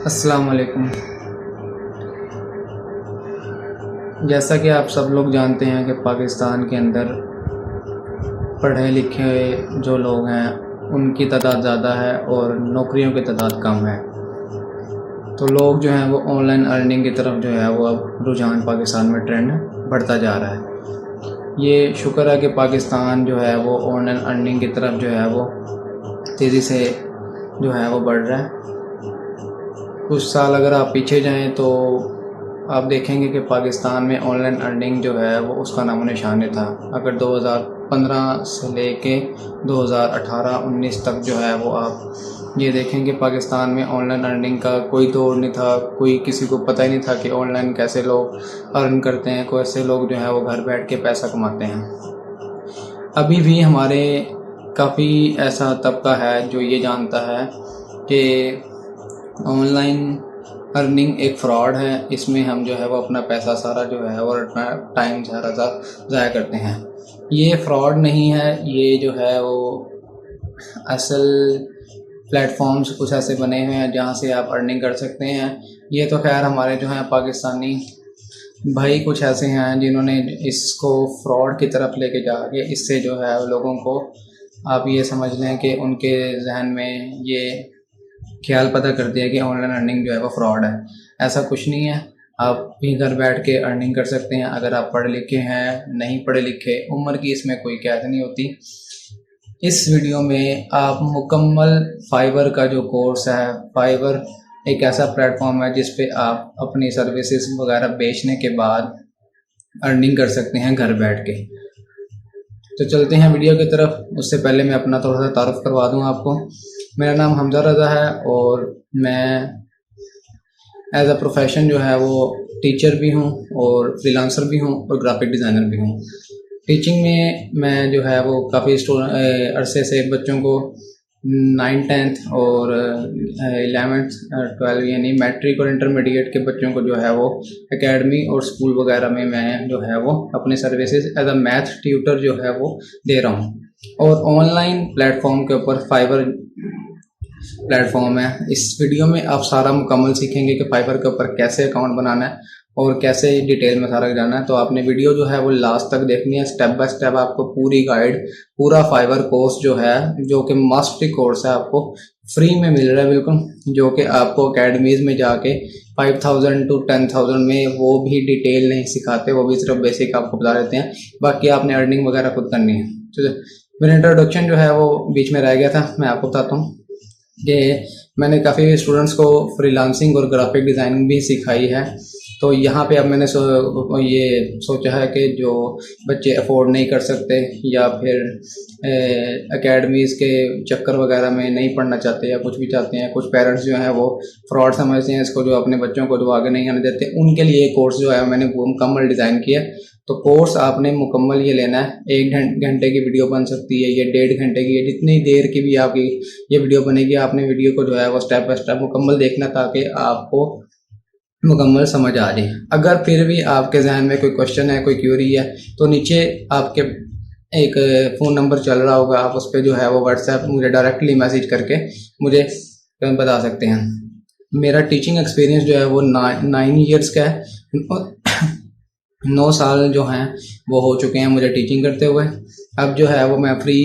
अस्सलाम वालेकुम। जैसा कि आप सब लोग जानते हैं कि पाकिस्तान के अंदर पढ़े लिखे जो लोग हैं उनकी तादाद ज़्यादा है और नौकरियों की तादाद कम है। तो लोग जो हैं वो ऑनलाइन अर्निंग की तरफ जो है वो अब रुझान पाकिस्तान में ट्रेंड बढ़ता जा रहा है। ये शुक्र है कि पाकिस्तान जो है वो ऑनलाइन अर्निंग की तरफ जो है वो तेज़ी से जो है वो बढ़ रहा है। कुछ साल अगर आप पीछे जाएं तो आप देखेंगे कि पाकिस्तान में ऑनलाइन अर्निंग जो है वो उसका नामो निशान नहीं था। अगर 2015 से लेके 2018-19 तक जो है वो आप ये देखेंगे पाकिस्तान में ऑनलाइन अर्निंग का कोई दौर नहीं था। कोई किसी को पता ही नहीं था कि ऑनलाइन कैसे लोग अर्न करते हैं, कैसे लोग जो है वो घर बैठ के पैसा कमाते हैं। अभी भी हमारे काफ़ी ऐसा तबका है जो ये जानता है कि ऑनलाइन अर्निंग एक फ़्रॉड है। इसमें हम जो है वो अपना पैसा सारा जो है और अपना टाइम सारा ज़ाया करते हैं। ये फ़्रॉड नहीं है, ये जो है वो असल प्लेटफॉर्म्स कुछ ऐसे बने हुए हैं जहाँ से आप अर्निंग कर सकते हैं। ये तो खैर हमारे जो हैं पाकिस्तानी भाई कुछ ऐसे हैं जिन्होंने इसको फ्रॉड की तरफ लेके जाके इससे जो है लोगों को, आप ये समझ लें कि उनके जहन में ये ख्याल पता कर दिया कि ऑनलाइन अर्निंग जो है वो फ्रॉड है। ऐसा कुछ नहीं है, आप भी घर बैठ के अर्निंग कर सकते हैं। अगर आप पढ़े लिखे हैं, नहीं पढ़े लिखे, उम्र की इसमें कोई कैद नहीं होती। इस वीडियो में आप मुकम्मल फाइवर का जो कोर्स है, फाइवर एक ऐसा प्लेटफॉर्म है जिस पे आप अपनी सर्विसेज वगैरह बेचने के बाद अर्निंग कर सकते हैं घर बैठ के। तो चलते हैं वीडियो की तरफ। उससे पहले मैं अपना थोड़ा सा तारुफ करवा दूं आपको। मेरा नाम हमजा रज़ा है और मैं एज अ प्रोफेशन जो है वो टीचर भी हूँ और फ्रीलांसर भी हूँ और ग्राफिक डिज़ाइनर भी हूँ। टीचिंग में मैं जो है वो काफ़ी अरसे से बच्चों को 9th 10th और 11th 12 यानी मैट्रिक और इंटरमीडिएट के बच्चों को जो है वो एकेडमी और स्कूल वगैरह में मैं जो है वो अपने services as a math tutor जो है वो दे रहा हूँ। और ऑनलाइन प्लेटफॉर्म के ऊपर फाइवर प्लेटफॉर्म है। इस वीडियो में आप सारा मुकम्मल सीखेंगे कि फाइवर के ऊपर कैसे अकाउंट बनाना है और कैसे डिटेल में सारा जाना है। तो आपने वीडियो जो है वो लास्ट तक देखनी है। स्टेप बाय स्टेप आपको पूरी गाइड, पूरा फाइवर कोर्स जो है, जो कि मास्टरी कोर्स है, आपको फ्री में मिल रहा है बिल्कुल, जो कि आपको अकेडमीज़ में जाके 5000 to 10,000 में वो भी डिटेल नहीं सिखाते, वो भी सिर्फ बेसिक आपको बता देते हैं। बाकी आपने अर्निंग वगैरह खुद करनी है। तो मेरा इंट्रोडक्शन जो है वो बीच में रह गया था, मैं आपको बताता हूँ कि मैंने काफ़ी स्टूडेंट्स को फ्रीलांसिंग और ग्राफिक डिज़ाइनिंग भी सिखाई है। तो यहाँ पे अब मैंने ये सोचा है कि जो बच्चे अफोर्ड नहीं कर सकते या फिर एकेडमीज़ के चक्कर वगैरह में नहीं पढ़ना चाहते या कुछ भी चाहते हैं, कुछ पेरेंट्स जो हैं वो फ्रॉड समझते हैं इसको, जो अपने बच्चों को जो आगे नहीं आने देते, उनके लिए कोर्स जो है मैंने वो मुकम्मल डिज़ाइन किया। तो कोर्स आपने मुकम्मल ये लेना है। 1 घंटे की वीडियो बन सकती है, ये 1.5 घंटे की है, जितनी देर की भी आपकी ये वीडियो बनेगी, आपने वीडियो को जो है वो स्टेप बाय स्टेप मुकम्मल देखना ताकि आपको मुकम्मल समझ आ जाए। अगर फिर भी आपके जहन में कोई क्वेश्चन है, कोई क्यूरी है, तो नीचे आपके एक फ़ोन नंबर चल रहा होगा, आप उस पर जो है वो व्हाट्सएप मुझे डायरेक्टली मैसेज करके मुझे बता सकते हैं। मेरा टीचिंग एक्सपीरियंस जो है वो 9 ईयर्स का है। 9 साल जो हैं वो हो चुके हैं मुझे टीचिंग करते हुए। अब जो है वो मैं फ्री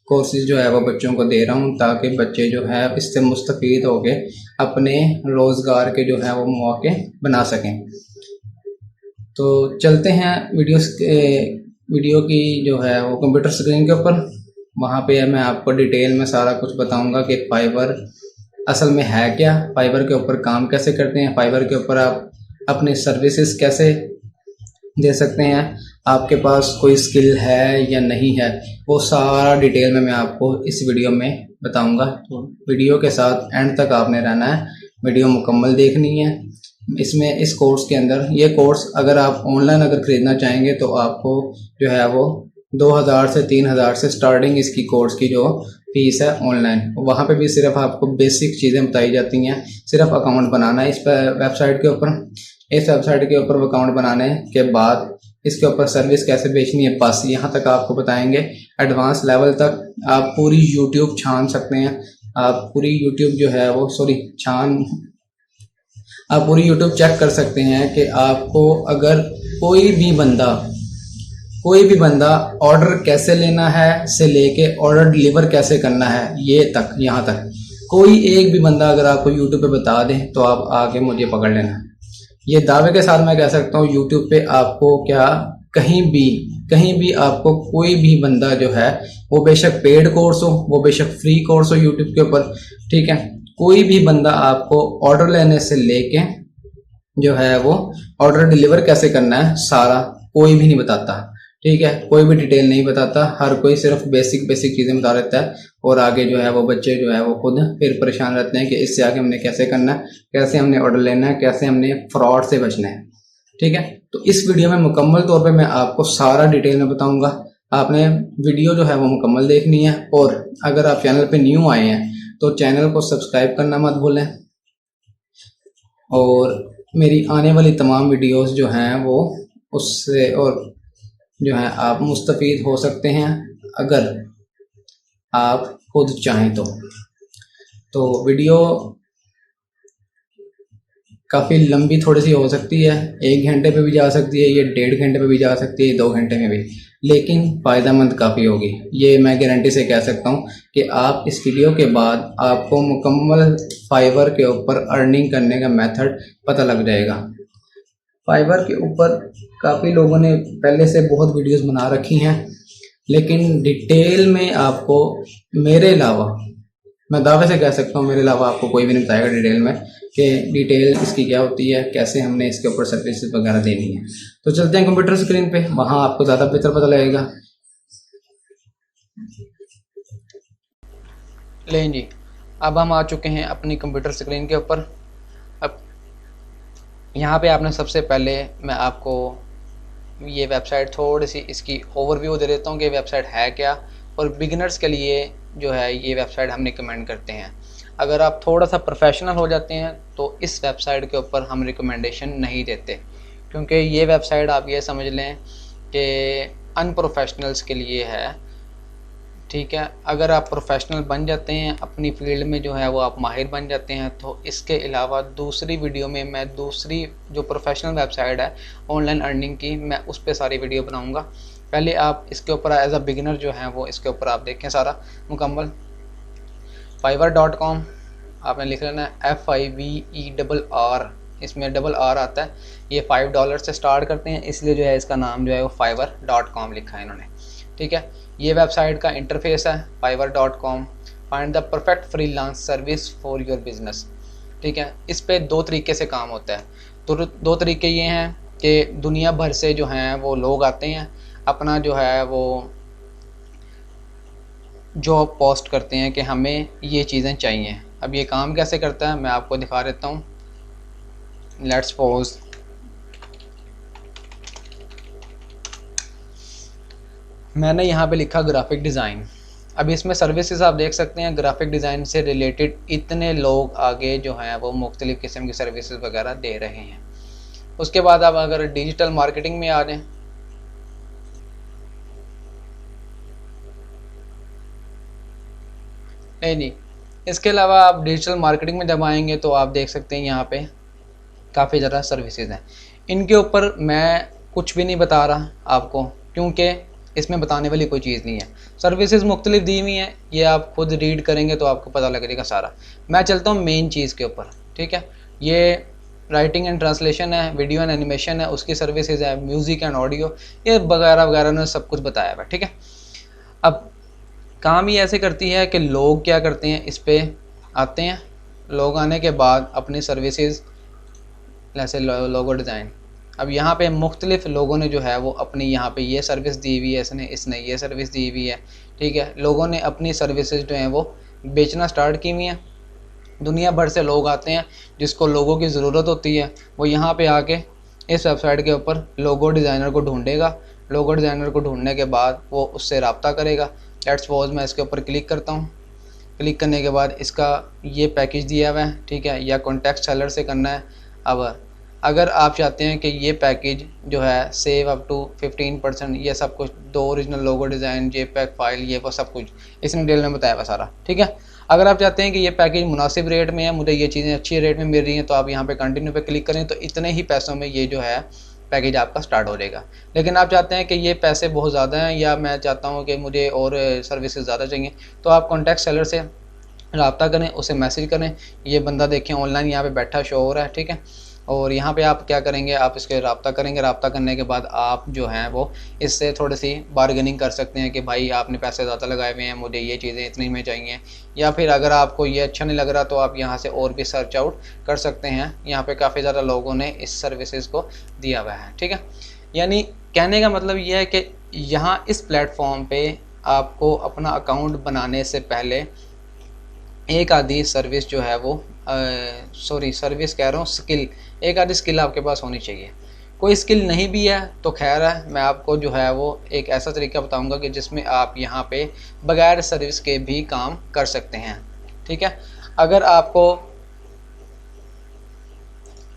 कोर्सेज जो है वो बच्चों को दे रहा हूँ ताकि बच्चे जो है इससे मुस्तफ़ीद होके अपने रोज़गार के जो है वो मौके बना सकें। तो चलते हैं वीडियो की जो है वो कंप्यूटर स्क्रीन के ऊपर। वहाँ पे मैं आपको डिटेल में सारा कुछ बताऊँगा कि फाइवर असल में है क्या, फाइवर के ऊपर काम कैसे करते हैं, फाइवर के ऊपर आप अपनी सर्विसेज कैसे दे सकते हैं, आपके पास कोई स्किल है या नहीं है, वो सारा डिटेल में मैं आपको इस वीडियो में बताऊंगा। तो वीडियो के साथ एंड तक आपने रहना है, वीडियो मुकम्मल देखनी है। इसमें इस कोर्स के अंदर ये कोर्स अगर आप ऑनलाइन अगर ख़रीदना चाहेंगे तो आपको जो है वो 2000 से 3000 से स्टार्टिंग इसकी कोर्स की जो फीस है ऑनलाइन। वहाँ पे भी सिर्फ आपको बेसिक चीज़ें बताई जाती हैं, सिर्फ अकाउंट बनाना है इस पर वेबसाइट के ऊपर। इस वेबसाइट के ऊपर अकाउंट बनाने के बाद इसके ऊपर सर्विस कैसे बेचनी है, बस यहाँ तक आपको बताएंगे। एडवांस लेवल तक आप पूरी यूट्यूब छान सकते हैं, आप पूरी यूट्यूब जो है वो आप पूरी यूट्यूब चेक कर सकते हैं कि आपको अगर कोई भी बंदा ऑर्डर कैसे लेना है से लेके ऑर्डर डिलीवर कैसे करना है यहाँ तक कोई एक भी बंदा अगर आपको यूट्यूब पे बता दे तो आप आके मुझे पकड़ लेना। ये दावे के साथ मैं कह सकता हूँ यूट्यूब पे आपको क्या कहीं भी आपको कोई भी बंदा जो है वो बेशक पेड कोर्स हो, वो बेशक फ्री कोर्स हो यूट्यूब के ऊपर, ठीक है, कोई भी बंदा आपको ऑर्डर लेने से लेके जो है वो ऑर्डर डिलीवर कैसे करना है सारा कोई भी नहीं बताता, ठीक है, कोई भी डिटेल नहीं बताता। हर कोई सिर्फ बेसिक चीज़ें बता देता है और आगे जो है वो बच्चे जो है वो खुद फिर परेशान रहते हैं कि इससे आगे हमने कैसे करना है, कैसे हमने ऑर्डर लेना है, कैसे हमने फ्रॉड से बचना है, ठीक है। तो इस वीडियो में मुकम्मल तौर पे मैं आपको सारा डिटेल में बताऊंगा। आपने वीडियो जो है वो मुकम्मल देखनी है और अगर आप चैनल पे न्यू आए हैं तो चैनल को सब्सक्राइब करना मत भूलें और मेरी आने वाली तमाम वीडियोस जो हैं वो उससे और जो है आप मुस्तफ़ीद हो सकते हैं अगर आप खुद चाहें तो वीडियो काफ़ी लंबी थोड़ी सी हो सकती है, 1 घंटे पे भी जा सकती है, ये 1.5 घंटे पे भी जा सकती है, 2 घंटे में भी, लेकिन फ़ायदेमंद काफ़ी होगी। ये मैं गारंटी से कह सकता हूँ कि आप इस वीडियो के बाद आपको मुकम्मल फाइवर के ऊपर अर्निंग करने का मेथड पता लग जाएगा। फाइवर के ऊपर काफ़ी लोगों ने पहले से बहुत वीडियोस बना रखी हैं, लेकिन डिटेल में आपको मेरे अलावा, मैं दावे से कह सकता हूँ मेरे अलावा आपको कोई भी नहीं बताएगा डिटेल में कि डिटेल इसकी क्या होती है, कैसे हमने इसके ऊपर सर्विसेज वगैरह देनी है। तो चलते हैं कंप्यूटर स्क्रीन पे, वहाँ आपको ज़्यादा बेहतर पता लगेगा। लें जी, अब हम आ चुके हैं अपनी कंप्यूटर स्क्रीन के ऊपर। अब यहाँ पे आपने सबसे पहले मैं आपको ये वेबसाइट थोड़ी सी इसकी ओवरव्यू दे देता हूँ कि वेबसाइट है क्या, और बिगिनर्स के लिए जो है ये वेबसाइट हम रिकमेंड करते हैं। अगर आप थोड़ा सा प्रोफेशनल हो जाते हैं तो इस वेबसाइट के ऊपर हम रिकमेंडेशन नहीं देते, क्योंकि ये वेबसाइट आप ये समझ लें कि अनप्रोफेशनल्स के लिए है, ठीक है। अगर आप प्रोफेशनल बन जाते हैं अपनी फील्ड में जो है वो आप माहिर बन जाते हैं तो इसके अलावा दूसरी वीडियो में मैं दूसरी जो प्रोफेशनल वेबसाइट है ऑनलाइन अर्निंग की, मैं उस पर सारी वीडियो बनाऊंगा। पहले आप इसके ऊपर एज अ बिगिनर जो है वो इसके ऊपर आप देखें सारा मुकम्मल। fiverr.com आपने लिख लेना है FIVERR, इसमें डबल आर आता है। ये $5 से स्टार्ट करते हैं, इसलिए जो है इसका नाम जो है वो fiverr.com लिखा है इन्होंने, ठीक है। ये वेबसाइट का इंटरफेस है fiverr.com, find the perfect freelance service for your business, ठीक है। इस पे 2 तरीके से काम होता है। तो 2 तरीके ये हैं कि दुनिया भर से जो हैं वो लोग आते हैं, अपना जो है वो जॉब पोस्ट करते हैं कि हमें ये चीज़ें चाहिए। अब ये काम कैसे करता है मैं आपको दिखा देता हूँ। लेट्स सपोज मैंने यहाँ पे लिखा ग्राफिक डिज़ाइन। अब इसमें सर्विसेज आप देख सकते हैं, ग्राफिक डिज़ाइन से रिलेटेड इतने लोग आगे जो हैं वो मुख्तलिफ़ किस्म की सर्विसेज वगैरह दे रहे हैं। उसके बाद आप अगर डिजिटल मार्केटिंग में आ जाएं, नहीं, इसके अलावा आप डिजिटल मार्केटिंग में जब आएंगे तो आप देख सकते हैं यहाँ पे काफ़ी ज़्यादा सर्विसेज हैं। इनके ऊपर मैं कुछ भी नहीं बता रहा आपको, क्योंकि इसमें बताने वाली कोई चीज़ नहीं है। सर्विसेज मुख्तलिफ दी हुई हैं, ये आप खुद रीड करेंगे तो आपको पता लगेगा सारा। मैं चलता हूँ मेन चीज़ के ऊपर, ठीक है। ये राइटिंग एंड ट्रांसलेशन है, वीडियो एंड एनिमेशन है, उसकी सर्विसेज है, म्यूज़िक एंड ऑडियो, ये वगैरह वगैरह ने सब कुछ बताया हुआ है, ठीक है। अब काम ही ऐसे करती है कि लोग क्या करते हैं, इस पे आते हैं, लोग आने के बाद अपनी सर्विसेज जैसे लोगो डिज़ाइन, अब यहाँ पे मुख्तलिफ़ लोगों ने जो है वो अपनी यहाँ पे ये सर्विस दी हुई है, इसने ये सर्विस दी हुई है, ठीक है। लोगों ने अपनी सर्विसेज जो हैं वो बेचना स्टार्ट की हुई हैं। दुनिया भर से लोग आते हैं, जिसको लोगों की ज़रूरत होती है वो यहाँ पे आके इस वेबसाइट के ऊपर लोगो डिज़ाइनर को ढूंढेगा। लोगो डिज़ाइनर को ढूंढने के बाद वो उससे रब्ता करेगा। लेट्स सपोज मैं इसके ऊपर क्लिक करता हूँ। क्लिक करने के बाद इसका ये पैकेज दिया हुआ है, ठीक है, या कॉन्टैक्ट सेलर से करना है। अब अगर आप चाहते हैं कि ये पैकेज जो है सेव अप टू 15%, ये सब कुछ 2 original logo design, JPEG file, ये वो सब कुछ इसने डिटेल में बताया हुआ सारा, ठीक है। अगर आप चाहते हैं कि ये पैकेज मुनासिब रेट में है, मुझे ये चीज़ें अच्छी रेट में मिल रही हैं, तो आप यहाँ पे कंटिन्यू पे क्लिक करें तो इतने ही पैसों में ये जो है पैकेज आपका स्टार्ट हो जाएगा। लेकिन आप चाहते हैं कि ये पैसे बहुत ज़्यादा हैं या मैं चाहता हूँ कि मुझे और सर्विसेज ज़्यादा चाहिए, तो आप कॉन्टैक्ट सेलर से रब्ता करें, उसे मैसेज करें। ये बंदा देखें ऑनलाइन यहाँ पे बैठा शो हो रहा है, ठीक है। और यहाँ पे आप क्या करेंगे, आप इसके रब्ता करेंगे। रब्ता करने के बाद आप जो हैं वो इससे थोड़ी सी बारगेनिंग कर सकते हैं कि भाई आपने पैसे ज़्यादा लगाए हुए हैं, मुझे ये चीज़ें इतनी में चाहिए। या फिर अगर आपको ये अच्छा नहीं लग रहा तो आप यहाँ से और भी सर्च आउट कर सकते हैं। यहाँ पे काफ़ी ज़्यादा लोगों ने इस सर्विसेज को दिया हुआ है, ठीक है। यानी कहने का मतलब ये है कि यहाँ इस प्लेटफॉर्म पे आपको अपना अकाउंट बनाने से पहले एक आधी सर्विस जो है वो सर्विस कह रहा हूँ, स्किल, एक आधी स्किल आपके पास होनी चाहिए। कोई स्किल नहीं भी है तो खैर है, मैं आपको जो है वो एक ऐसा तरीका बताऊंगा कि जिसमें आप यहाँ पे बगैर सर्विस के भी काम कर सकते हैं, ठीक है। अगर आपको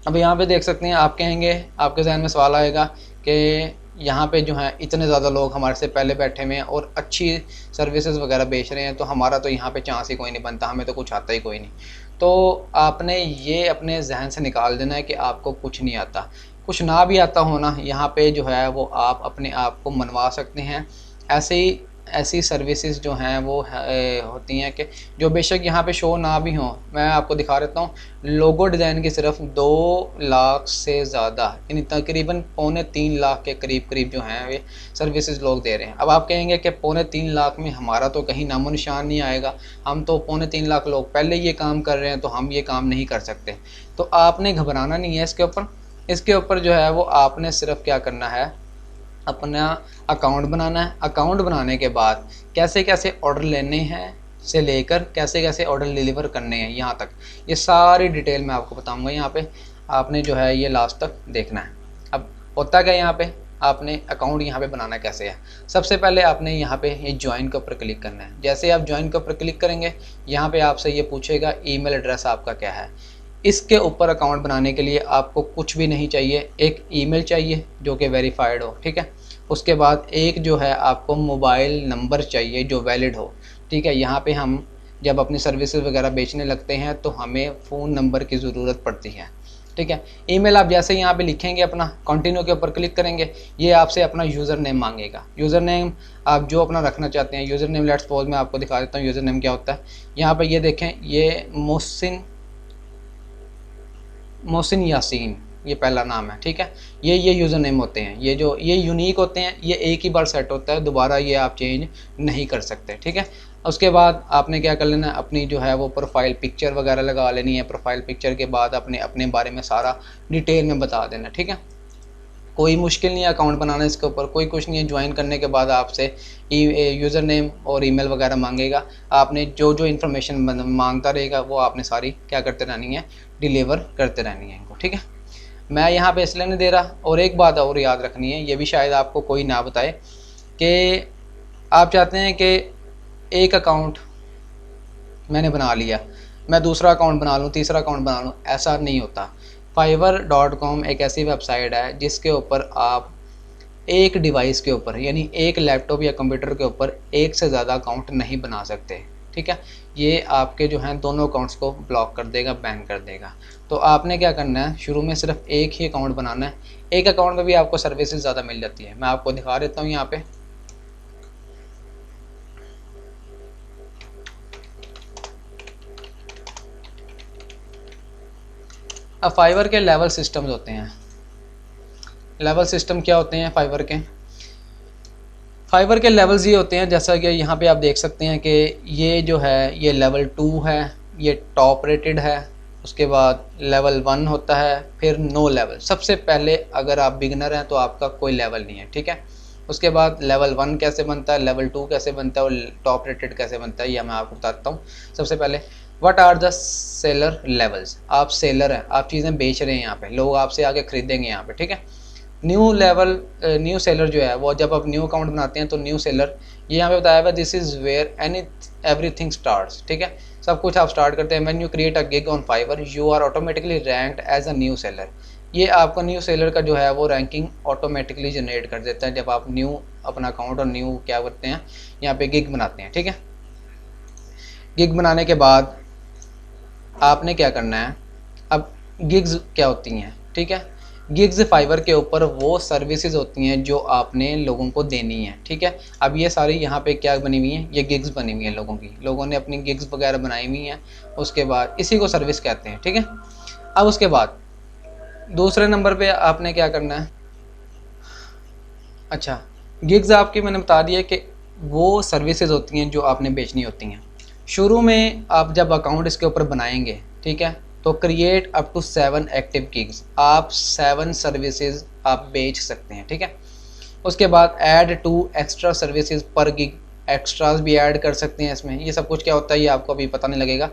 अब यहाँ पे देख सकते हैं, आप कहेंगे, आपके जहन में सवाल आएगा कि यहाँ पे जो है इतने ज़्यादा लोग हमारे से पहले बैठे हुए हैं और अच्छी सर्विसेज वगैरह बेच रहे हैं, तो हमारा तो यहाँ पे चांस ही कोई नहीं बनता, हमें तो कुछ आता ही कोई नहीं। तो आपने ये अपने जहन से निकाल देना है कि आपको कुछ नहीं आता। कुछ ना भी आता हो ना, यहाँ पे जो है वो आप अपने आप को मनवा सकते हैं। ऐसी सर्विसेज जो हैं वो होती हैं कि जो बेशक यहाँ पे शो ना भी हों। मैं आपको दिखा देता हूँ, लोगो डिज़ाइन की सिर्फ 2 लाख से ज़्यादा, यानी तकरीबन 2.25 लाख के करीब जो हैं वे सर्विसेज लोग दे रहे हैं। अब आप कहेंगे कि 2.25 लाख में हमारा तो कहीं नामो निशान नहीं आएगा, हम तो 2.25 लाख लोग पहले ये काम कर रहे हैं, तो हम ये काम नहीं कर सकते। तो आपने घबराना नहीं है इसके ऊपर जो है वो आपने सिर्फ क्या करना है, अपना अकाउंट बनाना है। अकाउंट बनाने के बाद कैसे कैसे ऑर्डर लेने हैं से लेकर कैसे कैसे ऑर्डर डिलीवर करने हैं, यहाँ तक ये सारी डिटेल मैं आपको बताऊंगा। यहाँ पे आपने जो है ये लास्ट तक देखना है। अब होता क्या, यहाँ पे आपने अकाउंट यहाँ पे बनाना कैसे है। सबसे पहले आपने यहाँ पे ये ज्वाइन के ऊपर क्लिक करना है। जैसे आप ज्वाइन के ऊपर क्लिक करेंगे, यहाँ पे आपसे ये पूछेगा ईमेल एड्रेस आपका क्या है। इसके ऊपर अकाउंट बनाने के लिए आपको कुछ भी नहीं चाहिए, एक ईमेल चाहिए जो कि वेरीफाइड हो, ठीक है। उसके बाद एक जो है आपको मोबाइल नंबर चाहिए जो वैलिड हो, ठीक है। यहाँ पे हम जब अपनी सर्विसेज वगैरह बेचने लगते हैं तो हमें फ़ोन नंबर की ज़रूरत पड़ती है, ठीक है। ईमेल आप जैसे यहाँ पे लिखेंगे, अपना कंटिन्यू के ऊपर क्लिक करेंगे, ये आपसे अपना यूज़र नेम मांगेगा। यूज़र नेम आप जो अपना रखना चाहते हैं, यूज़र नेम लेट्स सपोज मैं आपको दिखा देता हूँ यूज़र नेम क्या होता है। यहाँ पे ये देखें, ये मोहसिन यासीन ये पहला नाम है, ठीक है। ये यूज़र नेम होते हैं, ये यूनिक होते हैं, ये एक ही बार सेट होता है, दोबारा ये आप चेंज नहीं कर सकते, ठीक है। उसके बाद आपने क्या कर लेना है, अपनी जो है वो प्रोफाइल पिक्चर वगैरह लगा लेनी है। प्रोफाइल पिक्चर के बाद अपने बारे में सारा डिटेल में बता देना, ठीक है। कोई मुश्किल नहीं है अकाउंट बनाना, इसके ऊपर कोई कुछ नहीं है। ज्वाइन करने के बाद आपसे यूज़र नेम और ईमेल वगैरह मांगेगा। आपने जो जो इन्फॉर्मेशन मांगता रहेगा वो आपने सारी क्या करते रहनी है, डिलीवर करते रहनी है इनको, ठीक है। मैं यहाँ पे इसलिए नहीं दे रहा। और एक बात और याद रखनी है, ये भी शायद आपको कोई ना बताए कि आप चाहते हैं कि एक अकाउंट मैंने बना लिया, मैं दूसरा अकाउंट बना लूँ, तीसरा अकाउंट बना लूँ, ऐसा नहीं होता। fiverr.com एक ऐसी वेबसाइट है जिसके ऊपर आप एक डिवाइस के ऊपर, यानी एक लैपटॉप या कंप्यूटर के ऊपर एक से ज़्यादा अकाउंट नहीं बना सकते, ठीक है। ये आपके जो हैं दोनों अकाउंट्स को ब्लॉक कर देगा, बैन कर देगा। तो आपने क्या करना है, शुरू में सिर्फ एक ही अकाउंट बनाना है। एक अकाउंट में भी आपको सर्विसेज ज़्यादा मिल जाती है। मैं आपको दिखा देता हूँ यहाँ पे। अब फाइवर के लेवल सिस्टम्स होते हैं। लेवल सिस्टम क्या होते हैं फाइवर के लेवल्स ये होते हैं, जैसा कि यहाँ पे आप देख सकते हैं कि ये जो है ये लेवल 2 है, ये टॉप रेटेड है। उसके बाद लेवल 1 होता है, फिर नो लेवल। सबसे पहले अगर आप बिगनर हैं तो आपका कोई लेवल नहीं है, ठीक है। उसके बाद लेवल 1 कैसे बनता है, लेवल 2 कैसे बनता है और टॉप रेटेड कैसे बनता है, यह मैं आपको बताता हूँ। सबसे पहले what are the seller levels. आप सेलर हैं, आप चीज़ें बेच रहे हैं, यहाँ पे लोग आपसे आके खरीदेंगे यहाँ पे, ठीक है। न्यू सेलर जो है वो जब आप न्यू अकाउंट बनाते हैं तो न्यू सेलर ये यहाँ पे बताया हुआ this is where everything starts, ठीक है। सब कुछ आप स्टार्ट करते हैं। When you create a gig on Fiverr you are automatically ranked as a new seller. ये आपका न्यू सेलर का जो है वो रैंकिंग ऑटोमेटिकली जनरेट कर देता है जब आप न्यू अपना अकाउंट और न्यू क्या करते हैं यहाँ पे गिग बनाते हैं, ठीक है। गिग बनाने के बाद आपने क्या करना है, अब गिग्स क्या होती हैं, ठीक है। गिग्स फाइवर के ऊपर वो सर्विसेज होती हैं जो आपने लोगों को देनी है, ठीक है। अब ये सारी यहाँ पे क्या बनी हुई हैं, ये गिग्स बनी हुई हैं लोगों की, लोगों ने अपनी गिग्स वगैरह बनाई हुई हैं। उसके बाद इसी को सर्विस कहते हैं, ठीक है। अब उसके बाद दूसरे नंबर पे आपने क्या करना है, अच्छा गिग्स आपकी मैंने बता दिया कि वो सर्विसेज होती हैं जो आपने बेचनी होती हैं। शुरू में आप जब अकाउंट इसके ऊपर बनाएंगे, ठीक है, तो create up to 7 active gigs, आप 7 सर्विसेज आप बेच सकते हैं, ठीक है। उसके बाद ऐड 2 एक्स्ट्रा सर्विसेज पर गिग, एक्स्ट्रास भी ऐड कर सकते हैं इसमें। ये सब कुछ क्या होता है ये आपको अभी पता नहीं लगेगा,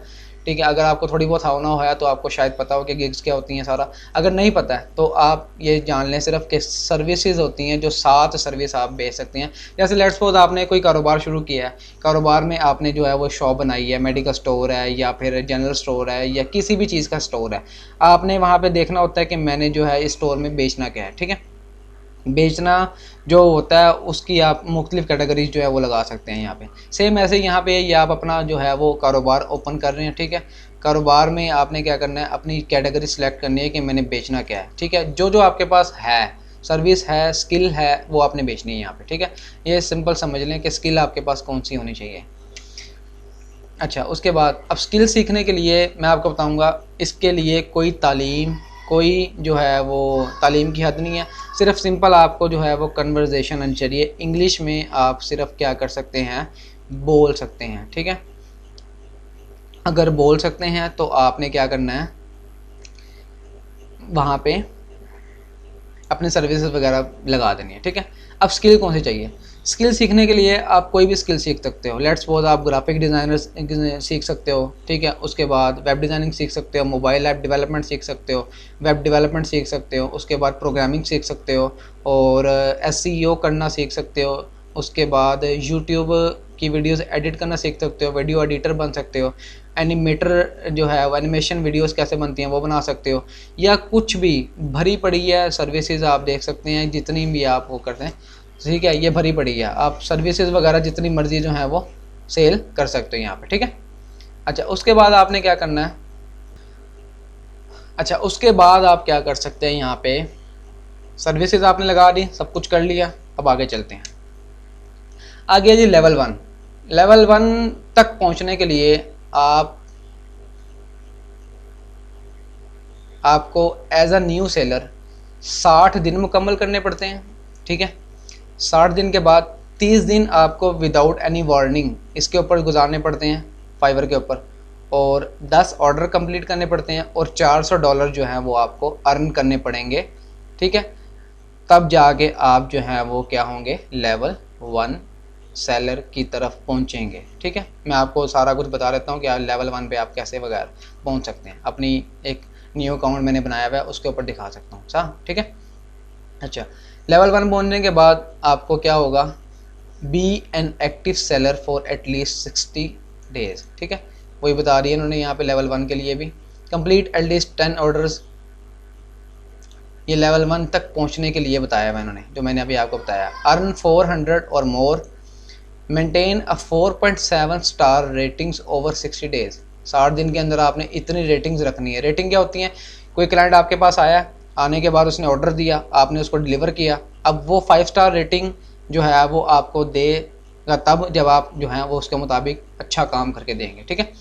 ठीक है। अगर आपको थोड़ी बहुत हावना है तो आपको शायद पता हो कि गिग्स क्या होती हैं सारा। अगर नहीं पता है तो आप ये जान लें सिर्फ कि सर्विसेज होती हैं जो 7 सर्विस आप बेच सकते हैं। जैसे लेट्स सपोज आपने कोई कारोबार शुरू किया है, कारोबार में आपने जो है वो शॉप बनाई है, मेडिकल स्टोर है या फिर जनरल स्टोर है या किसी भी चीज़ का स्टोर है। आपने वहाँ पर देखना होता है कि मैंने जो है इस स्टोर में बेचना क्या है, ठीक है। बेचना जो होता है उसकी आप मुख्तलिफ कैटेगरीज जो है वो लगा सकते हैं यहाँ पे। सेम ऐसे यहाँ पे ये आप अपना जो है वो कारोबार ओपन कर रहे हैं, ठीक है। कारोबार में आपने क्या करना है, अपनी कैटेगरी सिलेक्ट करनी है कि मैंने बेचना क्या है, ठीक है। जो जो आपके पास है, सर्विस है, स्किल है, वो आपने बेचनी है यहाँ पे, ठीक है। ये सिंपल समझ लें कि स्किल आपके पास कौन सी होनी चाहिए। अच्छा उसके बाद अब स्किल सीखने के लिए मैं आपको बताऊँगा, इसके लिए कोई तालीम, कोई जो है वो तालीम की हद नहीं है। सिर्फ सिंपल आपको जो है वो कन्वर्जेशन आनी चाहिए। इंग्लिश में आप सिर्फ क्या कर सकते हैं, बोल सकते हैं, ठीक है। अगर बोल सकते हैं तो आपने क्या करना है, वहाँ पे अपने सर्विसेज वगैरह लगा देनी है, ठीक है। अब स्किल कौन सी चाहिए, स्किल सीखने के लिए आप कोई भी स्किल सीख सकते हो। लेट्स सपोज आप ग्राफिक डिज़ाइनर सीख सकते हो, ठीक है। उसके बाद वेब डिज़ाइनिंग सीख सकते हो, मोबाइल ऐप डेवलपमेंट सीख सकते हो, वेब डेवलपमेंट सीख सकते हो। उसके बाद प्रोग्रामिंग सीख सकते हो और SEO करना सीख सकते हो। उसके बाद यूट्यूब की वीडियोस एडिट करना सीख सकते हो, वीडियो एडिटर बन सकते हो। एनिमेटर जो है वो एनिमेशन वीडियोस कैसे बनती हैं वो बना सकते हो, या कुछ भी भरी पड़ी है सर्विसेज आप देख सकते हैं जितनी भी आप वो करते हैं, ठीक है। ये भरी पड़ी है, आप सर्विसेज वगैरह जितनी मर्जी जो है वो सेल कर सकते हो यहाँ पे, ठीक है। अच्छा उसके बाद आपने क्या करना है, अच्छा उसके बाद आप क्या कर सकते हैं, यहाँ पे सर्विसेज आपने लगा दी, सब कुछ कर लिया। अब आगे चलते हैं, आगे जी लेवल 1। लेवल 1 तक पहुँचने के लिए आपको एज अ न्यू सेलर 60 दिन मुकम्मल करने पड़ते हैं, ठीक है। 60 दिन के बाद 30 दिन आपको विदाउट एनी वार्निंग इसके ऊपर गुजारने पड़ते हैं फाइवर के ऊपर, और 10 ऑर्डर कंप्लीट करने पड़ते हैं और $400 जो हैं वो आपको अर्न करने पड़ेंगे, ठीक है। तब जाके आप जो हैं वो क्या होंगे, लेवल 1 सेलर की तरफ पहुंचेंगे, ठीक है। मैं आपको सारा कुछ बता देता हूँ कि लेवल 1 पे आप कैसे वगैरह पहुंच सकते हैं। अपनी एक न्यू अकाउंट मैंने बनाया हुआ है उसके ऊपर दिखा सकता हूँ, साहब, ठीक है। अच्छा लेवल 1 पहुंचने के बाद आपको क्या होगा, be an active seller for at least 60 days, ठीक है। वही बता रही है इन्होंने यहाँ पे लेवल 1 के लिए भी, कंप्लीट एटलीस्ट 10 ऑर्डर्स। ये लेवल 1 तक पहुँचने के लिए बताया हुआ इन्होंने, जो मैंने अभी आपको बताया। अर्न 400 और more, maintain a 4.7 star ratings over 60 days. 60 दिन के अंदर आपने इतनी रेटिंग्स रखनी है। रेटिंग क्या होती है, कोई क्लाइंट आपके पास आया, आने के बाद उसने ऑर्डर दिया, आपने उसको डिलीवर किया, अब वो 5 स्टार रेटिंग जो है वो आपको देगा तब जब आप जो है वो उसके मुताबिक अच्छा काम करके देंगे, ठीक है।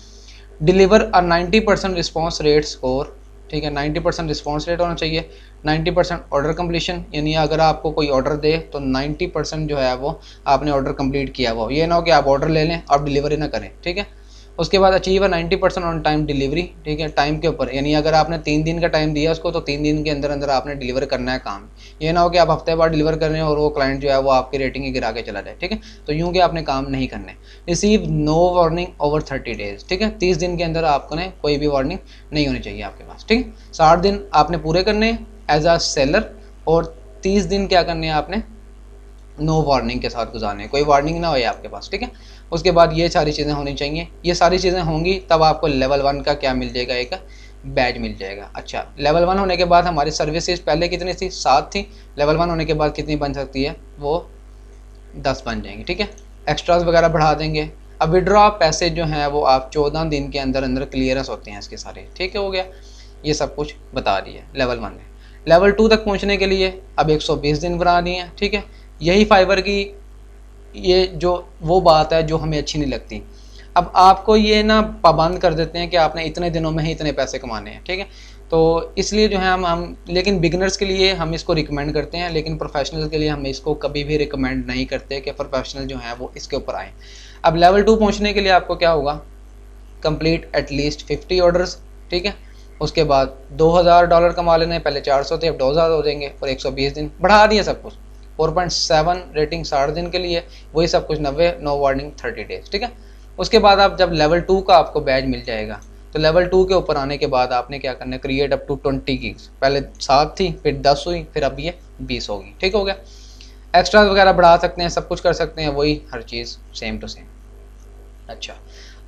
Deliver a 90% response rate score, ठीक है। 90% रिस्पॉन्स रेट होना चाहिए। 90% ऑर्डर कंप्लीशन, यानी अगर आपको कोई ऑर्डर दे तो 90% जो है वो आपने ऑर्डर कंप्लीट किया वो, ये ना हो कि आप ऑर्डर ले लें और डिलीवरी ना करें, ठीक है। उसके बाद अचीव 90% ऑन टाइम डिलीवरी, ठीक है, टाइम के ऊपर, यानी अगर आपने 3 दिन का टाइम दिया उसको तो 3 दिन के अंदर अंदर आपने डिलीवर करना है काम। ये ना हो कि आप हफ्ते बाद डिलीवर कर रहे हैं और वो क्लाइंट जो है वो आपकी रेटिंग ही गिरा के चला जाए, ठीक है। तो यूँ कि आपने काम नहीं करने। Receive no warning over 30 days, ठीक है। 30 दिन के अंदर आपको ने कोई भी वार्निंग नहीं होनी चाहिए आपके पास, ठीक है। 60 दिन आपने पूरे करने एज आ सेलर और 30 दिन क्या करने हैं आपने नो वार्निंग के साथ गुजारने, कोई वार्निंग ना हो आपके पास, ठीक है। उसके बाद ये सारी चीज़ें होनी चाहिए। ये सारी चीज़ें होंगी तब आपको लेवल 1 का क्या मिल जाएगा, एक बैज मिल जाएगा। अच्छा लेवल 1 होने के बाद हमारी सर्विसेज पहले कितनी थी, 7 थी। लेवल 1 होने के बाद कितनी बन सकती है, वो 10 बन जाएंगी, ठीक है। एक्स्ट्रास वगैरह बढ़ा देंगे। अब विड्रॉ पैसे जो हैं वो आप 14 दिन के अंदर अंदर क्लियरेंस होते हैं इसके सारे, ठीक है, हो गया, ये सब कुछ बता दिया लेवल 1 ने। लेवल 2 तक पहुंचने के लिए अब 120 दिन बना दिए हैं, ठीक है। यही फाइवर की ये जो वो बात है जो हमें अच्छी नहीं लगती। अब आपको ये ना पाबंद कर देते हैं कि आपने इतने दिनों में ही इतने पैसे कमाने हैं, ठीक है। तो इसलिए जो है हम लेकिन बिगनर्स के लिए हम इसको रिकमेंड करते हैं, लेकिन प्रोफेशनल्स के लिए हम इसको कभी भी रिकमेंड नहीं करते कि प्रोफेशनल जो हैं वो इसके ऊपर आएँ। अब लेवल 2 पहुंचने के लिए आपको क्या होगा, कंप्लीट एटलीस्ट 50 ऑर्डर्स, ठीक है। उसके बाद $2000 कमा लेने, पहले 400 थे अब 2000 हो जाएंगे, और 120 दिन बढ़ा दिया सब कुछ। 4.7 रेटिंग 60 दिन के लिए, वही सब कुछ 90, नो वार्निंग 30 डेज, ठीक है। उसके बाद आप जब लेवल 2 का आपको बैज मिल जाएगा, तो लेवल 2 के ऊपर आने के बाद आपने क्या करना है, क्रिएट अप टू 20 गिग्स। पहले 7 थी, फिर 10 हुई, फिर अब ये 20 होगी, ठीक हो गया। एक्स्ट्रा वगैरह बढ़ा सकते हैं, सब कुछ कर सकते हैं, वही हर चीज़ सेम टू सेम। अच्छा,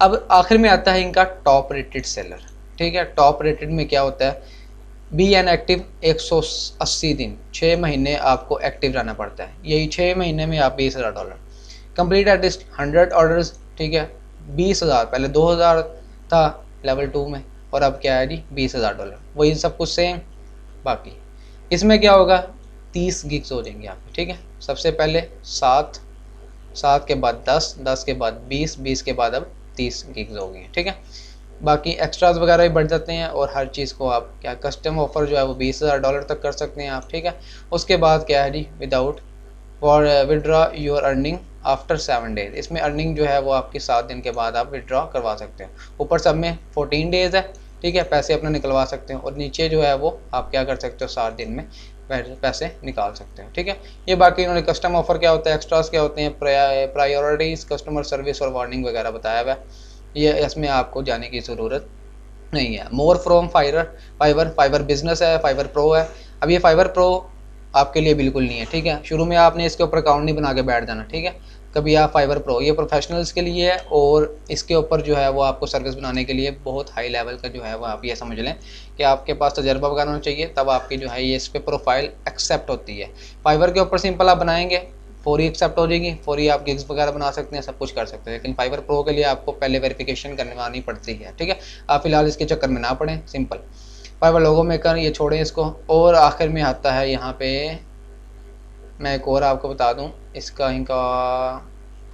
अब आखिर में आता है इनका टॉप रेटेड सेलर, ठीक है। टॉप रेटेड में क्या होता है, बी एन एक्टिव 180 दिन, 6 महीने आपको एक्टिव रहना पड़ता है। यही 6 महीने में आप $20,000 कंप्लीट एटलीस्ट 100 ऑर्डर्स, ठीक है। 20,000, पहले 2,000 था लेवल 2 में, और अब क्या है जी $20,000, वही सब कुछ सेम। बाकी इसमें क्या होगा, 30 गिग्स हो जाएंगे आपके, ठीक है। सबसे पहले 7, 7 के बाद 10, 10 के बाद 20, 20 के बाद अब 30 गिग्स हो गई हैं, ठीक है। बाकी एक्स्ट्राज वगैरह भी बढ़ जाते हैं, और हर चीज़ को आप क्या कस्टम ऑफर जो है वो $20,000 तक कर सकते हैं आप, ठीक है। उसके बाद क्या है जी, without for withdraw your earning after 7 days. इसमें अर्निंग जो है वो आपकी 7 दिन के बाद आप विड्रॉ करवा सकते हो। ऊपर सब में 14 डेज़ है, ठीक है, पैसे अपने निकलवा सकते हो, और नीचे जो है वो आप क्या कर सकते हो, 7 दिन में पैसे निकाल सकते हो, ठीक है। ये बाकी इन्होंने कस्टम ऑफर क्या होता है, एक्स्ट्रास क्या होते हैं, प्रायोरिटीज़, कस्टमर सर्विस और वार्निंग वगैरह बताया हुआ है। ये इसमें आपको जाने की ज़रूरत नहीं है। मोर फ्रॉम फाइवर बिजनेस है, फाइवर प्रो है। अब ये फाइवर प्रो आपके लिए बिल्कुल नहीं है, ठीक है। शुरू में आपने इसके ऊपर अकाउंट नहीं बना के बैठ जाना, ठीक है। कभी आप फाइवर प्रो, ये प्रोफेशनल्स के लिए है, और इसके ऊपर जो है वो आपको सर्विस बनाने के लिए बहुत हाई लेवल का जो है वो आप ये समझ लें कि आपके पास तजर्बा वगैरह होना चाहिए, तब आपकी जो है ये इस पर प्रोफाइल एक्सेप्ट होती है। फाइवर के ऊपर सिंपल आप बनाएंगे, फौरी एक्सेप्ट हो जाएगी, फौरी आप गिग्स वगैरह बना सकते हैं, सब कुछ कर सकते हैं। लेकिन फाइवर प्रो के लिए आपको पहले वेरिफिकेशन करवानी पड़ती है, ठीक है। आप फिलहाल इसके चक्कर में ना पड़ें, सिंपल फाइवर लोगो मेकर ये छोड़ें इसको। और आखिर में आता है यहाँ पे, मैं एक और आपको बता दूँ, इसका इनका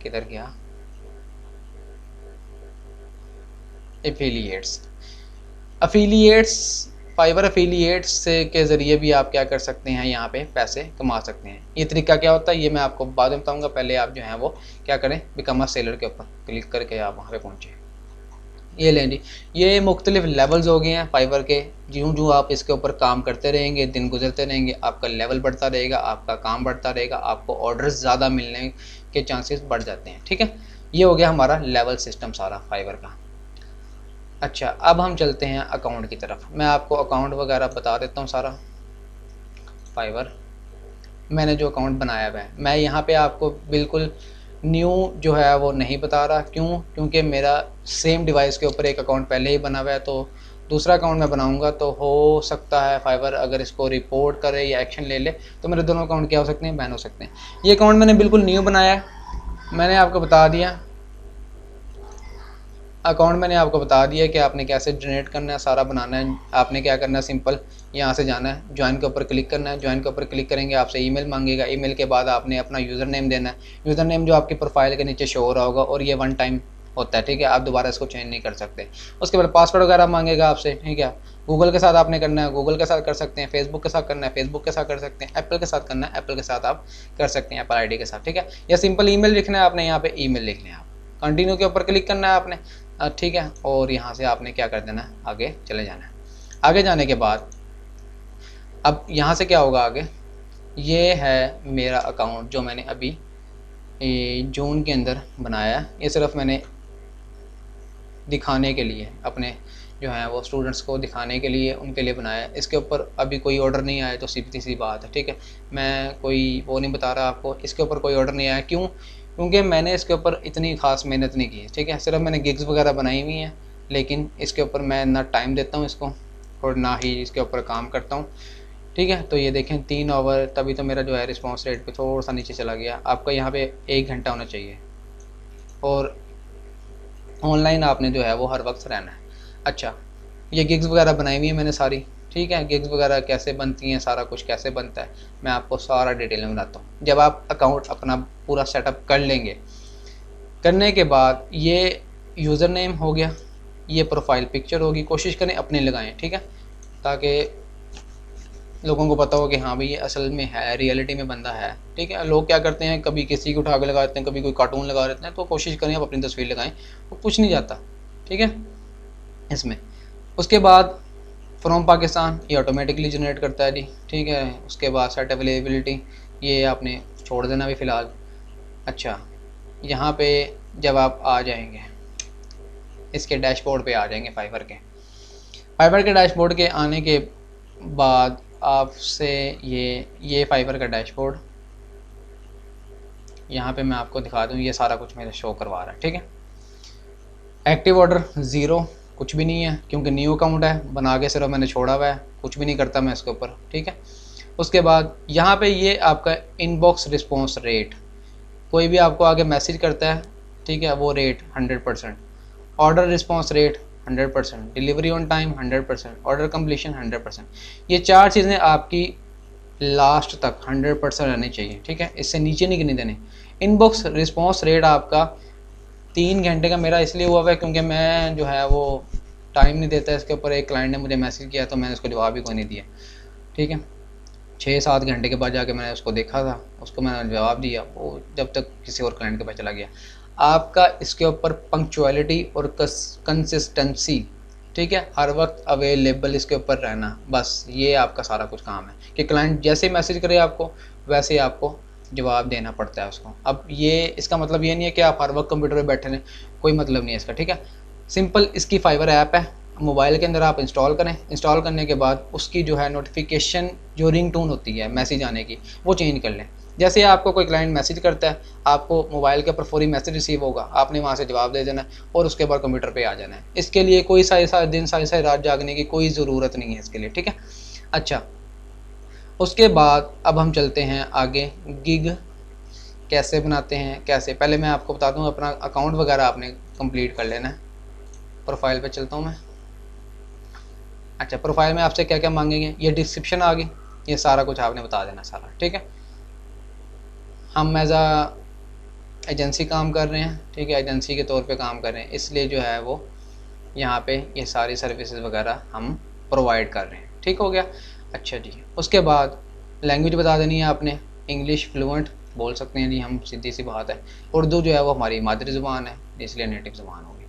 किधर गया, एफिलिएट्स फाइवर एफिलिएट्स से के ज़रिए भी आप क्या कर सकते हैं, यहाँ पे पैसे कमा सकते हैं। ये तरीका क्या होता है ये मैं आपको बाद में बताऊँगा, पहले आप जो है वो क्या करें, बिकम अ सेलर के ऊपर क्लिक करके आप वहाँ पे पहुँचे। ये लें जी, ये मुख्तलिफ लेवल्स हो गए हैं फाइवर के। जो आप इसके ऊपर काम करते रहेंगे, दिन गुजरते रहेंगे, आपका लेवल बढ़ता रहेगा, आपका काम बढ़ता रहेगा, आपको ऑर्डर्स ज़्यादा मिलने के चांसेस बढ़ जाते हैं, ठीक है। ये हो गया हमारा लेवल सिस्टम सारा फाइवर का। अच्छा, अब हम चलते हैं अकाउंट की तरफ। मैं आपको अकाउंट वगैरह बता देता हूँ सारा। फाइवर मैंने जो अकाउंट बनाया हुआ है, मैं यहाँ पे आपको बिल्कुल न्यू जो है वो नहीं बता रहा। क्यों? क्योंकि मेरा सेम डिवाइस के ऊपर एक अकाउंट पहले ही बना हुआ है, तो दूसरा अकाउंट मैं बनाऊंगा तो हो सकता है फाइवर अगर इसको रिपोर्ट करे या एक्शन ले ले तो मेरे दोनों अकाउंट क्या हो सकते हैं, बैन हो सकते हैं। ये अकाउंट मैंने बिल्कुल न्यू बनाया है, मैंने आपको बता दिया अकाउंट मैंने आपको बता दिया कि आपने कैसे जनरेट करना है, सारा बनाना है। आपने क्या करना है, सिंपल यहाँ से जाना है, ज्वाइन के ऊपर क्लिक करना है। ज्वाइन के ऊपर क्लिक करेंगे, आपसे ईमेल मांगेगा। ईमेल के बाद आपने अपना यूज़र नेम देना है। यूज़र नेम जो आपकी प्रोफाइल के नीचे शो हो रहा होगा, और ये 1 टाइम होता है, ठीक है। आप दोबारा इसको चेंज नहीं कर सकते। उसके बाद पासवर्ड वगैरह मांगेगा आपसे, ठीक है। गूगल के साथ आपने करना है, गूगल के साथ कर सकते हैं। फेसबुक के साथ करना है, फेसबुक के साथ कर सकते हैं। एप्पल के साथ करना है, एप्पल के साथ आप कर सकते हैं, एप्पल आईडी के साथ, ठीक है। या सिंपल ईमेल लिखना है आपने, यहाँ पे ईमेल लिखना है। आप कंटिन्यू के ऊपर क्लिक करना है आपने, ठीक है। और यहाँ से आपने क्या कर देना है, आगे चले जाना है। आगे जाने के बाद अब यहाँ से क्या होगा आगे, ये है मेरा अकाउंट जो मैंने अभी जून के अंदर बनाया है। ये सिर्फ मैंने दिखाने के लिए, अपने जो है वो स्टूडेंट्स को दिखाने के लिए, उनके लिए बनाया है। इसके ऊपर अभी कोई ऑर्डर नहीं आया, तो सीधी सी बात है, ठीक है। मैं कोई वो नहीं बता रहा आपको, इसके ऊपर कोई ऑर्डर नहीं आया। क्यों? क्योंकि मैंने इसके ऊपर इतनी ख़ास मेहनत नहीं की, ठीक है। सिर्फ मैंने गिग्स वगैरह बनाई हुई हैं, लेकिन इसके ऊपर मैं ना टाइम देता हूँ इसको, और ना ही इसके ऊपर काम करता हूँ, ठीक है। तो ये देखें 3 आवर, तभी तो मेरा जो है रिस्पॉन्स रेट पे थोड़ा सा नीचे चला गया। आपका यहाँ पे 1 घंटा होना चाहिए, और ऑनलाइन आपने जो है वो हर वक्त रहना है। अच्छा, ये गिग्स वगैरह बनाई हुई है मैंने सारी, ठीक है। गिग्स वगैरह कैसे बनती हैं, सारा कुछ कैसे बनता है, मैं आपको सारा डिटेल में बताता हूँ। जब आप अकाउंट अपना पूरा सेटअप कर लेंगे, करने के बाद ये यूज़र नेम हो गया, ये प्रोफाइल पिक्चर होगी, कोशिश करें अपनी लगाएं, ठीक है, ताकि लोगों को पता हो कि हाँ भाई ये असल में है, रियलिटी में बंदा है, ठीक है। लोग क्या करते हैं, कभी किसी को उठा के लगा देते हैं, कभी कोई कार्टून लगा देते हैं, तो कोशिश करें आप अपनी तस्वीर लगाएं, वो कुछ नहीं जाता, ठीक है इसमें। उसके बाद फ्रॉम पाकिस्तान ये ऑटोमेटिकली जनरेट करता है जी, ठीक है। उसके बाद सेट अवेलेबिलिटी ये आपने छोड़ देना भी फ़िलहाल। अच्छा, यहाँ पे जब आप आ जाएंगे इसके डैशबोर्ड पे आ जाएंगे फाइबर के डैशबोर्ड के आने के बाद आपसे ये फाइबर का डैशबोर्ड यहाँ पे मैं आपको दिखा दूँ, ये सारा कुछ मेरे शो करवा रहा है, ठीक है। एक्टिव ऑर्डर 0, कुछ भी नहीं है क्योंकि न्यू अकाउंट है, बना के सिर्फ मैंने छोड़ा हुआ है, कुछ भी नहीं करता मैं इसके ऊपर, ठीक है। उसके बाद यहाँ पे ये आपका इनबॉक्स रिस्पॉन्स रेट, कोई भी आपको आगे मैसेज करता है, ठीक है, वो rate 100%, order response rate 100%, delivery on time 100%, order completion 100%। ये 4 चीज़ें आपकी लास्ट तक 100% रहनी चाहिए, ठीक है, इससे नीचे नहीं गिनी देने। इनबॉक्स रिस्पॉन्स रेट आपका 3 घंटे का मेरा इसलिए हुआ है क्योंकि मैं जो है वो टाइम नहीं देता इसके ऊपर। एक क्लाइंट ने मुझे मैसेज किया तो मैंने उसको जवाब ही कोई नहीं दिया, ठीक है। 6-7 घंटे के बाद जाके मैंने उसको देखा था, उसको मैंने जवाब दिया, वो जब तक किसी और क्लाइंट के पास चला गया। आपका इसके ऊपर पंक्चुअलिटी और कंसिस्टेंसी, ठीक है, हर वक्त अवेलेबल इसके ऊपर रहना, बस ये आपका सारा कुछ काम है कि क्लाइंट जैसे मैसेज करे आपको वैसे ही आपको जवाब देना पड़ता है उसको। अब ये इसका मतलब ये नहीं है कि आप हर वक्त कंप्यूटर पे बैठे रहें, कोई मतलब नहीं है इसका, ठीक है। सिंपल इसकी फाइबर ऐप है, मोबाइल के अंदर आप इंस्टॉल करें, इंस्टॉल करने के बाद उसकी जो है नोटिफिकेशन जो रिंगटोन होती है मैसेज आने की वो चेंज कर लें। जैसे आपको कोई क्लाइंट मैसेज करता है, आपको मोबाइल के ऊपर फौरी मैसेज रिसीव होगा, आपने वहाँ से जवाब दे देना है और उसके बाद कंप्यूटर पे आ जाना है। इसके लिए कोई सारी दिन सारी रात जागने की कोई ज़रूरत नहीं है इसके लिए, ठीक है। अच्छा, उसके बाद अब हम चलते हैं आगे, गिग कैसे बनाते हैं, कैसे, पहले मैं आपको बता दूं अपना अकाउंट वगैरह आपने कंप्लीट कर लेना है। प्रोफाइल पे चलता हूं मैं। अच्छा, प्रोफाइल में आपसे क्या क्या मांगेंगे, ये डिस्क्रिप्शन आ गई, ये सारा कुछ आपने बता देना सारा, ठीक है। हम एज आ एजेंसी काम कर रहे हैं, ठीक है, एजेंसी के तौर पे काम कर रहे हैं, इसलिए जो है वो यहाँ पे ये सारी सर्विसेज वगैरह हम प्रोवाइड कर रहे हैं, ठीक हो गया। अच्छा जी, उसके बाद लैंग्वेज बता देनी है आपने, इंग्लिश फ्लुएंट बोल सकते हैं जी हम, सीधी सी बात है। उर्दू जो है वो हमारी मादरी ज़ुबान है, इसलिए नेटिव ज़ुबान होगी।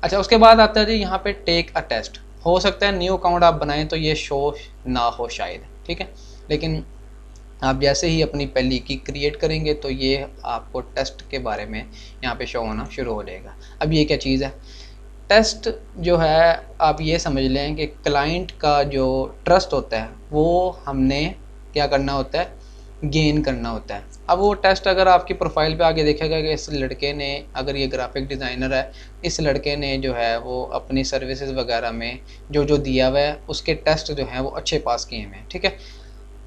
अच्छा, उसके बाद आता है जी यहाँ पे टेक अ टेस्ट। हो सकता है न्यू अकाउंट आप बनाएं तो ये शो ना हो शायद, ठीक है, लेकिन आप जैसे ही अपनी पहली की क्रिएट करेंगे तो ये आपको टेस्ट के बारे में यहाँ पे शो होना शुरू हो जाएगा। अब ये क्या चीज़ है, टेस्ट जो है आप ये समझ लें कि क्लाइंट का जो ट्रस्ट होता है वो हमने क्या करना होता है, गेन करना होता है। अब वो टेस्ट अगर आपकी प्रोफाइल पे आगे देखेगा कि इस लड़के ने, अगर ये ग्राफिक डिज़ाइनर है, इस लड़के ने जो है वो अपनी सर्विसेज वगैरह में जो जो दिया हुआ है उसके टेस्ट जो हैं वो अच्छे पास किए हुए हैं, ठीक है,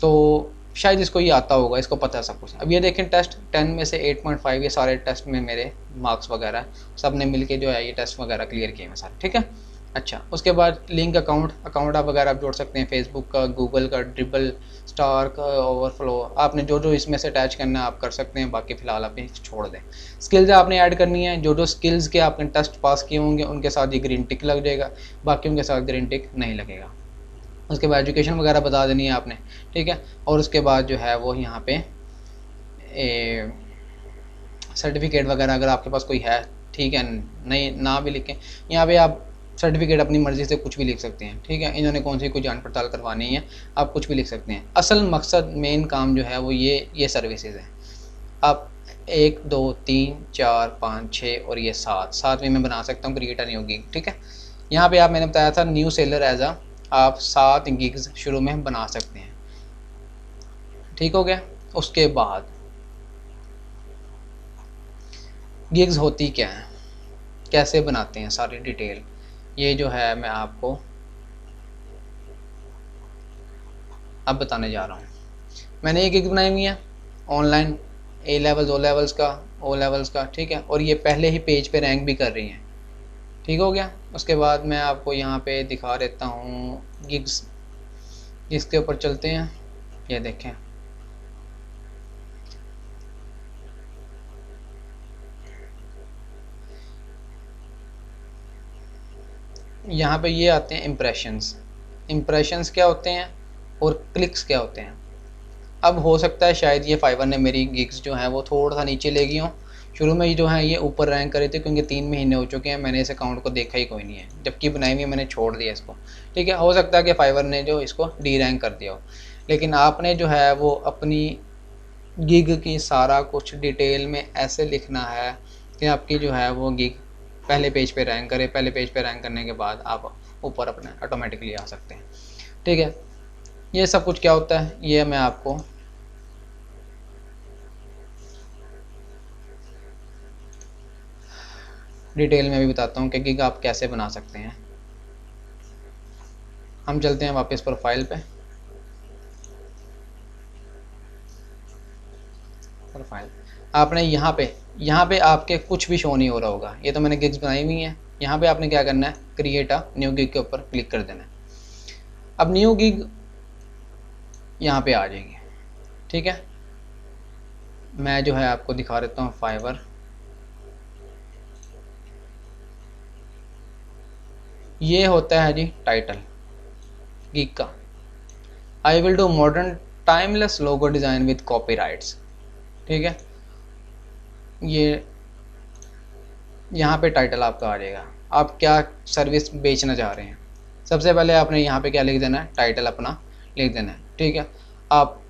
तो शायद इसको ये आता होगा, इसको पता है सब कुछ। अब ये देखें टेस्ट 10 में से 8.5, ये सारे टेस्ट में मेरे मार्क्स वगैरह सब ने मिलके जो है ये टेस्ट वगैरह क्लियर किए हैं सारे, ठीक है। अच्छा, उसके बाद लिंक अकाउंट आप वगैरह आप जोड़ सकते हैं, फेसबुक का, गूगल का, ड्रिबल, स्टार का, ओवरफ्लो, आपने जो जो इसमें से अटैच करना है आप कर सकते हैं, बाकी फ़िलहाल आप छोड़ दें। स्किल्स आपने ऐड करनी है, जो जो स्किल्स के आपने टेस्ट पास किए होंगे उनके साथ ये ग्रीन टिक लग जाएगा, बाकी उनके साथ ग्रीन टिक नहीं लगेगा। उसके बाद एजुकेशन वगैरह बता देनी है आपने, ठीक है, और उसके बाद जो है वो यहाँ पे सर्टिफिकेट वगैरह अगर आपके पास कोई है, ठीक है, नहीं ना भी लिखें, यहाँ पे आप सर्टिफिकेट अपनी मर्ज़ी से कुछ भी लिख सकते हैं, ठीक है, इन्होंने कौन सी कोई जांच पड़ताल करवानी है आप कुछ भी लिख सकते हैं। असल मकसद मेन काम जो है वो ये सर्विसेज है। आप 1 2 3 4 5 6 और ये 7 में बना सकता हूँ क्रिएट अ न्यू गिग, ठीक है। यहाँ पे आप मैंने बताया था न्यू सेलर एज आ आप 7 गिग्स शुरू में बना सकते हैं, ठीक हो गया। उसके बाद गिग्स होती क्या है, कैसे बनाते हैं, सारी डिटेल ये जो है मैं आपको अब बताने जा रहा हूँ। मैंने ये गिग बनाई हुई है online, A levels, O levels का, ठीक है, और ये पहले ही पेज पे रैंक भी कर रही हैं, ठीक हो गया। उसके बाद मैं आपको यहाँ पे दिखा देता हूँ गिग्स, इसके ऊपर चलते हैं। ये देखें, यहाँ पे ये आते हैं इम्प्रेशंस। इम्प्रेशंस क्या होते हैं और क्लिक्स क्या होते हैं। अब हो सकता है शायद ये फाइवर ने मेरी गिग्स जो हैं वो थोड़ा सा नीचे ले गई हों। शुरू में जो है ये ऊपर रैंक करे थे, क्योंकि 3 महीने हो चुके हैं मैंने इस अकाउंट को देखा ही कोई नहीं है, जबकि बनाई हुई मैंने छोड़ दिया इसको। ठीक है, हो सकता है कि फाइवर ने जो इसको डी रैंक कर दिया हो, लेकिन आपने जो है वो अपनी गिग की सारा कुछ डिटेल में ऐसे लिखना है कि आपकी जो है वो गिग पहले पेज पे रैंक करे। पहले पेज पे रैंक करने के बाद आप ऊपर अपने ऑटोमेटिकली आ सकते हैं। ठीक है, ये सब कुछ क्या होता है ये मैं आपको डिटेल में भी बताता हूँ कि गिग आप कैसे बना सकते हैं। हम चलते हैं वापस प्रोफाइल पे। प्रोफाइल आपने यहाँ पे आपके कुछ भी शो नहीं हो रहा होगा। ये तो मैंने गिग्स बनाई हुई हैं। यहाँ पे आपने क्या करना है, क्रिएट अ न्यू गिग के ऊपर क्लिक कर देना है। अब न्यू गिग यहाँ पे आ जाएगी। ठीक है, मैं जो है आपको दिखा देता हूँ फाइवर। ये होता है जी टाइटल गिग का, I will do modern timeless logo design with copyrights. ठीक है, ये यहाँ पे टाइटल आपका आ जाएगा, आप क्या सर्विस बेचना चाह रहे हैं। सबसे पहले आपने यहाँ पे क्या लिख देना है, टाइटल अपना लिख देना है। ठीक है, आप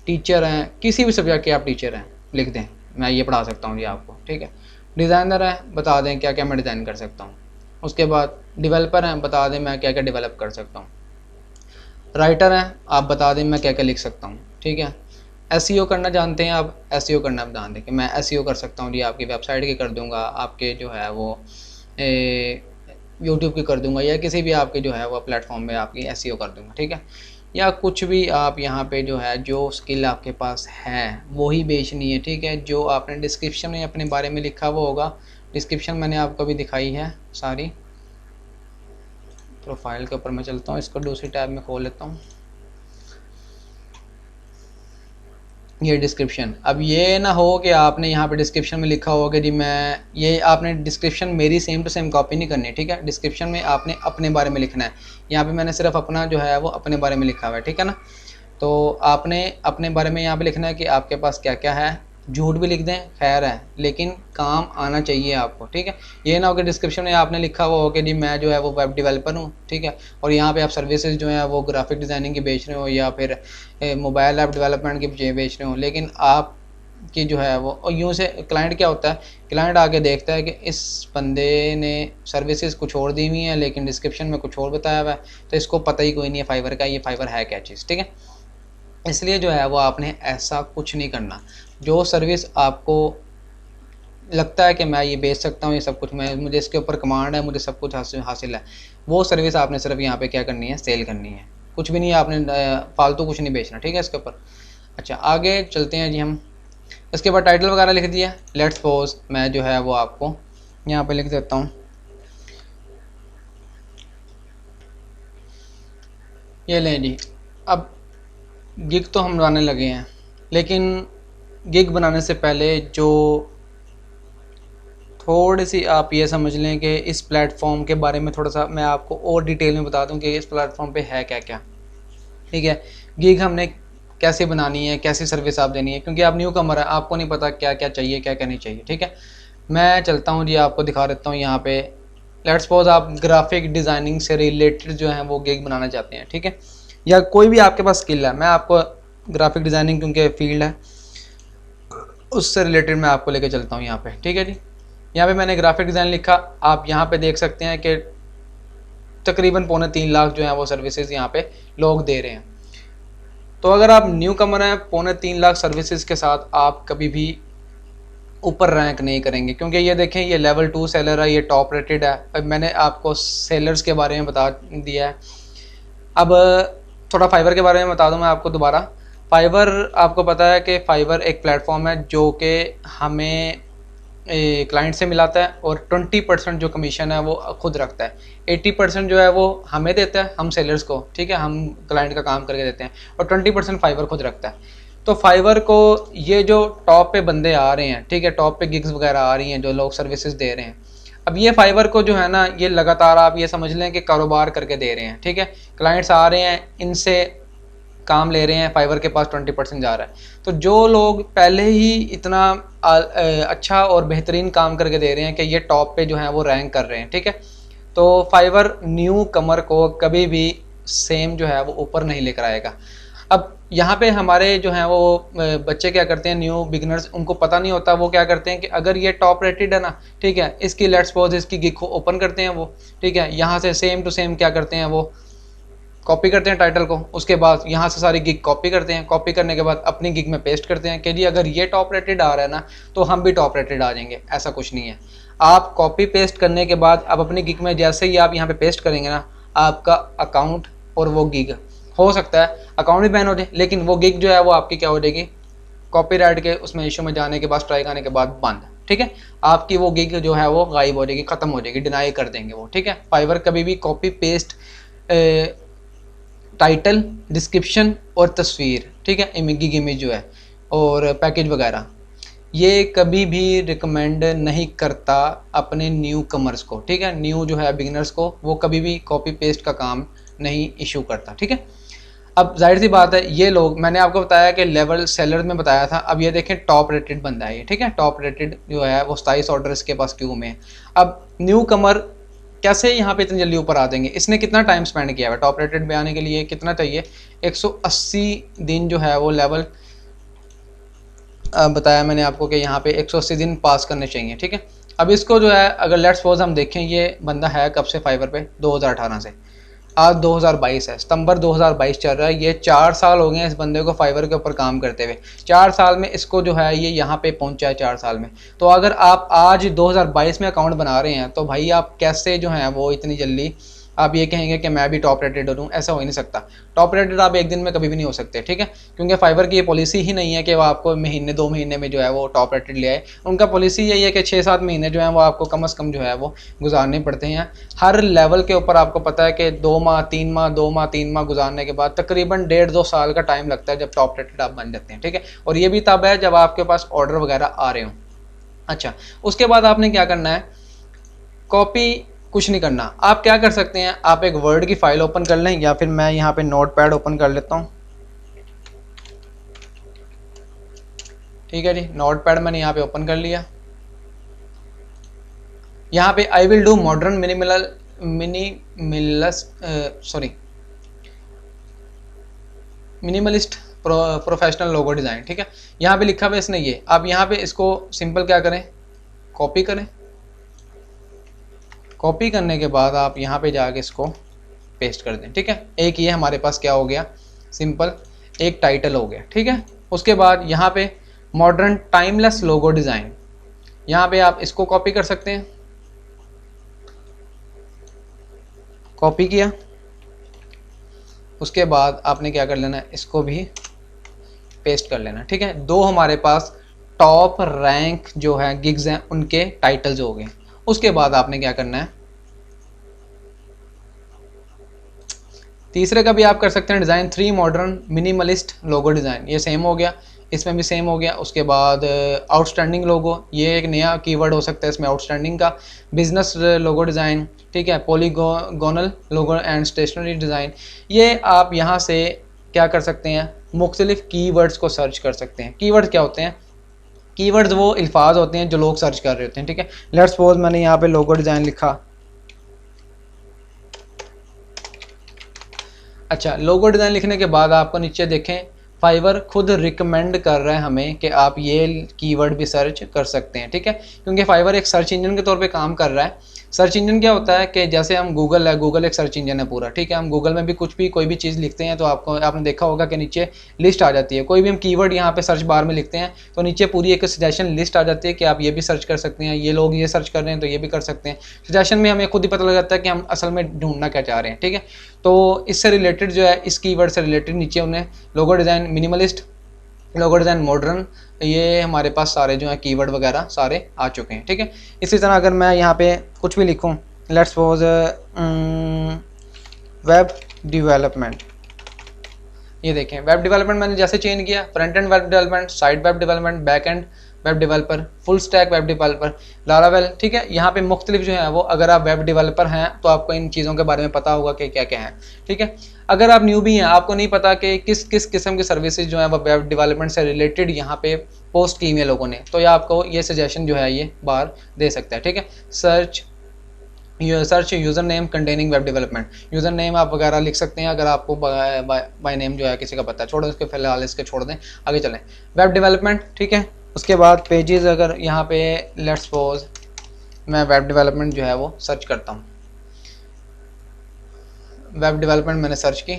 टीचर हैं, किसी भी सब्जेक्ट के आप टीचर हैं लिख दें, मैं ये पढ़ा सकता हूँ जी आपको। ठीक है, डिज़ाइनर हैं, बता दें क्या क्या मैं डिज़ाइन कर सकता हूँ। उसके बाद डेवलपर हैं, बता दें मैं क्या क्या डेवलप कर सकता हूँ। राइटर हैं, आप बता दें मैं क्या क्या लिख सकता हूँ। ठीक है, एसईओ करना जानते हैं आप, एसईओ करना बता दें कि मैं एसईओ कर सकता हूँ जी, आपकी वेबसाइट की कर दूँगा, आपके जो है वो यूट्यूब की कर दूँगा, या किसी भी आपके जो है वो प्लेटफॉर्म में आपकी एसईओ कर दूँगा। ठीक है, या कुछ भी आप यहाँ पे जो है जो स्किल आपके पास है वही बेचनी है। ठीक है, जो आपने डिस्क्रिप्शन में अपने बारे में लिखा हुआ होगा, डिस्क्रिप्शन मैंने आपको भी दिखाई है सारी। प्रोफाइल के ऊपर मैं चलता हूँ, इसको दूसरी टैब में खोल लेता हूँ। ये डिस्क्रिप्शन, अब ये ना हो कि आपने यहाँ पे डिस्क्रिप्शन में लिखा हो कि जी मैं, ये आपने डिस्क्रिप्शन मेरी सेम टू सेम कॉपी नहीं करनी। ठीक है, डिस्क्रिप्शन में आपने अपने बारे में लिखना है। यहाँ पे मैंने सिर्फ अपना जो है वो अपने बारे में लिखा हुआ है। ठीक है ना, तो आपने अपने बारे में यहाँ पे लिखना है कि आपके पास क्या क्या है। झूठ भी लिख दें खैर है, लेकिन काम आना चाहिए आपको। ठीक है, ये ना हो कि डिस्क्रिप्शन में आपने लिखा हुआ हो कि जी मैं जो है वो वेब डेवलपर हूँ। ठीक है, और यहाँ पे आप सर्विसेज जो है वो ग्राफिक डिज़ाइनिंग की बेच रहे हो या फिर मोबाइल ऐप डेवलपमेंट की बेच रहे हो, लेकिन आप कि जो है वो, और यूँ से क्लाइंट क्या होता है, क्लाइंट आके देखता है कि इस बंदे ने सर्विसेज कुछ और दी हुई हैं लेकिन डिस्क्रिप्शन में कुछ और बताया हुआ है, तो इसको पता ही कोई नहीं है फाइवर का, ये फाइवर है क्या चीज़। ठीक है, इसलिए जो है वो आपने ऐसा कुछ नहीं करना। जो सर्विस आपको लगता है कि मैं ये बेच सकता हूँ, ये सब कुछ मैं, मुझे इसके ऊपर कमांड है, मुझे सब कुछ हासिल है, वो सर्विस आपने सिर्फ यहाँ पे क्या करनी है, सेल करनी है। कुछ भी नहीं, आपने फालतू कुछ नहीं बेचना। ठीक है, इसके ऊपर। अच्छा, आगे चलते हैं जी हम। इसके बाद टाइटल वगैरह लिख दिया। लेट्स सपोज मैं जो है वो आपको यहाँ पे लिख देता हूँ, ये लें जी। अब गिग तो हम बनाने लगे हैं, लेकिन गिग बनाने से पहले जो थोड़ी सी आप ये समझ लें कि इस प्लेटफॉर्म के बारे में थोड़ा सा मैं आपको और डिटेल में बता दूं कि इस प्लेटफॉर्म पे है क्या क्या। ठीक है, गिग हमने कैसे बनानी है, कैसी सर्विस आप देनी है, क्योंकि आप न्यू कमर है, आपको नहीं पता क्या क्या चाहिए क्या क्या नहीं चाहिए। ठीक है, मैं चलता हूँ जी, आपको दिखा देता हूँ यहाँ पे। लेट्स सपोज आप ग्राफिक डिज़ाइनिंग से रिलेटेड जो है वो गिग बनाना चाहते हैं। ठीक है, या कोई भी आपके पास स्किल है, मैं आपको ग्राफिक डिज़ाइनिंग क्योंकि फील्ड है उससे रिलेटेड मैं आपको लेके चलता हूँ यहाँ पे। ठीक है जी, यहाँ पे मैंने ग्राफिक डिज़ाइन लिखा, आप यहाँ पे देख सकते हैं कि तकरीबन 3.25 लाख जो है वो सर्विसेज यहाँ पे लोग दे रहे हैं। तो अगर आप न्यू कमर हैं, 3.25 लाख सर्विसेज के साथ आप कभी भी ऊपर रैंक नहीं करेंगे, क्योंकि ये देखें ये लेवल 2 सेलर है, ये टॉप रेटेड है। अब मैंने आपको सेलर्स के बारे में बता दिया है। अब थोड़ा फाइवर के बारे में बता दूं मैं आपको दोबारा। फाइवर, आपको पता है कि फाइवर एक प्लेटफॉर्म है जो कि हमें क्लाइंट से मिलाता है और 20% जो कमीशन है वो खुद रखता है। 80% जो है वो हमें देता है, हम सेलर्स को, ठीक है, हम क्लाइंट का काम करके देते हैं, और 20% फाइवर खुद रखता है। तो फाइवर को ये जो टॉप पे बंदे आ रहे हैं, ठीक है, टॉप पे गिग्स वगैरह आ रही हैं जो लोग सर्विसेज दे रहे हैं, अब ये फाइवर को जो है ना, ये लगातार आप ये समझ लें कि कारोबार करके दे रहे हैं, ठीक है। क्लाइंट्स आ रहे हैं, इनसे काम ले रहे हैं, फाइवर के पास 20% जा रहा है। तो जो लोग पहले ही इतना अच्छा और बेहतरीन काम करके दे रहे हैं कि ये टॉप पे जो है वो रैंक कर रहे हैं, ठीक है, तो फाइवर न्यू कमर को कभी भी सेम जो है वो ऊपर नहीं लेकर आएगा। अब यहाँ पे हमारे जो हैं वो बच्चे क्या करते हैं, न्यू बिगनर्स, उनको पता नहीं होता, वो क्या करते हैं कि अगर ये टॉप रेटेड है ना, ठीक है, इसकी लेट्स सपोज इसकी गिग को ओपन करते हैं वो, ठीक है, यहाँ से सेम टू सेम क्या करते हैं वो कॉपी करते हैं टाइटल को, उसके बाद यहाँ से सारी गिग कॉपी करते हैं, कॉपी करने के बाद अपनी गिग में पेस्ट करते हैं कि जी अगर ये टॉप रेटेड आ रहा है ना तो हम भी टॉप रेटेड आ जाएंगे। ऐसा कुछ नहीं है। आप कॉपी पेस्ट करने के बाद अब अपनी गिग में जैसे ही आप यहाँ पे पेस्ट करेंगे ना, आपका अकाउंट और वो गिग, हो सकता है अकाउंट भी बैन हो जाए, लेकिन वो गिग जो है वो आपकी क्या हो जाएगी, कॉपीराइट के उसमें इशू में जाने के बाद, स्ट्राइक आने के बाद बंद, ठीक है, आपकी वो गिग जो है वो गायब हो जाएगी, खत्म हो जाएगी, डिनाई कर देंगे वो, ठीक है। फाइवर कभी भी कॉपी पेस्ट टाइटल, डिस्क्रिप्शन और तस्वीर, ठीक है, गिग इमेज जो है और पैकेज वगैरह, ये कभी भी रिकमेंड नहीं करता अपने न्यू कमर्स को, ठीक है, न्यू जो है बिगिनर्स को वो कभी भी कॉपी पेस्ट का काम नहीं इशू करता, ठीक है। अब जाहिर सी बात है, ये लोग, मैंने आपको बताया कि लेवल सेलर में बताया था, अब ये देखें टॉप रेटेड बंदा है ये, ठीक है, टॉप रेटेड जो है वो 27 ऑर्डर इसके पास क्यू में है। अब न्यू कमर कैसे यहाँ पे इतनी जल्दी ऊपर आ देंगे, इसने कितना टाइम स्पेंड किया है टॉप रेटेड पे आने के लिए, कितना चाहिए, 180 दिन जो है वो लेवल बताया मैंने आपको कि यहाँ पे 180 दिन पास करने चाहिए, ठीक है। अब इसको जो है अगर लेट्स सपोज हम देखें, ये बंदा है कब से फाइवर पे, 2018 से, आज 2022 है, सितंबर 2022 चल रहा है, ये 4 साल हो गए हैं इस बंदे को फाइवर के ऊपर काम करते हुए। 4 साल में इसको जो है ये यहाँ पे पहुँचा है 4 साल में। तो अगर आप आज 2022 में अकाउंट बना रहे हैं तो भाई आप कैसे जो है वो इतनी जल्दी आप ये कहेंगे कि मैं भी टॉप रेटेड हूँ, ऐसा हो ही नहीं सकता। टॉप रेटेड आप एक दिन में कभी भी नहीं हो सकते, ठीक है, क्योंकि फाइवर की ये पॉलिसी ही नहीं है कि वो आपको महीने 2 महीने में जो है वो टॉप रेटेड ले आए। उनका पॉलिसी यही है कि 6-7 महीने जो है वो आपको कम से कम जो है वो गुजारने पड़ते हैं। हर लेवल के ऊपर आपको पता है कि 2 माह 3 माह 2 माह 3 माह गुजारने के बाद तकरीबन 1.5-2 साल का टाइम लगता है जब टॉप रेटेड आप बन जाते हैं, ठीक है, और ये भी तब है जब आपके पास ऑर्डर वगैरह आ रहे हों। अच्छा, उसके बाद आपने क्या करना है, कॉपी कुछ नहीं करना। आप क्या कर सकते हैं, आप एक वर्ड की फाइल ओपन कर लें, या फिर मैं यहाँ पे नोटपैड ओपन कर लेता हूँ, ठीक है जी, नोटपैड मैंने यहाँ पे ओपन कर लिया। यहाँ पे I will do modern minimalist professional logo design, ठीक है, यहाँ पे लिखा हुआ है इसने ये। आप यहाँ पे इसको सिंपल क्या करें, कॉपी करें। कॉपी करने के बाद आप यहाँ पे जाके इसको पेस्ट कर दें, ठीक है। एक ये हमारे पास क्या हो गया, सिंपल एक टाइटल हो गया, ठीक है। उसके बाद यहाँ पे मॉडर्न टाइमलेस लोगो डिज़ाइन, यहाँ पे आप इसको कॉपी कर सकते हैं, कॉपी किया। उसके बाद आपने क्या कर लेना है, इसको भी पेस्ट कर लेना, ठीक है। 2 हमारे पास टॉप रैंक जो है गिग्स हैं उनके टाइटल्स हो गए। उसके बाद आपने क्या करना है, तीसरे का भी आप कर सकते हैं design 3 modern minimalist logo design, ये सेम हो गया, इसमें भी सेम हो गया। उसके बाद आउटस्टैंडिंग लोगो, ये एक नया कीवर्ड हो सकता है इसमें, आउटस्टैंडिंग का। बिजनेस लोगो डिज़ाइन, ठीक है, polygonal logo and stationery design, ये आप यहाँ से क्या कर सकते हैं, मुख्तलिफ कीवर्ड्स को सर्च कर सकते हैं। कीवर्ड्स क्या होते हैं, कीवर्ड्स वो अल्फाज होते हैं जो लोग सर्च कर रहे होते हैं, ठीक है। लेट्स सपोज मैंने यहाँ पे लोगो डिज़ाइन लिखा। अच्छा, लोगो डिज़ाइन लिखने के बाद आपको नीचे देखें फाइवर खुद रिकमेंड कर रहा है हमें कि आप ये कीवर्ड भी सर्च कर सकते हैं, ठीक है, क्योंकि फाइवर एक सर्च इंजन के तौर पे काम कर रहा है। सर्च इंजन क्या होता है कि जैसे हम गूगल है, गूगल एक सर्च इंजन है पूरा, ठीक है, हम गूगल में भी कुछ भी कोई भी चीज़ लिखते हैं तो आपने देखा होगा कि नीचे लिस्ट आ जाती है। कोई भी हम कीवर्ड यहाँ पे सर्च बार में लिखते हैं तो नीचे पूरी एक सजेशन लिस्ट आ जाती है कि आप ये भी सर्च कर सकते हैं, ये लोग ये सर्च कर रहे हैं तो ये भी कर सकते हैं। सजेशन में हमें खुद ही पता लग जाता है कि हम असल में ढूंढना क्या चाह रहे हैं, ठीक है। तो इससे रिलेटेड जो है, इस कीवर्ड से रिलेटेड नीचे उन्हें logo design minimalist logo design modern, ये हमारे पास सारे जो है कीवर्ड वगैरह सारे आ चुके हैं, ठीक है। इसी तरह अगर मैं यहाँ पे कुछ भी लिखूँ, लेट्स सपोज वेब डेवलपमेंट, ये देखें वेब डेवलपमेंट मैंने जैसे चेंज किया, front end web development, side web development, back and web developer, full stack web developer, Laravel, ठीक है। यहाँ पे मुख्तलिफ जो है वो, अगर आप वेब डेवलपर हैं तो आपको इन चीज़ों के बारे में पता होगा कि क्या क्या है, ठीक है। अगर आप न्यू भी हैं, आपको नहीं पता कि किस किस किस्म की सर्विसेज जो है वो वेब डेवलपमेंट से रिलेटेड यहाँ पे पोस्ट की हुई है लोगों ने, तो ये आपको ये सजेशन जो है ये बाहर दे सकता है, ठीक है। Search user name containing web development, user name आप वगैरह लिख सकते हैं अगर आपको बाय नेम जो है किसी का पता है, छोड़ो इसके फिलहाल, इसके छोड़ दें, आगे चलें। वेब डेवलपमेंट, ठीक है। उसके बाद पेजेस, अगर यहाँ पे लेट्स सपोज मैं वेब डेवलपमेंट जो है वो सर्च करता हूँ, वेब डेवलपमेंट मैंने सर्च की,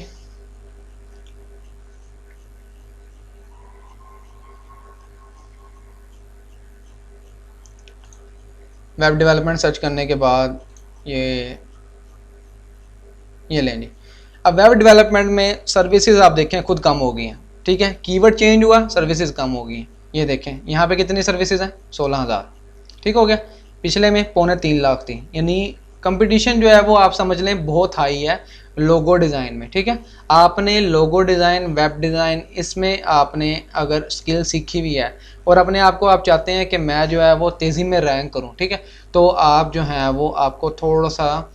वेब डेवलपमेंट सर्च करने के बाद ये लें जी। अब वेब डेवलपमेंट में सर्विसेज आप देखें खुद कम हो गई हैं, ठीक है। कीवर्ड चेंज हुआ, सर्विसेज कम हो गई हैं। ये देखें यहाँ पे कितनी सर्विसेज हैं, 16,000, ठीक हो गया। पिछले में 2.25 लाख थी, यानी कंपटीशन जो है वो आप समझ लें बहुत हाई है लोगो डिज़ाइन में, ठीक है। आपने लोगो डिज़ाइन, वेब डिज़ाइन, इसमें आपने अगर स्किल सीखी हुई है और अपने आप को आप चाहते हैं कि मैं जो है वो तेज़ी में रैंक करूं, ठीक है, तो आप जो है वो आपको थोड़ा सा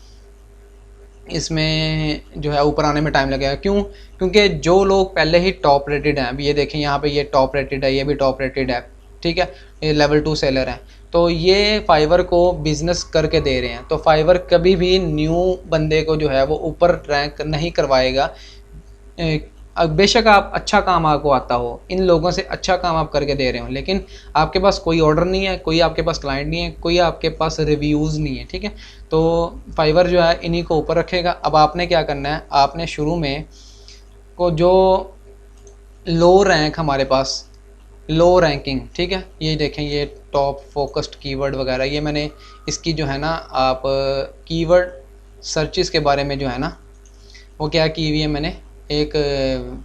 इसमें जो है ऊपर आने में टाइम लगेगा। क्यों? क्योंकि जो लोग पहले ही टॉप रेटेड हैं, अभी ये देखें यहाँ पे ये टॉप रेटेड है, ये भी टॉप रेटेड है, ठीक है, ये लेवल 2 सेलर हैं, तो ये फाइवर को बिजनेस करके दे रहे हैं। तो फाइवर कभी भी न्यू बंदे को जो है वो ऊपर रैंक नहीं करवाएगा। बेशक आप अच्छा काम आपको आता हो, इन लोगों से अच्छा काम आप करके दे रहे हो, लेकिन आपके पास कोई ऑर्डर नहीं है, कोई आपके पास क्लाइंट नहीं है, कोई आपके पास रिव्यूज़ नहीं है, ठीक है। तो फाइवर जो है इन्हीं को ऊपर रखेगा। अब आपने क्या करना है, आपने शुरू में को जो लो रैंक हमारे पास, लो रैंकिंग, ठीक है, ये देखें ये टॉप फोकस्ड कीवर्ड वगैरह, ये मैंने इसकी जो है ना आप कीवर्ड सर्चिस के बारे में जो है ना वो क्या की हुई है, मैंने एक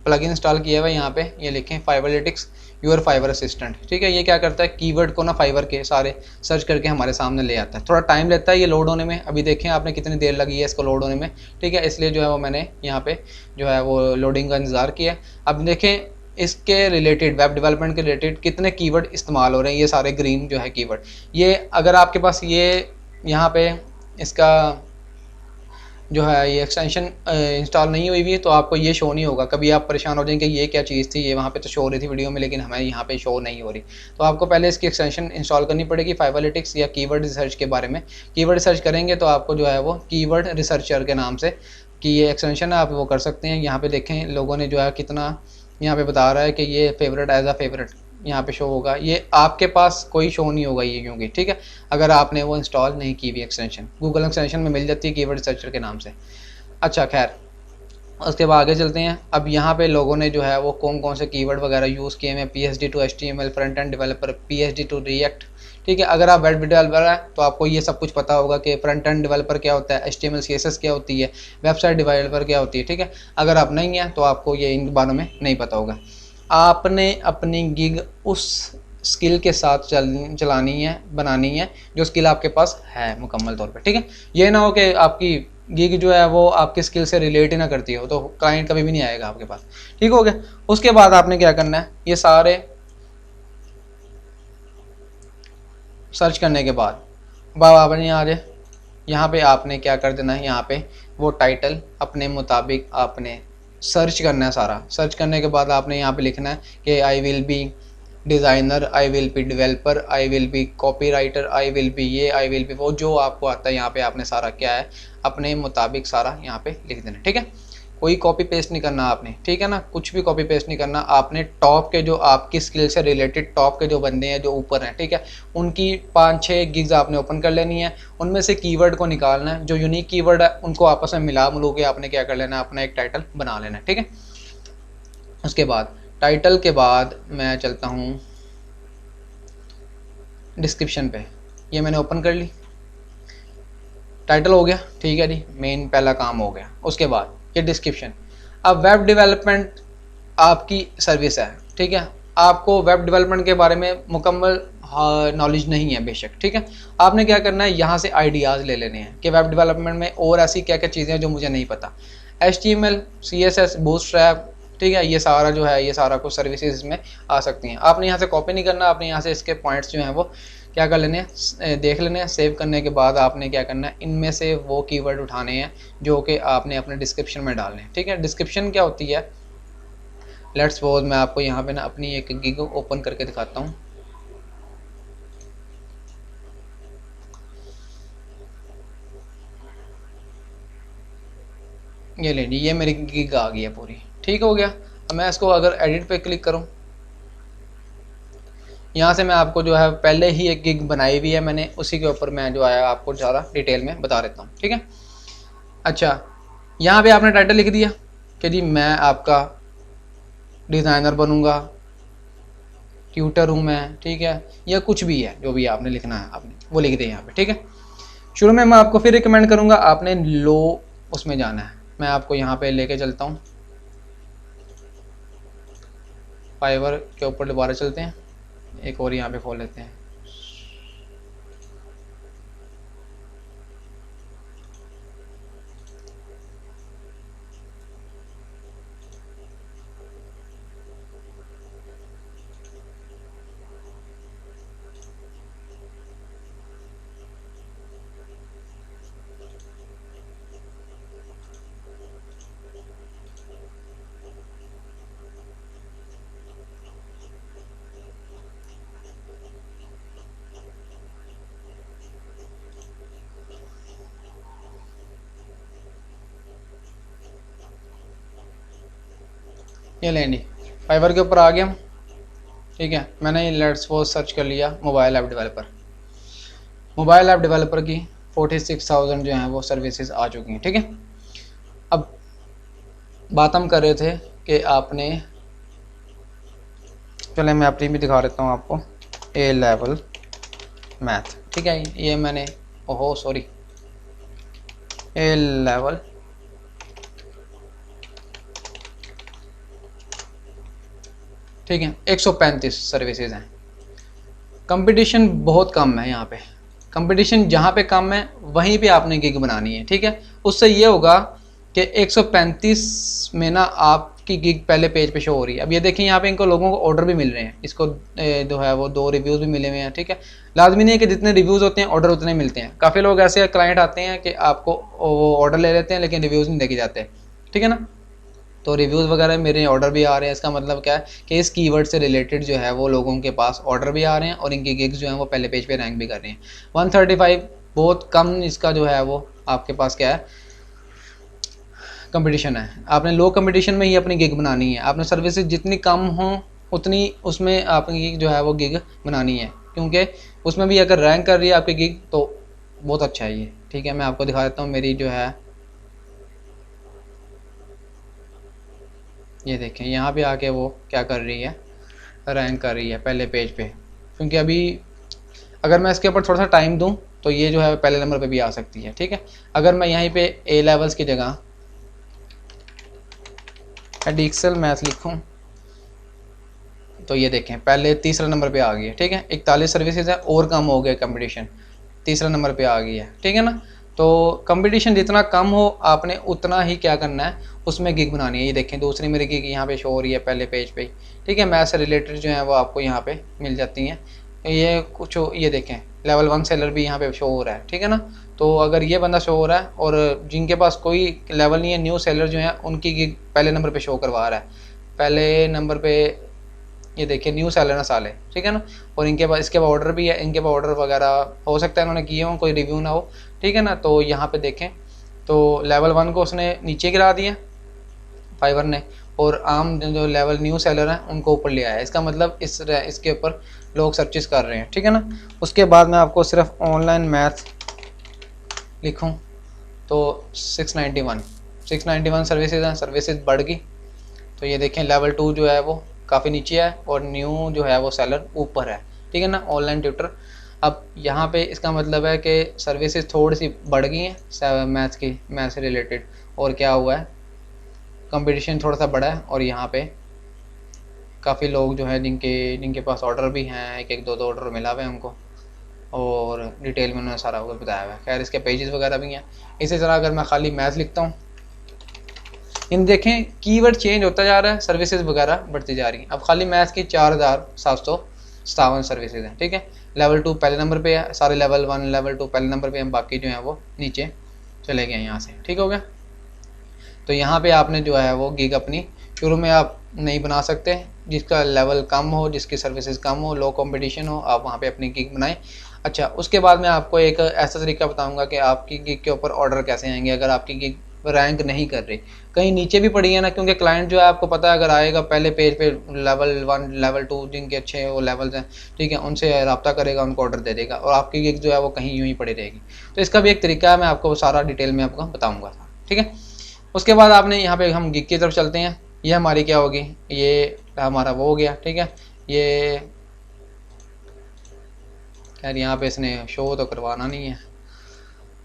प्लगइन इंस्टॉल किया हुआ है। यहाँ पे ये लिखें फाइवरलिटिक्स योर फाइवर असिस्टेंट, ठीक है। ये क्या करता है, कीवर्ड को ना फाइवर के सारे सर्च करके हमारे सामने ले आता है। थोड़ा टाइम लेता है ये लोड होने में, अभी देखें आपने कितनी देर लगी है इसको लोड होने में, ठीक है। इसलिए जो है वो मैंने यहाँ पे जो है वो लोडिंग का इंतज़ार किया। अब देखें इसके रिलेटेड, वेब डेवलपमेंट के रिलेटेड कितने कीवर्ड इस्तेमाल हो रहे हैं, ये सारे ग्रीन जो है कीवर्ड। ये अगर आपके पास ये यहाँ पे इसका जो है ये एक्सटेंशन इंस्टॉल नहीं हुई है तो आपको ये शो नहीं होगा। कभी आप परेशान हो जाएंगे ये क्या चीज़ थी, ये वहाँ पे तो शो हो रही थी वीडियो में लेकिन हमें यहाँ पे शो नहीं हो रही। तो आपको पहले इसकी एक्सटेंशन इंस्टॉल करनी पड़ेगी फाइवरलिटिक्स या कीवर्ड रिसर्च के बारे में। कीवर्ड रिसर्च करेंगे तो आपको जो है वो कीवर्ड रिसर्चर के नाम से कि ये एक्सटेंशन है, आप वो कर सकते हैं। यहाँ पे देखें लोगों ने जो है कितना यहाँ पे बता रहा है कि ये फेवरेट एज अ फेवरेट यहाँ पे शो होगा। ये आपके पास कोई शो नहीं होगा ये, क्योंकि ठीक है अगर आपने वो इंस्टॉल नहीं की हुई एक्सटेंशन। गूगल एक्सटेंशन में मिल जाती है कीवर्ड रिसर्चर के नाम से। अच्छा खैर, उसके बाद आगे चलते हैं। अब यहाँ पे लोगों ने जो है वो कौन कौन से कीवर्ड वगैरह यूज़ किए हैं, PHP to HTML, front end developer, PHP to React, ठीक है। अगर आप वेब डेवलपर है तो आपको ये सब कुछ पता होगा कि फ्रंट एंड डेवलपर क्या होता है, HTML CSS क्या होती है, वेबसाइट डेवलपर क्या होती है, ठीक है। अगर आप नहीं है तो आपको ये इन बारों में नहीं पता होगा। आपने अपनी गिग उस स्किल के साथ चलानी है, बनानी है जो स्किल आपके पास है मुकम्मल तौर पे, ठीक है। ये ना हो कि आपकी गिग जो है वो आपकी स्किल से रिलेट ही ना करती हो तो क्लाइंट कभी भी नहीं आएगा आपके पास, ठीक हो गया। उसके बाद आपने क्या करना है, ये सारे सर्च करने के बाद आपने आ जाए यहाँ पे आपने क्या कर देना है, यहाँ पे वो टाइटल अपने मुताबिक आपने सर्च करना है। सारा सर्च करने के बाद आपने यहाँ पे लिखना है कि आई will B designer, I will B developer, I will B copy writer, I will B ये, आई विल बी वो, जो आपको आता है यहाँ पे आपने सारा क्या है अपने मुताबिक सारा यहाँ पे लिख देना, ठीक है। कोई कॉपी पेस्ट नहीं करना आपने, ठीक है ना, कुछ भी कॉपी पेस्ट नहीं करना आपने। टॉप के जो आपकी स्किल से रिलेटेड टॉप के जो बंदे हैं जो ऊपर हैं, ठीक है, उनकी 5-6 गिग्स आपने ओपन कर लेनी है। उनमें से कीवर्ड को निकालना है, जो यूनिक कीवर्ड है उनको आपस में मिला के आपने क्या कर लेना है, अपना एक टाइटल बना लेना है, ठीक है। उसके बाद टाइटल के बाद मैं चलता हूँ डिस्क्रिप्शन पे, ये मैंने ओपन कर ली, टाइटल हो गया, ठीक है जी, मेन पहला काम हो गया। उसके बाद ये डिस्क्रिप्शन। अब वेब डेवलपमेंट आपकी सर्विस है, ठीक है, आपको वेब डेवलपमेंट के बारे में मुकम्मल नॉलेज नहीं है बेशक, ठीक है, आपने क्या करना है, यहाँ से आइडियाज़ ले लेने हैं कि वेब डेवलपमेंट में और ऐसी क्या क्या चीज़ें हैं जो मुझे नहीं पता। HTML, CSS, बूटस्ट्रैप, ठीक है, ये सारा जो है, ये सारा कुछ सर्विसेज इसमें आ सकती हैं। आपने यहाँ से कॉपी नहीं करना, आपने यहाँ से इसके पॉइंट्स जो हैं वो क्या कर लेने हैं, देख लेने हैं। सेव करने के बाद आपने क्या करना है, इनमें से वो कीवर्ड उठाने हैं जो कि आपने अपने डिस्क्रिप्शन में डालने हैं, ठीक है। डिस्क्रिप्शन क्या होती है, लेट्स सपोज मैं आपको यहाँ पे ना अपनी एक गिग ओपन करके दिखाता हूँ। ये ले ली, ये मेरी गिग आ गई है पूरी, ठीक हो गया। अब मैं इसको अगर एडिट पे क्लिक करूँ, यहाँ से मैं आपको जो है पहले ही एक गिग बनाई हुई है मैंने, उसी के ऊपर मैं जो है आपको ज़्यादा डिटेल में बता देता हूँ, ठीक है। अच्छा, यहाँ पे आपने टाइटल लिख दिया कि जी मैं आपका डिज़ाइनर बनूँगा, ट्यूटर हूँ मैं, ठीक है, या कुछ भी है जो भी आपने लिखना है आपने वो लिख दें यहाँ पे, ठीक है। शुरू में मैं आपको फिर रिकमेंड करूँगा आपने लो उसमें जाना है। मैं आपको यहाँ पे लेके चलता हूँ, फाइवर के ऊपर दोबारा चलते हैं, एक और यहाँ पे खोल लेते हैं। ये लेंडी फाइवर के ऊपर आ गया हम, ठीक है। मैंने लेट्स सपोज सर्च कर लिया mobile app developer. Mobile app developer की 46,000 जो हैं वो सर्विसेज आ चुकी हैं, ठीक है। अब बात हम कर रहे थे कि आपने, चले मैं अपनी भी दिखा देता हूँ आपको, A लेवल मैथ, ठीक है। ये मैंने, ओहो सॉरी, A लेवल ठीक है, 135 सर्विसेज हैं। कंपटीशन बहुत कम है यहाँ पे, कंपटीशन जहाँ पे कम है वहीं पे आपने गिग बनानी है, ठीक है। उससे ये होगा कि 135 में ना आपकी गिग पहले पेज पे शो हो रही है। अब ये देखिए यहाँ पे इनको लोगों को ऑर्डर भी मिल रहे हैं, इसको जो है वो 2 रिव्यूज़ भी मिले हुए हैं, ठीक है। लाजमी नहीं है कि जितने रिव्यूज़ होते हैं ऑर्डर उतने मिलते हैं। काफ़ी लोग ऐसे क्लाइंट आते हैं कि आपको वो ऑर्डर ले लेते हैं लेकिन रिव्यूज़ नहीं देखे जाते, ठीक है ना। तो रिव्यूज़ वगैरह मेरे ऑर्डर भी आ रहे हैं, इसका मतलब क्या है कि इस कीवर्ड से रिलेटेड जो है वो लोगों के पास ऑर्डर भी आ रहे हैं और इनकी गिग्स जो हैं वो पहले पेज पे रैंक भी कर रहे हैं। 135 बहुत कम इसका जो है वो आपके पास क्या है, कंपटीशन है। आपने लो कंपटीशन में ही अपनी गिग बनानी है। आपने सर्विसेज जितनी कम हो उतनी उसमें आपकी जो है वो गिग बनानी है, क्योंकि उसमें भी अगर रैंक कर रही है आपकी गिग तो बहुत अच्छा है ये, ठीक है। मैं आपको दिखा देता हूँ मेरी जो है, ये देखें यहाँ पे आके वो क्या कर रही है, रैंक कर रही है पहले पेज पे। क्योंकि अभी अगर मैं इसके ऊपर थोड़ा सा टाइम दूं तो ये जो है पहले नंबर पे भी आ सकती है, ठीक है। अगर मैं यहीं पे A लेवल्स की जगह एडिक्सल मैथ लिखूं तो ये देखें पहले तीसरा नंबर पे आ गई है, ठीक है। 41 सर्विसेज है और कम हो गया कंपटीशन, तीसरा नंबर पे आ गई है, ठीक है ना। तो कंपटीशन जितना कम हो आपने उतना ही क्या करना है, उसमें गिग बनानी है। ये देखें दूसरी मेरी गिग यहाँ पे शो हो रही है पहले पेज पे, ठीक है। मैथ से रिलेटेड जो है वो आपको यहाँ पे मिल जाती हैं। ये कुछ ये देखें लेवल 1 सेलर भी यहाँ पे शो हो रहा है, ठीक है ना। तो अगर ये बंदा शो हो रहा है और जिनके पास कोई लेवल नहीं है, न्यू सेलर जो है उनकी गिग पहले नंबर पर शो करवा रहा है, पहले नंबर पर। ये देखिए न्यू सेलर ना साले, ठीक है ना। और इनके पास इसके पास ऑर्डर भी है, इनके पास ऑर्डर वगैरह हो सकता है इन्होंने किए हों, कोई रिव्यू ना हो, ठीक है ना। तो यहाँ पे देखें तो लेवल 1 को उसने नीचे गिरा दिया फाइवर ने, और आम जो लेवल न्यू सेलर हैं उनको ऊपर ले आया। इसका मतलब इसके ऊपर लोग सर्चिस कर रहे हैं, ठीक है ना। उसके बाद मैं आपको सिर्फ ऑनलाइन मैथ लिखूँ तो 691 सर्विसेज हैं, सर्विसेज बढ़ गई। तो ये देखें लेवल 2 जो है वो काफ़ी नीचे है और न्यू जो है वो सेलर ऊपर है, ठीक है ना, ऑनलाइन ट्यूटर। अब यहाँ पे इसका मतलब है कि सर्विसेज थोड़ी सी बढ़ गई हैं मैथ से रिलेटेड, और क्या हुआ है कंपटीशन थोड़ा सा बढ़ा है और यहाँ पे काफ़ी लोग जो है जिनके पास ऑर्डर भी हैं, एक दो ऑर्डर मिला हुआ है हमको, और डिटेल में उन्होंने सारा कुछ बताया हुआ है। खैर इसके पेजेस वगैरह भी हैं। इसी तरह अगर मैं खाली मैथ लिखता हूँ, इन देखें कीवर्ड चेंज होता जा रहा है, सर्विसेज वगैरह बढ़ती जा रही हैं। अब खाली मैथ की 4757 सर्विसेज हैं, ठीक है। लेवल 2 पहले नंबर पे है, सारे लेवल 1 लेवल 2 पहले नंबर पे हैं, बाकी जो है वो नीचे चले गए यहाँ से, ठीक हो गया। तो यहाँ पे आपने जो है वो गिग अपनी शुरू में आप नहीं बना सकते, जिसका लेवल कम हो, जिसकी सर्विसेज कम हो, लो कंपटीशन हो, आप वहाँ पे अपनी गिग बनाएं। अच्छा, उसके बाद मैं आपको एक ऐसा तरीका बताऊंगा कि आपकी गिग के ऊपर ऑर्डर कैसे आएंगे अगर आपकी गिग रैंक नहीं कर रही, कहीं नीचे भी पड़ी है ना, क्योंकि क्लाइंट जो है आपको पता है अगर आएगा पहले पेज पे लेवल 1 लेवल 2 जिनके अच्छे वो लेवल्स हैं, ठीक है, उनसे रब्ता करेगा, उनको ऑर्डर दे देगा, और आपकी गिग जो है वो कहीं यूँ ही पड़ी रहेगी। तो इसका भी एक तरीका है, मैं आपको सारा डिटेल में आपको बताऊँगा, ठीक है। उसके बाद आपने यहाँ पे हम गिग की तरफ चलते हैं। ये हमारी क्या होगी, ये हमारा वो हो गया, ठीक है। ये खैर यहाँ पे इसने शो तो करवाना नहीं है,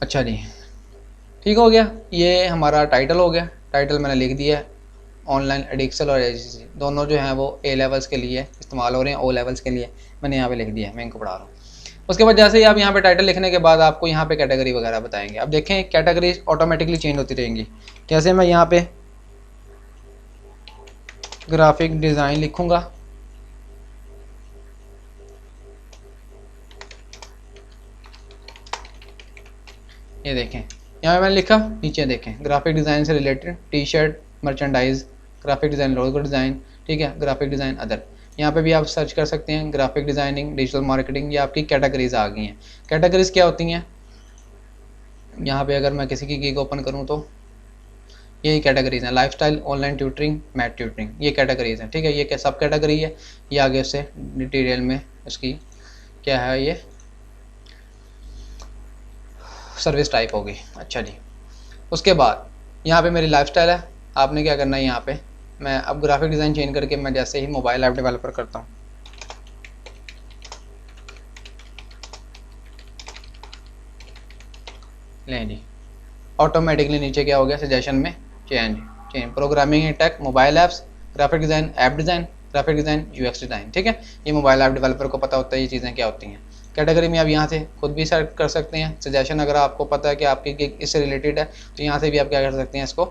अच्छा जी, ठीक हो गया। ये हमारा टाइटल हो गया, टाइटल मैंने लिख दिया है। ऑनलाइन एडिक्सल और एजीसी दोनों जो हैं वो ए लेवल्स के लिए इस्तेमाल हो रहे हैं, ओ लेवल्स के लिए मैंने यहाँ पे लिख दिया है, मैं इनको पढ़ा रहा हूँ। उसके बाद जैसे ही आप यहाँ पे टाइटल लिखने के बाद आपको यहाँ पे कैटेगरी वगैरह बताएंगे। अब देखें कैटेगरी ऑटोमेटिकली चेंज होती रहेंगी। जैसे मैं यहाँ पे ग्राफिक डिज़ाइन लिखूँगा, ये देखें यहाँ पे मैंने लिखा, नीचे देखें ग्राफिक डिज़ाइन से related T shirt merchandise, graphic design लोगो डिज़ाइन, ठीक है, ग्राफिक डिज़ाइन अदर। यहाँ पे भी आप सर्च कर सकते हैं ग्राफिक डिज़ाइनिंग, डिजिटल मार्केटिंग, ये आपकी कैटेगरीज आ गई हैं। कैटेगरीज क्या होती हैं, यहाँ पे अगर मैं किसी की गिग ओपन करूँ तो यही कैटेगरीज हैं, lifestyle, online tutoring, math tutoring, ये कैटेगरीज हैं, ठीक है। ये क्या सब कैटेगरी है, ये आगे उससे डिटेल में इसकी क्या है, ये सर्विस टाइप होगी। अच्छा जी, उसके बाद यहाँ पे मेरी लाइफस्टाइल है, आपने क्या करना है, यहाँ पे मैं अब ग्राफिक डिज़ाइन चेंज करके मैं जैसे ही मोबाइल ऐप डेवलपर करता हूँ, लें जी, ऑटोमेटिकली नीचे क्या हो गया, सजेशन में change programming and tech, mobile apps, graphic design, app design, graphic design, UX design, ठीक है। ये मोबाइल ऐप डेवलपर को पता होता है ये चीज़ें क्या होती हैं। कैटेगरी में आप यहाँ से खुद भी सेट कर सकते हैं सजेशन, अगर आपको पता है कि आपकी गिग इससे रिलेटेड है तो यहाँ से भी आप क्या कर सकते हैं, इसको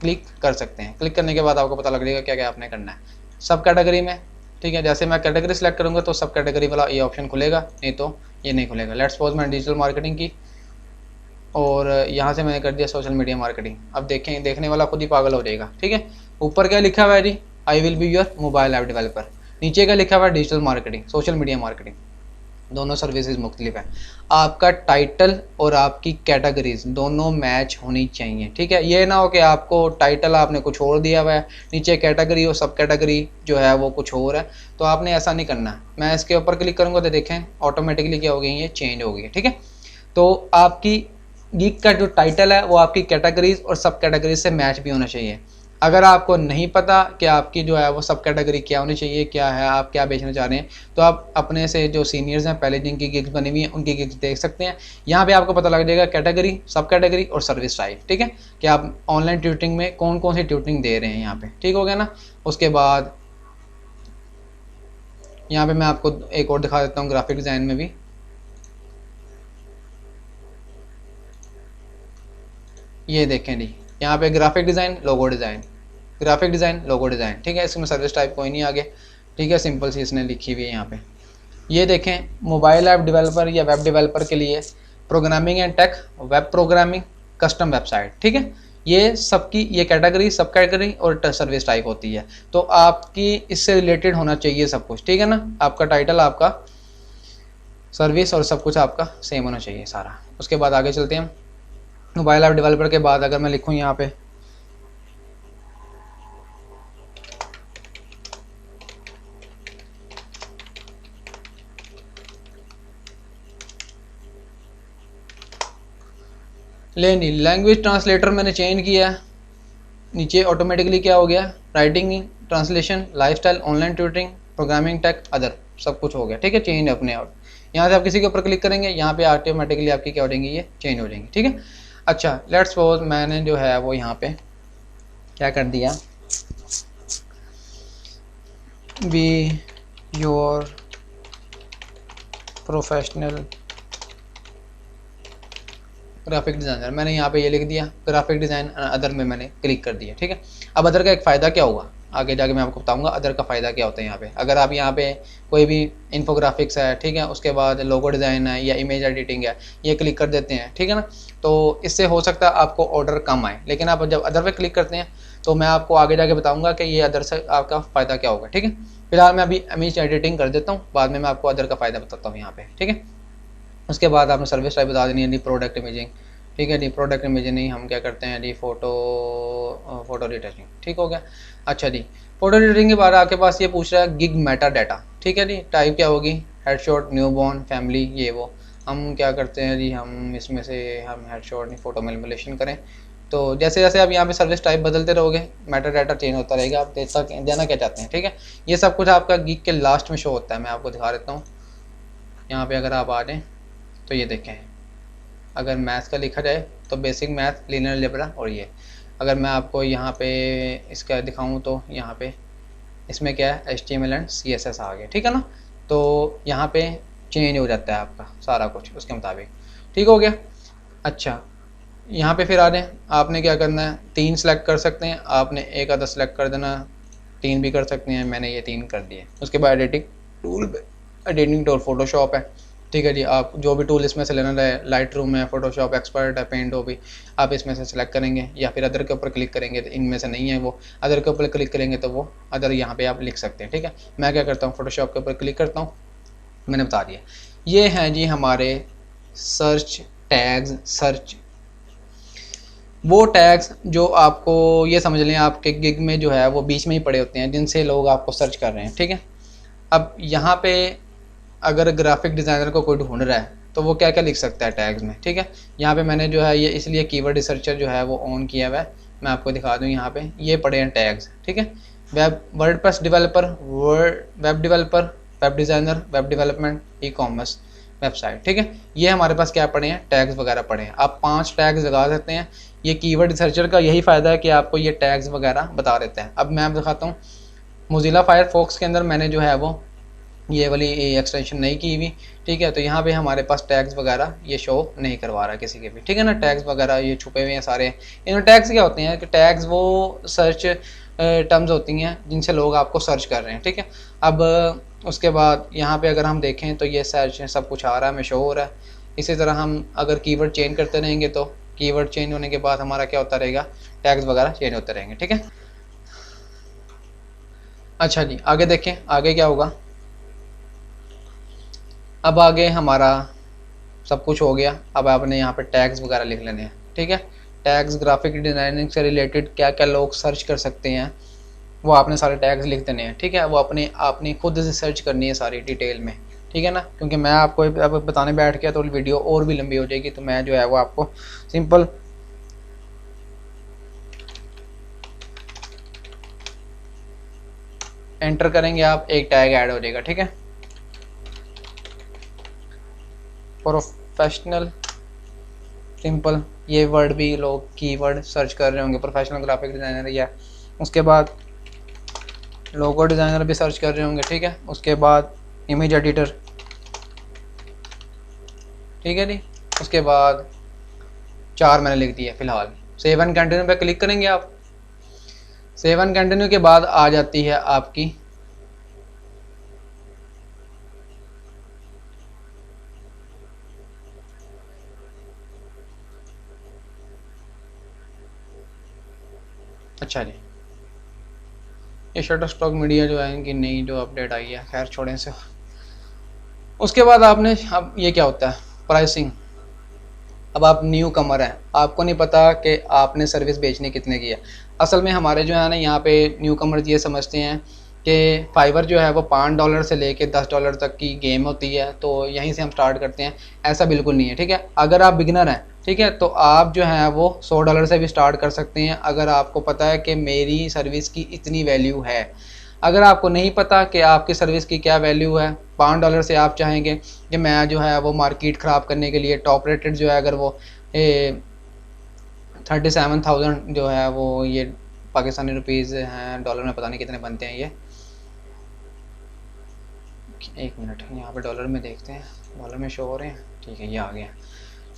क्लिक कर सकते हैं। क्लिक करने के बाद आपको पता लग जाएगा क्या क्या आपने करना है सब कैटेगरी में, ठीक है। जैसे मैं कैटेगरी सेलेक्ट करूँगा तो सब कैटेगरी वाला ये ऑप्शन खुलेगा, नहीं तो ये नहीं खुलेगा। लेट्स सपोज मैं डिजिटल मार्केटिंग की और यहाँ से मैंने कर दिया सोशल मीडिया मार्केटिंग। अब देखें, देखने वाला खुद ही पागल हो जाएगा, ठीक है। ऊपर क्या लिखा हुआ है जी, I will be your mobile app developer, नीचे क्या लिखा हुआ है, digital marketing, social media marketing, दोनों सर्विसेज मुख्तलिफ है। आपका टाइटल और आपकी कैटेगरीज दोनों मैच होनी चाहिए, ठीक है। ये ना हो कि आपको टाइटल आपने कुछ और दिया हुआ है, नीचे कैटेगरी और सब कैटेगरी जो है वो कुछ और है, तो आपने ऐसा नहीं करना। मैं इसके ऊपर क्लिक करूँगा तो देखें ऑटोमेटिकली क्या हो गई, ये चेंज हो गई है, ठीक है। तो आपकी गिग का जो टाइटल है वो आपकी कैटेगरीज और सब कैटेगरीज से मैच भी होना चाहिए। अगर आपको नहीं पता कि आपकी जो है वो सब कैटेगरी क्या होनी चाहिए, क्या है, आप क्या बेचना चाह रहे हैं, तो आप अपने से जो सीनियर्स हैं पहले जिनकी गिग्स बनी हुई हैं उनकी गिग्स देख सकते हैं। यहाँ पे आपको पता लग जाएगा कैटेगरी, सब कैटेगरी और सर्विस टाइप, ठीक है, कि आप ऑनलाइन ट्यूटरिंग में कौन कौन सी ट्यूटरिंग दे रहे हैं यहाँ पे, ठीक हो गया ना। उसके बाद यहाँ पे मैं आपको एक और दिखा देता हूँ ग्राफिक डिज़ाइन में भी, ये देखें जी, यहाँ पे graphic design, logo design, graphic design, लोगो डिज़ाइन, ठीक है। इसमें सर्विस टाइप कोई नहीं आगे, ठीक है, सिंपल सी इसने लिखी हुई है यहाँ पे। ये देखें मोबाइल ऐप डेवलपर या वेब डेवलपर के लिए programming and tech, web programming, custom website, ठीक है। ये सबकी ये कैटेगरी, सब कैटेगरी और सर्विस टाइप होती है। तो आपकी इससे रिलेटेड होना चाहिए सब कुछ, ठीक है ना। आपका टाइटल, आपका सर्विस और सब कुछ आपका सेम होना चाहिए सारा। उसके बाद आगे चलते हैं। मोबाइल ऐप डेवलपर के बाद अगर मैं लिखूँ यहाँ पे लेनी लैंग्वेज ट्रांसलेटर मैंने चेंज किया है, नीचे ऑटोमेटिकली क्या हो गया, writing, translation, lifestyle, online tutoring, programming, tech, other, सब कुछ हो गया, ठीक है, चेंज अपने आप। यहाँ से आप किसी के ऊपर क्लिक करेंगे, यहाँ पे ऑटोमेटिकली आपकी क्या हो जाएंगी, ये चेंज हो जाएंगी, ठीक है। अच्छा, लेट्स सपोज मैंने जो है वो यहाँ पे क्या कर दिया, be your professional graphic designer, मैंने यहाँ पे ये लिख दिया ग्राफिक डिज़ाइन अदर में मैंने क्लिक कर दिया। ठीक है, अब अदर का एक फ़ायदा क्या होगा आगे जाके मैं आपको बताऊंगा अदर का फ़ायदा क्या होता है। यहाँ पे अगर आप यहाँ पे कोई भी इन्फोग्राफिक्स है, ठीक है, उसके बाद लोगो डिज़ाइन है या इमेज एडिटिंग है, ये क्लिक कर देते हैं, ठीक है ना, तो इससे हो सकता है आपको ऑर्डर कम आए। लेकिन आप जब अदर पे क्लिक करते हैं तो मैं आपको आगे जाके बताऊँगा कि ये अदर से आपका फ़ायदा क्या होगा। ठीक है, फिलहाल मैं अभी इमेज एडिटिंग कर देता हूँ, बाद में मैं आपको अदर का फ़ायदा बताता हूँ यहाँ पे। ठीक है, उसके बाद आपने सर्विस टाइप बता देनी है, प्रोडक्ट इमेजिंग। ठीक है जी, प्रोडक्ट इमेजिंग नहीं, हम क्या करते हैं जी, फोटो रिटचिंग। ठीक हो गया। अच्छा जी, फोटो रिटचिंग के बाद आपके पास ये पूछ रहा है गिग मेटा डाटा। ठीक है जी, टाइप क्या होगी, हेडशॉट, न्यूबॉर्न, फैमिली, ये वो। हम क्या करते हैं जी, हम इसमें से हम हेडशॉट नहीं फोटो में एलिमिनेशन करें। तो जैसे जैसे आप यहाँ पे सर्विस टाइप बदलते रहोगे मेटा डाटा चेंज होता रहेगा, आप देना क्या चाहते हैं। ठीक है, ये सब कुछ आपका गिग के लास्ट में शो होता है। मैं आपको दिखा देता हूँ यहाँ पे, अगर आप आ जाएँ तो ये देखें, अगर मैथ्स का लिखा जाए तो बेसिक मैथ, लीनियर अलजेब्रा, और ये अगर मैं आपको यहाँ पे इसका दिखाऊँ तो यहाँ पे इसमें क्या है, HTML एंड CSS आ गया। ठीक है ना, तो यहाँ पे चेंज हो जाता है आपका सारा कुछ उसके मुताबिक। ठीक हो गया। अच्छा, यहाँ पे फिर आ जाए, आपने क्या करना है, 3 सेलेक्ट कर सकते हैं, आपने एक आधा सेलेक्ट कर देना, 3 भी कर सकते हैं, मैंने ये 3 कर दिए। उसके बाद एडिटिंग टूल फोटोशॉप है। ठीक है जी, आप जो भी टूल इसमें से लेना है, लाइट रूम है, फोटोशॉप एक्सपर्ट है, पेंट हो भी, आप इसमें से सिलेक्ट करेंगे या फिर अदर के ऊपर क्लिक करेंगे तो इनमें से नहीं है वो, अदर के ऊपर क्लिक करेंगे तो वो अदर यहाँ पे आप लिख सकते हैं। ठीक है, मैं क्या करता हूँ, फोटोशॉप के ऊपर क्लिक करता हूँ, मैंने बता दिया। ये हैं जी हमारे सर्च टैग्स, सर्च वो टैग्स जो आपको ये समझ लें आपके गिग में जो है वो बीच में ही पड़े होते हैं, जिनसे लोग आपको सर्च कर रहे हैं। ठीक है, अब यहाँ पे अगर ग्राफिक डिज़ाइनर को कोई ढूंढ रहा है तो वो क्या क्या लिख सकता है टैग्स में। ठीक है, यहाँ पे मैंने जो है ये इसलिए कीवर्ड रिसर्चर जो है वो ऑन किया हुआ है, मैं आपको दिखा दूँ। यहाँ पे ये पड़े हैं टैग्स। ठीक है, WordPress developer, web developer, web designer, web development, e commerce, website. ठीक है, ये हमारे पास क्या पड़े हैं, टैग्स वगैरह पड़े हैं। आप 5 टैग्स लगा सकते हैं। ये कीवर्ड रिसर्चर का यही फ़ायदा है कि आपको ये टैग्स वगैरह बता देता है। अब मैं आप दिखाता हूँ, मोज़िला फायरफॉक्स के अंदर मैंने जो है वो ये वाली एक्सटेंशन नहीं की हुई। ठीक है, तो यहाँ पे हमारे पास टैग्स वगैरह ये शो नहीं करवा रहा किसी के भी। ठीक है ना, टैग्स वगैरह ये छुपे हुए हैं सारे। इन टैग्स क्या होते हैं कि टैग्स वो सर्च टर्म्स होती हैं जिनसे लोग आपको सर्च कर रहे हैं। ठीक है, अब उसके बाद यहाँ पे अगर हम देखें तो ये सर्च सब कुछ आ रहा है, हमें शो हो रहा है। इसी तरह हम अगर कीवर्ड चेंज करते रहेंगे तो कीवर्ड चेंज होने के बाद हमारा क्या होता रहेगा, टैग्स वगैरह चेंज होते रहेंगे। ठीक है, अच्छा जी, आगे देखें आगे क्या होगा। अब आगे हमारा सब कुछ हो गया। अब आपने यहाँ पे टैग्स वगैरह लिख लेने हैं। ठीक है, टैग्स ग्राफिक डिज़ाइनिंग से रिलेटेड क्या क्या लोग सर्च कर सकते हैं वो आपने सारे टैग्स लिख देने हैं। ठीक है, वो आपने खुद से सर्च करनी है सारी डिटेल में। ठीक है ना, क्योंकि मैं आपको अब बताने बैठ गया तो वीडियो और भी लंबी हो जाएगी, तो मैं जो है वो आपको सिंपल एंटर करेंगे आप, एक टैग ऐड हो जाएगा। ठीक है, प्रोफेशनल, सिंपल, ये वर्ड भी लोग कीवर्ड सर्च कर रहे होंगे, प्रोफेशनल ग्राफिक डिज़ाइनर, या उसके बाद लोगो डिज़ाइनर भी सर्च कर रहे होंगे। ठीक है, उसके बाद इमेज एडिटर। ठीक है जी, उसके बाद 4 मैंने लिख दिया फ़िलहाल। सेव एंड कंटिन्यू पे क्लिक करेंगे आप। सेव एंड कंटिन्यू के बाद आ जाती है आपकी अच्छा जी, ये शटर स्टॉक मीडिया जो है इनकी नई जो अपडेट आई है, खैर छोड़ें से। उसके बाद आपने, अब ये क्या होता है, प्राइसिंग। अब आप न्यू कमर हैं, आपको नहीं पता कि आपने सर्विस बेचनी कितने की है। असल में हमारे जो है ना यहाँ पे न्यू कमर ये समझते हैं कि फाइवर जो है वो $5 से लेके $10 तक की गेम होती है, तो यहीं से हम स्टार्ट करते हैं। ऐसा बिल्कुल नहीं है। ठीक है, अगर आप बिगनर हैं, ठीक है, तो आप जो है वो $100 से भी स्टार्ट कर सकते हैं, अगर आपको पता है कि मेरी सर्विस की इतनी वैल्यू है। अगर आपको नहीं पता कि आपकी सर्विस की क्या वैल्यू है, $5 से आप चाहेंगे कि मैं जो है वो मार्केट ख़राब करने के लिए टॉप रेटेड जो है, अगर वो 37,000 जो है वो ये पाकिस्तानी रुपीज़ हैं, डॉलर में पता नहीं कितने बनते हैं ये, एक मिनट, यहाँ पे डॉलर में देखते हैं, डॉलर में शो हो रहे हैं, ठीक है ये आ गया।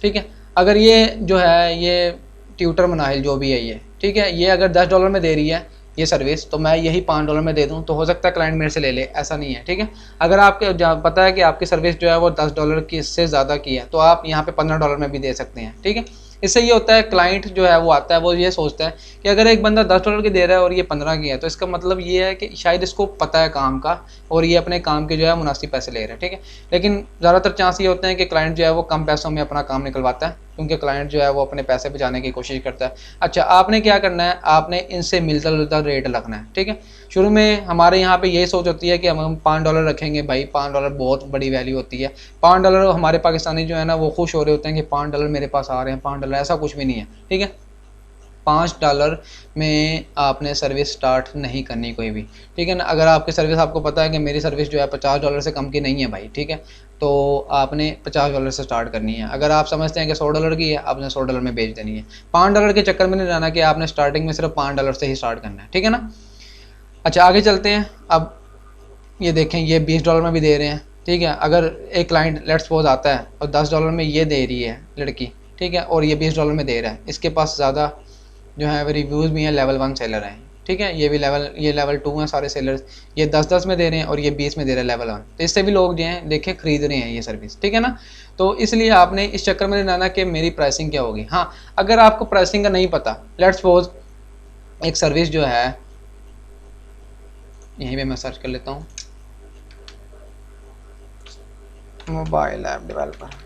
ठीक है, अगर ये जो है ये ट्यूटर मनाहिल जो भी है ये, ठीक है, ये अगर $10 में दे रही है ये सर्विस, तो मैं यही $5 में दे दूं तो हो सकता है क्लाइंट मेरे से ले ले, ऐसा नहीं है। ठीक है, अगर आपके पता है कि आपकी सर्विस जो है वो $10 की इससे ज़्यादा की है, तो आप यहाँ पे $15 में भी दे सकते हैं। ठीक है, इससे ये होता है क्लाइंट जो है वो आता है, वो ये सोचता है कि अगर एक बंदा $10 की दे रहा है और ये 15 की है, तो इसका मतलब ये है कि शायद इसको पता है काम का और ये अपने काम के जो है मुनासिब पैसे ले रहे हैं। ठीक है, लेकिन ज़्यादातर चांस ये होते हैं कि क्लाइंट जो है वो कम पैसों में अपना काम निकलवाता है, क्योंकि क्लाइंट जो है वो अपने पैसे बचाने की कोशिश करता है। अच्छा, आपने क्या करना है, आपने इनसे मिलता जुलता रेट रखना है। ठीक है, शुरू में हमारे यहाँ पे यही सोच होती है कि हम $5 रखेंगे, भाई $5 बहुत बड़ी वैल्यू होती है। $5 हमारे पाकिस्तानी जो है ना वो खुश हो रहे होते हैं कि $5 मेरे पास आ रहे हैं, $5, ऐसा कुछ भी नहीं है। ठीक है, $5 में आपने सर्विस स्टार्ट नहीं करनी कोई भी। ठीक है ना, अगर आपकी सर्विस, आपको पता है कि मेरी सर्विस जो है $50 से कम की नहीं है भाई, ठीक है, तो आपने $50 से स्टार्ट करनी है। अगर आप समझते हैं कि $100 की है, आपने $100 में बेच देनी है। $5 के चक्कर में नहीं रहना कि आपने स्टार्टिंग में सिर्फ $5 से ही स्टार्ट करना है। ठीक है ना, अच्छा आगे चलते हैं। अब ये देखें, ये $20 में भी दे रहे हैं। ठीक है, अगर एक क्लाइंट लेट्स सपोज आता है और $10 में ये दे रही है लड़की, ठीक है, और ये $20 में दे रहा है, इसके पास ज़्यादा जो है वो रिव्यूज़ भी हैं, लेवल 1 सेलर हैं। ठीक है, ये भी लेवल 2 हैं सारे सेलर्स, ये 10-10 में दे रहे हैं और ये 20 में दे रहे हैं लेवल 1, तो इससे भी लोग जो हैं देखें खरीद रहे हैं ये सर्विस। ठीक है ना, तो इसलिए आपने इस चक्कर में नहीं रहना कि मेरी प्राइसिंग क्या होगी। हाँ, अगर आपको प्राइसिंग का नहीं पता, लेट्स सपोज एक सर्विस जो है, यहीं पे मैं सर्च कर लेता हूँ, मोबाइल ऐप डेवलपर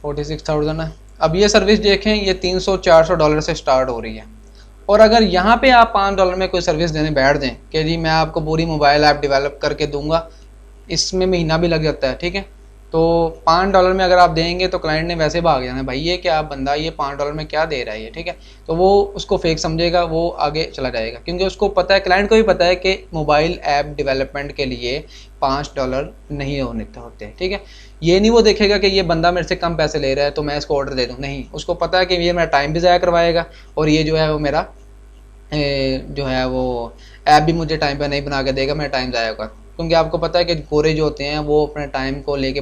46,000 है। अब ये सर्विस देखें, ये $300-400 से स्टार्ट हो रही है, और अगर यहाँ पे आप $5 में कोई सर्विस देने बैठ दें कि जी मैं आपको पूरी मोबाइल ऐप डेवलप करके दूंगा, इसमें महीना भी लग जाता है। ठीक है, तो $5 में अगर आप देंगे तो क्लाइंट ने वैसे भाग जाना है, भाई ये क्या बंदा ये $5 में क्या दे रहा है ये। ठीक है, तो वो उसको फेक समझेगा, वो आगे चला जाएगा, क्योंकि उसको पता है, क्लाइंट को भी पता है कि मोबाइल ऐप डेवलपमेंट के लिए $5 नहीं होते। ठीक है, ये नहीं वो देखेगा कि ये बंदा मेरे से कम पैसे ले रहा है तो मैं इसको ऑर्डर दे दूँ, नहीं, उसको पता है कि ये मेरा टाइम भी ज़ाया करवाएगा और ये जो है वो मेरा जो है वो ऐप भी मुझे टाइम पे नहीं बना के देगा, मेरा टाइम ज़ाया होगा। क्योंकि आपको पता है कि गोरे जो होते हैं वो अपने टाइम को लेके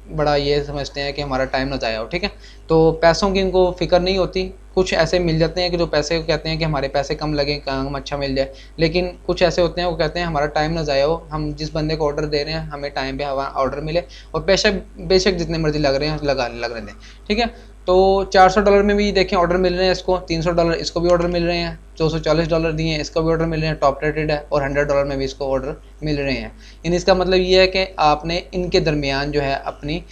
बड़ा ये समझते हैं कि हमारा टाइम ना ज़ाया हो। ठीक है, तो पैसों की इनको फ़िक्र नहीं होती। कुछ ऐसे मिल जाते हैं कि जो पैसे कहते हैं कि हमारे पैसे कम लगें, काम अच्छा मिल जाए, लेकिन कुछ ऐसे होते हैं वो कहते हैं हमारा टाइम ना ज़ाया हो, हम जिस बंदे को ऑर्डर दे रहे हैं हमें टाइम पे हमारा ऑर्डर मिले, और बेशक जितने मर्जी लग रहे हैं लग रहे हैं। ठीक है, तो $400 में भी देखें ऑर्डर मिल रहे हैं इसको, $300 इसको भी ऑर्डर मिल रहे हैं, $240 दिए हैं इसको भी ऑर्डर मिल रहे हैं, टॉप रेटेड है, और $100 में भी इसको ऑर्डर मिल रहे हैं। इन इसका मतलब ये है कि आपने इनके दरमियान जो है अपनी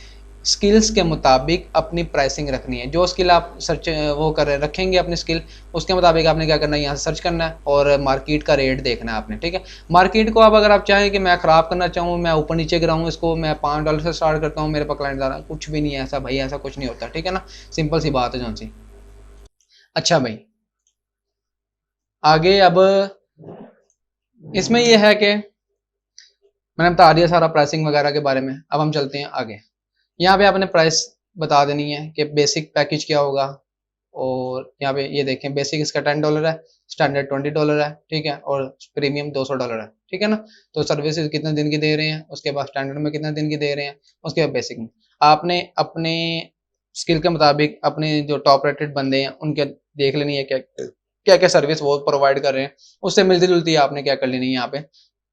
स्किल्स के मुताबिक अपनी प्राइसिंग रखनी है। जो स्किल आप सर्च वो कर रखेंगे अपनी स्किल, उसके मुताबिक आपने क्या करना है, यहाँ से सर्च करना है और मार्केट का रेट देखना है आपने। ठीक है, मार्केट को आप अगर आप चाहें कि मैं ख़राब करना चाहूँ, मैं ऊपर नीचे गिराऊँ इसको, मैं $5 से स्टार्ट करता हूँ, मेरे पास क्लाइंट ज़्यादा, कुछ भी नहीं है ऐसा भाई, ऐसा कुछ नहीं होता। ठीक है ना, सिंपल सी बात है जौन सी। अच्छा भाई, आगे अब इसमें यह है कि मैंने बता दिया सारा प्राइसिंग वगैरह के बारे में। अब हम चलते हैं आगे। यहाँ पे आपने प्राइस बता देनी है कि बेसिक पैकेज क्या होगा, और यहाँ पे ये देखें बेसिक इसका $10 है, स्टैंडर्ड $20 है, ठीक है, और प्रीमियम $200 है। ठीक है ना, तो सर्विसेज कितने दिन की दे रहे हैं, उसके बाद स्टैंडर्ड में कितने दिन की दे रहे हैं, उसके बाद बेसिक में आपने अपने स्किल के मुताबिक अपने जो टॉप रेटेड बंदे हैं उनके देख लेनी है क्या क्या क्या सर्विस वो प्रोवाइड कर रहे हैं, उससे मिलती जुलती आपने क्या कर लेनी है, यहाँ पे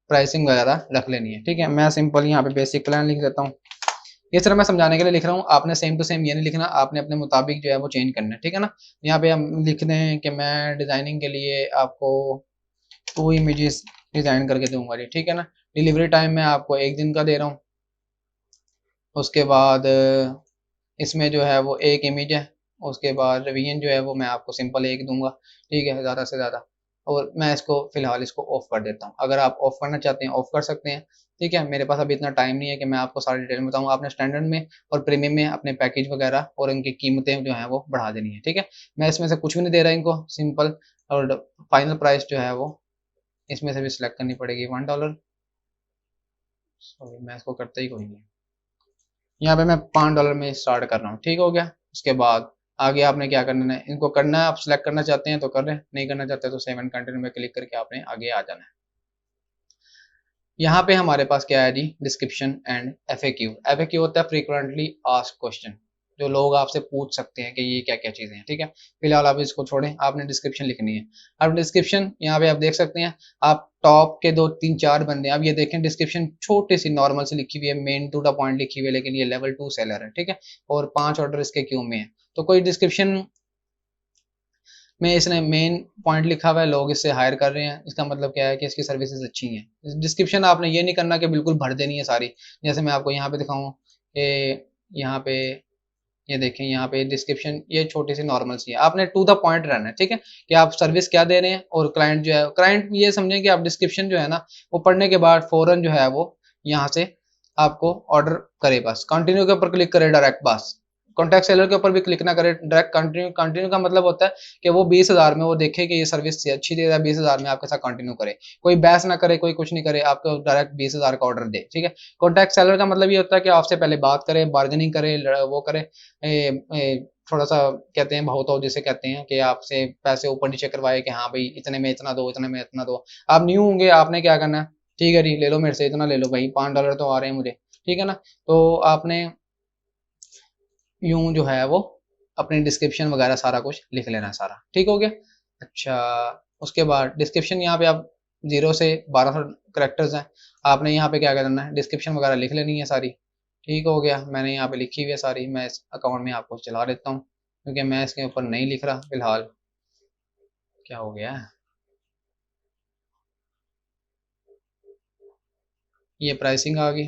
प्राइसिंग वगैरह रख लेनी है। ठीक है, मैं सिंपल यहाँ पे बेसिक प्लान लिख देता हूँ, ये सिर्फ मैं समझाने के लिए लिख रहा हूँ, आपने सेम टू सेम ये नहीं लिखना, आपने अपने मुताबिक जो है वो चेंज करना है। ठीक है ना, यहाँ पे हम लिख दें कि मैं डिज़ाइनिंग के लिए आपको 2 इमेजेस डिज़ाइन करके दूंगा जी। ठीक है ना, डिलीवरी टाइम मैं आपको 1 दिन का दे रहा हूँ, उसके बाद इसमें जो है वो 1 इमेज है, उसके बाद रिवीजन जो है वो मैं आपको सिंपल 1 दूंगा। ठीक है, ज़्यादा से ज़्यादा, और मैं इसको फ़िलहाल इसको ऑफ़ कर देता हूँ। अगर आप ऑफ़ करना चाहते हैं ऑफ़ कर सकते हैं। ठीक है, मेरे पास अभी इतना टाइम नहीं है कि मैं आपको सारी डिटेल बताऊँ। आपने स्टैंडर्ड में और प्रीमियम में अपने पैकेज वगैरह और इनकी कीमतें जो हैं वो बढ़ा देनी है। ठीक है, मैं इसमें से कुछ भी नहीं दे रहा इनको, सिंपल, और फाइनल प्राइस जो है वो इसमें से भी सिलेक्ट करनी पड़ेगी $1। सॉरी, मैं इसको करता ही कोई नहीं, यहाँ पे मैं $5 में स्टार्ट कर रहा हूँ। ठीक हो गया, उसके बाद आगे आपने क्या करना है, इनको करना है, आप सिलेक्ट करना चाहते हैं तो कर रहे हैं, नहीं करना चाहते तो सेव एंड कंटिन्यू में क्लिक करके आपने आगे आ जाना है। यहाँ पे हमारे पास क्या है जी, डिस्क्रिप्शन एंड एफएक्यू। एफएक्यू होता है फ्रीक्वेंटली आस्क्ड क्वेश्चन, जो लोग आपसे पूछ सकते हैं कि ये क्या क्या चीज़ें हैं, ठीक है। फिलहाल आप इसको छोड़ें, आपने डिस्क्रिप्शन लिखनी है। अब डिस्क्रिप्शन यहाँ पे आप देख सकते हैं, आप टॉप के 2 3 4 बंदे, अब ये देखें डिस्क्रिप्शन छोटी सी नॉर्मल से लिखी हुई है, मेन टू द पॉइंट लिखी हुई है, लेकिन ये लेवल 2 सेलर है, ठीक है, और 5 ऑर्डर इसके क्यू में है। तो कोई डिस्क्रिप्शन में इसने मेन पॉइंट लिखा हुआ है, लोग इससे हायर कर रहे हैं, इसका मतलब क्या है कि इसकी सर्विसेज अच्छी हैं। डिस्क्रिप्शन आपने ये नहीं करना कि बिल्कुल भर देनी है सारी। जैसे मैं आपको यहाँ पे दिखाऊँ कि यहाँ पे ये देखें, यहाँ पे डिस्क्रिप्शन ये छोटी सी नॉर्मल सी है, आपने टू द पॉइंट रहना है, ठीक है, कि आप सर्विस क्या दे रहे हैं। और क्लाइंट जो है, क्लाइंट ये समझें कि आप डिस्क्रिप्शन जो है ना, वो पढ़ने के बाद फौरन जो है वो यहाँ से आपको ऑर्डर करे, बस कंटिन्यू के ऊपर क्लिक करे डायरेक्ट, बस कॉन्टैक्ट सेलर के ऊपर भी क्लिक ना करे, डायरेक्ट कंटिन्यू। कंटिन्यू का मतलब होता है कि वो 20,000 में वो देखे कि ये सर्विस अच्छी दे रहा है, 20,000 में आपके साथ कंटिन्यू करे, कोई बहस ना करे, कोई कुछ नहीं करे, आपको डायरेक्ट 20,000 का ऑर्डर दे, ठीक है। कॉन्टैक्ट सेलर का मतलब ये होता है कि आपसे पहले बात करे, बार्गेनिंग करे, वो करे, थोड़ा सा कहते हैं भाव जिसे कहते हैं, कि आपसे पैसे ऊपर नीचे करवाए कि हाँ भाई इतने में इतना दो, इतने में इतना दो। आप न्यू होंगे, आपने क्या करना है, ठीक है जी ले लो मेरे से, इतना ले लो भाई, $5 तो आ रहे हैं मुझे, ठीक है ना। तो आपने यूं जो है वो अपनी डिस्क्रिप्शन वगैरह सारा कुछ लिख लेना, सारा ठीक हो गया। अच्छा, उसके बाद डिस्क्रिप्शन यहाँ पे आप 0 से 1200 करेक्टर्स हैं, आपने यहाँ पे क्या करना है, डिस्क्रिप्शन वगैरह लिख लेनी है सारी, ठीक हो गया। मैंने यहाँ पे लिखी हुई है सारी, मैं इस अकाउंट में आपको चला देता हूँ, क्योंकि मैं इसके ऊपर नहीं लिख रहा फिलहाल। क्या हो गया है, ये प्राइसिंग आ गई,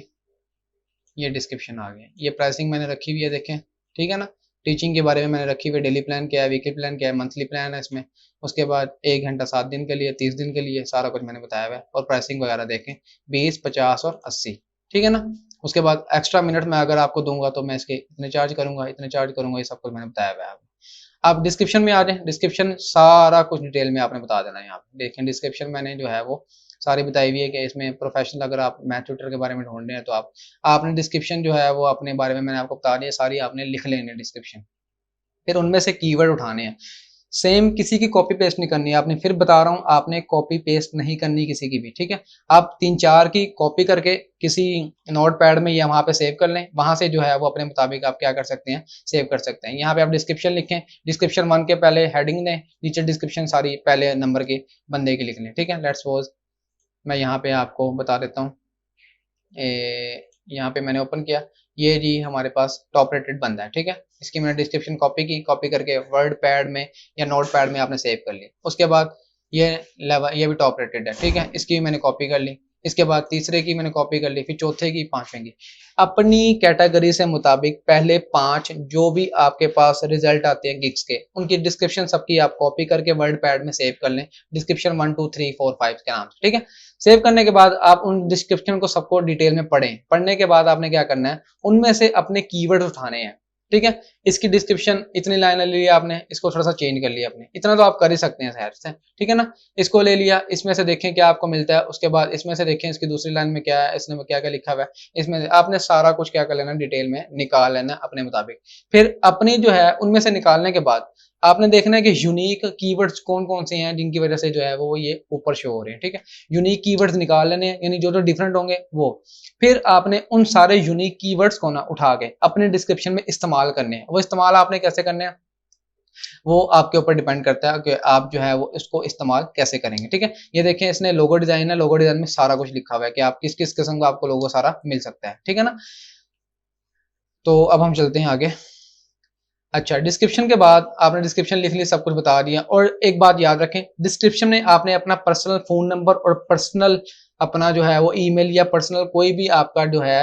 ये डिस्क्रिप्शन आ गया, ये प्राइसिंग मैंने रखी हुई है, देखें, ठीक है ना। टीचिंग के बारे में मैंने रखी हुई है, डेली प्लान क्या है, वीकली प्लान क्या है, मंथली प्लान है इसमें। उसके बाद 1 घंटा 7 दिन के लिए, 30 दिन के लिए, सारा कुछ मैंने बताया हुआ है। और प्राइसिंग वगैरह देखें, 20, 50 और 80, ठीक है ना। उसके बाद एक्स्ट्रा मिनट मैं अगर आपको दूंगा तो मैं इसके इतने चार्ज करूंगा, इतने चार्ज करूंगा, ये सब कुछ मैंने बताया हुआ है। आप डिस्क्रिप्शन में आ जाए, डिस्क्रिप्शन सारा कुछ डिटेल में आपने बता देना है। यहाँ पे देखें डिस्क्रिप्शन मैंने जो है वो सारी बताई हुई है, कि इसमें प्रोफेशनल अगर आप मैथ ट्यूटर के बारे में ढूंढ रहे हैं तो आपने डिस्क्रिप्शन जो है वो अपने बारे में मैंने आपको बता दिया, सारी आपने लिख लेनी है डिस्क्रिप्शन। फिर उनमें से कीवर्ड उठाने हैं, सेम किसी की कॉपी पेस्ट नहीं करनी है आपने, फिर बता रहा हूँ, आपने कॉपी पेस्ट नहीं करनी किसी की भी, ठीक है। आप 3 4 की कॉपी करके किसी नोट पैड में या वहाँ पे सेव कर लें, वहाँ से जो है वो अपने मुताबिक आप क्या कर सकते हैं, सेव कर सकते हैं। यहाँ पे आप डिस्क्रिप्शन लिखें, डिस्क्रिप्शन 1 के पहले हेडिंग दें, नीचे डिस्क्रिप्शन सारी पहले नंबर के बंदे की लिख लें, ठीक है। लेट्स सपोज मैं यहाँ पे आपको बता देता हूँ, यहाँ पे मैंने ओपन किया, ये जी हमारे पास टॉप रेटेड बंदा है, ठीक है। इसकी मैंने डिस्क्रिप्शन कॉपी की, कॉपी करके वर्ड पैड में या नोट पैड में आपने सेव कर ली। उसके बाद ये भी टॉप रेटेड है, ठीक है, इसकी भी मैंने कॉपी कर ली। इसके बाद तीसरे की मैंने कॉपी कर ली, फिर चौथे की, 5वें की। अपनी कैटेगरी से मुताबिक पहले 5 जो भी आपके पास रिजल्ट आते हैं गिग्स के, उनकी डिस्क्रिप्शन सबकी आप कॉपी करके वर्ड पैड में सेव कर लें, डिस्क्रिप्शन 1 2 3 4 5 के नाम से, ठीक है। सेव करने के बाद आप उन डिस्क्रिप्शन को सबको डिटेल में पढ़ें, पढ़ने के बाद आपने क्या करना है, उनमें से अपने कीवर्ड उठाने हैं, ठीक है। इसकी डिस्क्रिप्शन इतनी लाइन ले लिया आपने, इसको थोड़ा सा चेंज कर लिया आपने, इतना तो आप कर ही सकते हैं शहर से, ठीक है ना। इसको ले लिया, इसमें से देखें क्या आपको मिलता है। उसके बाद इसमें से देखें इसकी दूसरी लाइन में क्या है, इसमें क्या क्या लिखा हुआ है, इसमें आपने सारा कुछ क्या कर लेना, डिटेल में निकाल लेना अपने मुताबिक। फिर अपनी जो है उनमें से निकालने के बाद आपने देखना है कि यूनिक कीवर्ड्स कौन कौन से हैं, जिनकी वजह से जो है वो ये ऊपर शो हो रहे हैं, ठीक है। यूनिक कीवर्ड्स निकाल लेने हैं, यानी जो डिफरेंट होंगे वो। फिर आपने उन सारे यूनिक कीवर्ड्स को ना उठा के अपने डिस्क्रिप्शन में इस्तेमाल करने हैं। वो इस्तेमाल आपने कैसे करने हैं, वो आपके ऊपर डिपेंड करता है कि आप जो है वो इसको इस्तेमाल कैसे करेंगे, ठीक है। ये देखें इसने लोगो डिजाइन है, लोगो डिजाइन में सारा कुछ लिखा हुआ है कि आप किस किस किस्म का आपको लोगो सारा मिल सकता है, ठीक है ना। तो अब हम चलते हैं आगे। अच्छा, डिस्क्रिप्शन के बाद आपने डिस्क्रिप्शन लिख ली, सब कुछ बता दिया। और एक बात याद रखें, डिस्क्रिप्शन में आपने अपना पर्सनल फ़ोन नंबर और पर्सनल अपना जो है वो ईमेल या पर्सनल कोई भी आपका जो है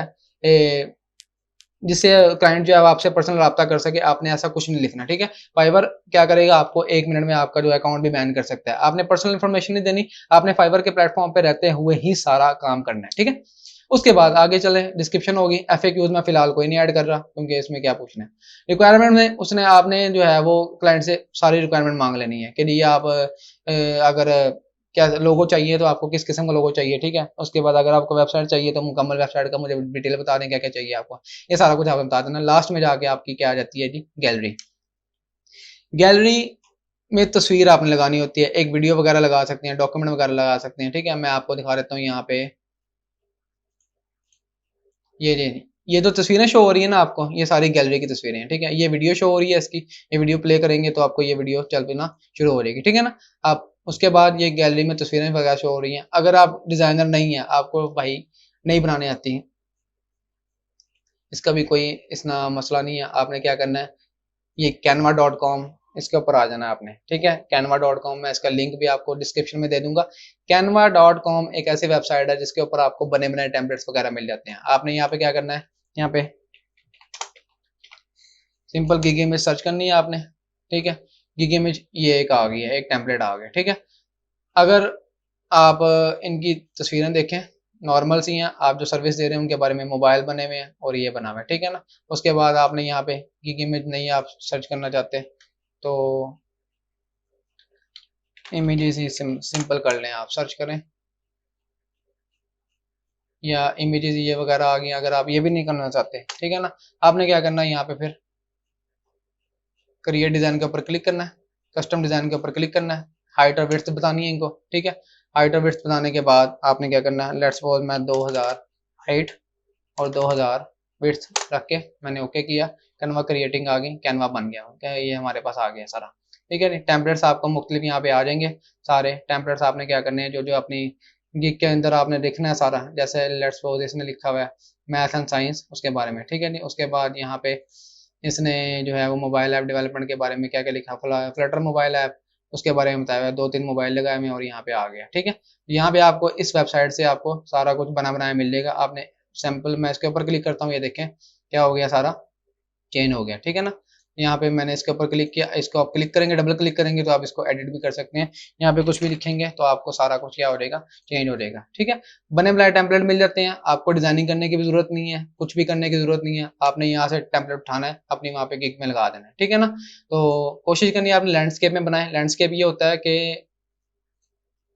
जिससे क्लाइंट जो है आपसे पर्सनल रब्ता कर सके, आपने ऐसा कुछ नहीं लिखना, ठीक है। फाइवर क्या करेगा, आपको 1 मिनट में आपका जो अकाउंट भी बैन कर सकता है। आपने पर्सनल इन्फॉर्मेशन नहीं देनी, आपने फाइवर के प्लेटफॉर्म पे रहते हुए ही सारा काम करना है, ठीक है। उसके बाद आगे चले, डिस्क्रिप्शन होगी। एफएक्यूज में फिलहाल कोई नहीं ऐड कर रहा, क्योंकि इसमें क्या पूछना है। रिक्वायरमेंट में उसने आपने जो है वो क्लाइंट से सारी रिक्वायरमेंट मांग लेनी है, कि जी आप अगर क्या लोगो चाहिए तो आपको किस किस्म का लोगो चाहिए, ठीक है। उसके बाद अगर आपको वेबसाइट चाहिए तो मुकम्मल वेबसाइट का मुझे डिटेल बता दें क्या क्या चाहिए आपको, ये सारा कुछ आप बता देना। लास्ट में जाके आपकी क्या आ जाती है जी, गैलरी। गैलरी में तस्वीर आपने लगानी होती है, एक वीडियो वगैरह लगा सकते हैं, डॉक्यूमेंट वगैरह लगा सकते हैं, ठीक है। मैं आपको दिखा देता हूँ यहाँ पे, ये जो तस्वीरें शो हो रही है ना आपको, ये सारी गैलरी की तस्वीरें हैं, ठीक है। ये वीडियो शो हो रही है इसकी, ये वीडियो प्ले करेंगे तो आपको ये वीडियो चल पेना शुरू हो जाएगी, ठीक है ना। आप उसके बाद ये गैलरी में तस्वीरें वगैरह शो हो रही हैं। अगर आप डिज़ाइनर नहीं है, आपको भाई नहीं बनाने आती हैं, इसका भी कोई इतना मसला नहीं है। आपने क्या करना है, ये canva.com, इसके ऊपर आ जाना है आपने, ठीक है। canva.com, मैं इसका लिंक भी आपको डिस्क्रिप्शन में दे दूंगा। canva.com एक ऐसी वेबसाइट है जिसके ऊपर आपको बने बनाए टेम्पलेट्स वगैरह मिल जाते हैं। आपने यहाँ पे क्या करना है, यहाँ पे सिंपल गिग इमेज सर्च करनी है आपने, ठीक है। गिग इमेज ये एक आ गई है, एक टेम्पलेट आ गया, ठीक है। अगर आप इनकी तस्वीरें देखें, नॉर्मल सी हैं, आप जो सर्विस दे रहे हैं उनके बारे में, मोबाइल बने हुए हैं और ये बना हुआ है, ठीक है ना। उसके बाद आपने यहाँ पे गिग इमेज नहीं आप सर्च करना चाहते तो इमेजेस ही सिंपल कर लें, आप सर्च करें, या इमेजेस ये वगैरह आ गई। अगर आप ये भी नहीं करना चाहते, ठीक है ना, आपने क्या करना है, यहाँ पे फिर क्रिएट डिज़ाइन के ऊपर क्लिक करना है, कस्टम डिज़ाइन के ऊपर क्लिक करना है, हाइट और विड्थ बतानी है इनको, ठीक है। हाइट और विड्थ बताने के बाद आपने क्या करना है, लेट्स सपोज मैं 2000 हाइट और 2000 विड्थ रख के मैंने ओके किया, कैनवा क्रिएटिंग आ गई, कैनवा बन गया, क्या ये हमारे पास आ गया सारा, ठीक है। टेम्पलेट्स आपको मुख्तलिफ यहाँ पे आ जाएंगे सारे टेम्पलेट्स। आपने क्या करने हैं, जो जो अपनी गिग के अंदर आपने लिखना है सारा, जैसे लेट्स सपोज इसने लिखा हुआ है मैथ एंड साइंस, उसके बारे में, ठीक है नहीं। उसके बाद यहाँ पे इसने जो है वो मोबाइल ऐप डेवलपमेंट के बारे में क्या क्या लिखा, फ्लटर मोबाइल ऐप, उसके बारे में बताया हुआ है, 2-3 मोबाइल लगाए हुए और यहाँ पे आ गया, ठीक है। यहाँ पे आपको इस वेबसाइट से आपको सारा कुछ बना बनाया मिल जाएगा। आपने सैंपल, मैं इसके ऊपर क्लिक करता हूँ, ये देखें क्या हो गया, सारा चेंज हो गया, ठीक है ना। यहाँ पे मैंने इसके ऊपर क्लिक किया, इसको आप क्लिक करेंगे, डबल क्लिक करेंगे तो आप इसको एडिट भी कर सकते हैं। यहाँ पे कुछ भी लिखेंगे तो आपको सारा कुछ क्या हो जाएगा, चेंज हो जाएगा, ठीक है। बने बनाए टेम्पलेट मिल जाते हैं, आपको डिजाइनिंग करने की भी जरूरत नहीं है, कुछ भी करने की जरूरत नहीं है। आपने यहाँ से टेम्पलेट उठाना है, अपनी वहाँ पे गिग में लगा देना है, ठीक है ना। तो कोशिश करनी है आपने लैंडस्केप में बनाए। लैंडस्केप ये होता है कि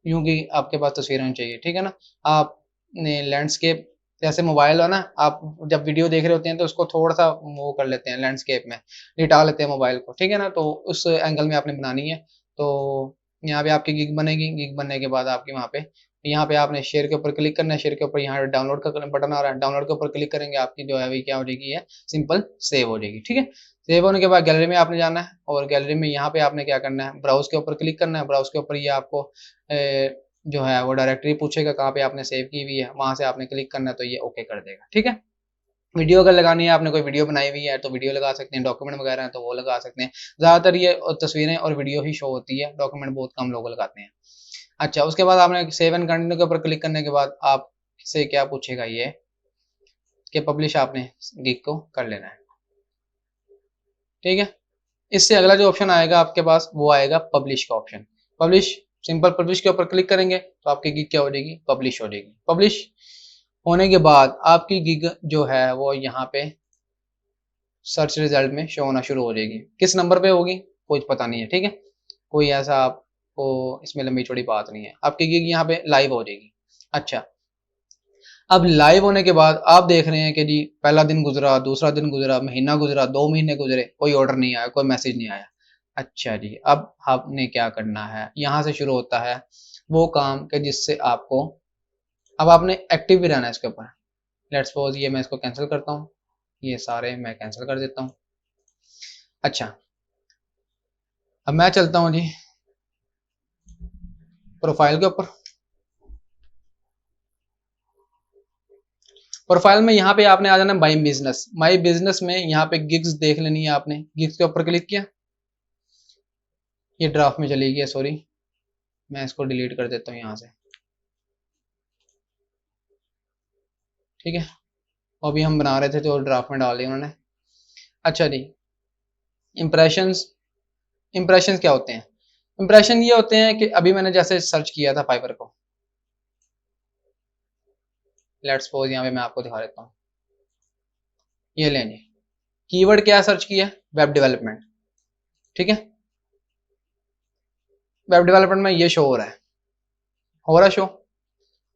यूं कि आपके पास तस्वीरें होनी चाहिए, ठीक है ना। आपने लैंडस्केप, जैसे मोबाइल है ना, आप जब वीडियो देख रहे होते हैं तो उसको थोड़ा सा वो कर लेते हैं, लैंडस्केप में लिटा लेते हैं मोबाइल को, ठीक है ना। तो उस एंगल में आपने बनानी है। तो यहाँ पे आपकी गिग बनेगी, गिग बनने के बाद आपकी वहाँ पे, यहाँ पे आपने शेयर के ऊपर क्लिक करना है, शेयर के ऊपर यहाँ डाउनलोड का बटन आ रहा है, डाउनलोड के ऊपर क्लिक करेंगे, आपकी जो है वो क्या हो जाएगी, है सिंपल सेव हो जाएगी, ठीक है। सेव होने के बाद गैलरी में आपने जाना है, और गैलरी में यहाँ पे आपने क्या करना है, ब्राउज के ऊपर क्लिक करना है। ब्राउज के ऊपर ये आपको जो है वो डायरेक्टरी पूछेगा कहाँ पे आपने सेव की हुई है, वहां से आपने क्लिक करना है तो ये ओके कर देगा, ठीक है। वीडियो अगर लगानी है, आपने कोई वीडियो बनाई हुई है तो वीडियो लगा सकते हैं, डॉक्यूमेंट वगैरह है तो वो लगा सकते हैं। ज़्यादातर ये तस्वीरें और वीडियो ही शो होती है, डॉक्यूमेंट बहुत कम लोग लगाते हैं। अच्छा, उसके बाद आपने सेव एंड कंटिन्यू के ऊपर क्लिक करने के बाद आपसे क्या पूछेगा ये, कि पब्लिश आपने गिग को कर लेना है, ठीक है। इससे अगला जो ऑप्शन आएगा आपके पास, वो आएगा पब्लिश का ऑप्शन। पब्लिश, सिंपल पब्लिश के ऊपर क्लिक करेंगे तो आपकी गिग क्या हो जाएगी, पब्लिश हो जाएगी। पब्लिश होने के बाद आपकी गिग जो है वो यहाँ पे सर्च रिजल्ट में शो होना शुरू हो जाएगी। किस नंबर पे होगी कोई पता नहीं है, ठीक है। कोई ऐसा आपको इसमें लंबी चौड़ी बात नहीं है, आपकी गिग यहाँ पे लाइव हो जाएगी। अच्छा, अब लाइव होने के बाद आप देख रहे हैं कि जी पहला दिन गुजरा, दूसरा दिन गुजरा, महीना गुजरा, 2 महीने गुजरे, कोई ऑर्डर नहीं आया, कोई मैसेज नहीं आया। अच्छा जी, अब आपने क्या करना है, यहाँ से शुरू होता है वो काम कि जिससे आपको, अब आपने एक्टिव भी रहना है इसके ऊपर। लेट्स सपोज ये मैं इसको कैंसिल करता हूँ, ये सारे मैं कैंसिल कर देता हूँ। अच्छा, अब मैं चलता हूँ जी प्रोफाइल के ऊपर। प्रोफाइल में यहाँ पे आपने आ जाना माई बिजनेस। माई बिजनेस में यहाँ पे गिग्स देख लेनी है आपने, गिग्स के ऊपर क्लिक किया, ये ड्राफ्ट में चली गई, सॉरी मैं इसको डिलीट कर देता हूँ यहाँ से, ठीक है। अभी हम बना रहे थे तो ड्राफ्ट में डाल दिया उन्होंने। अच्छा जी, इम्प्रेशंस। इम्प्रेशंस क्या होते हैं, इम्प्रेशन ये होते हैं कि अभी मैंने जैसे सर्च किया था फाइवर को, लेट्स सपोज यहाँ पे मैं आपको दिखा देता हूँ, ये लेंगे कीवर्ड क्या सर्च किया, वेब डेवलपमेंट, ठीक है। वेब डेवलपमेंट में ये शो हो रहा है, हो रहा शो।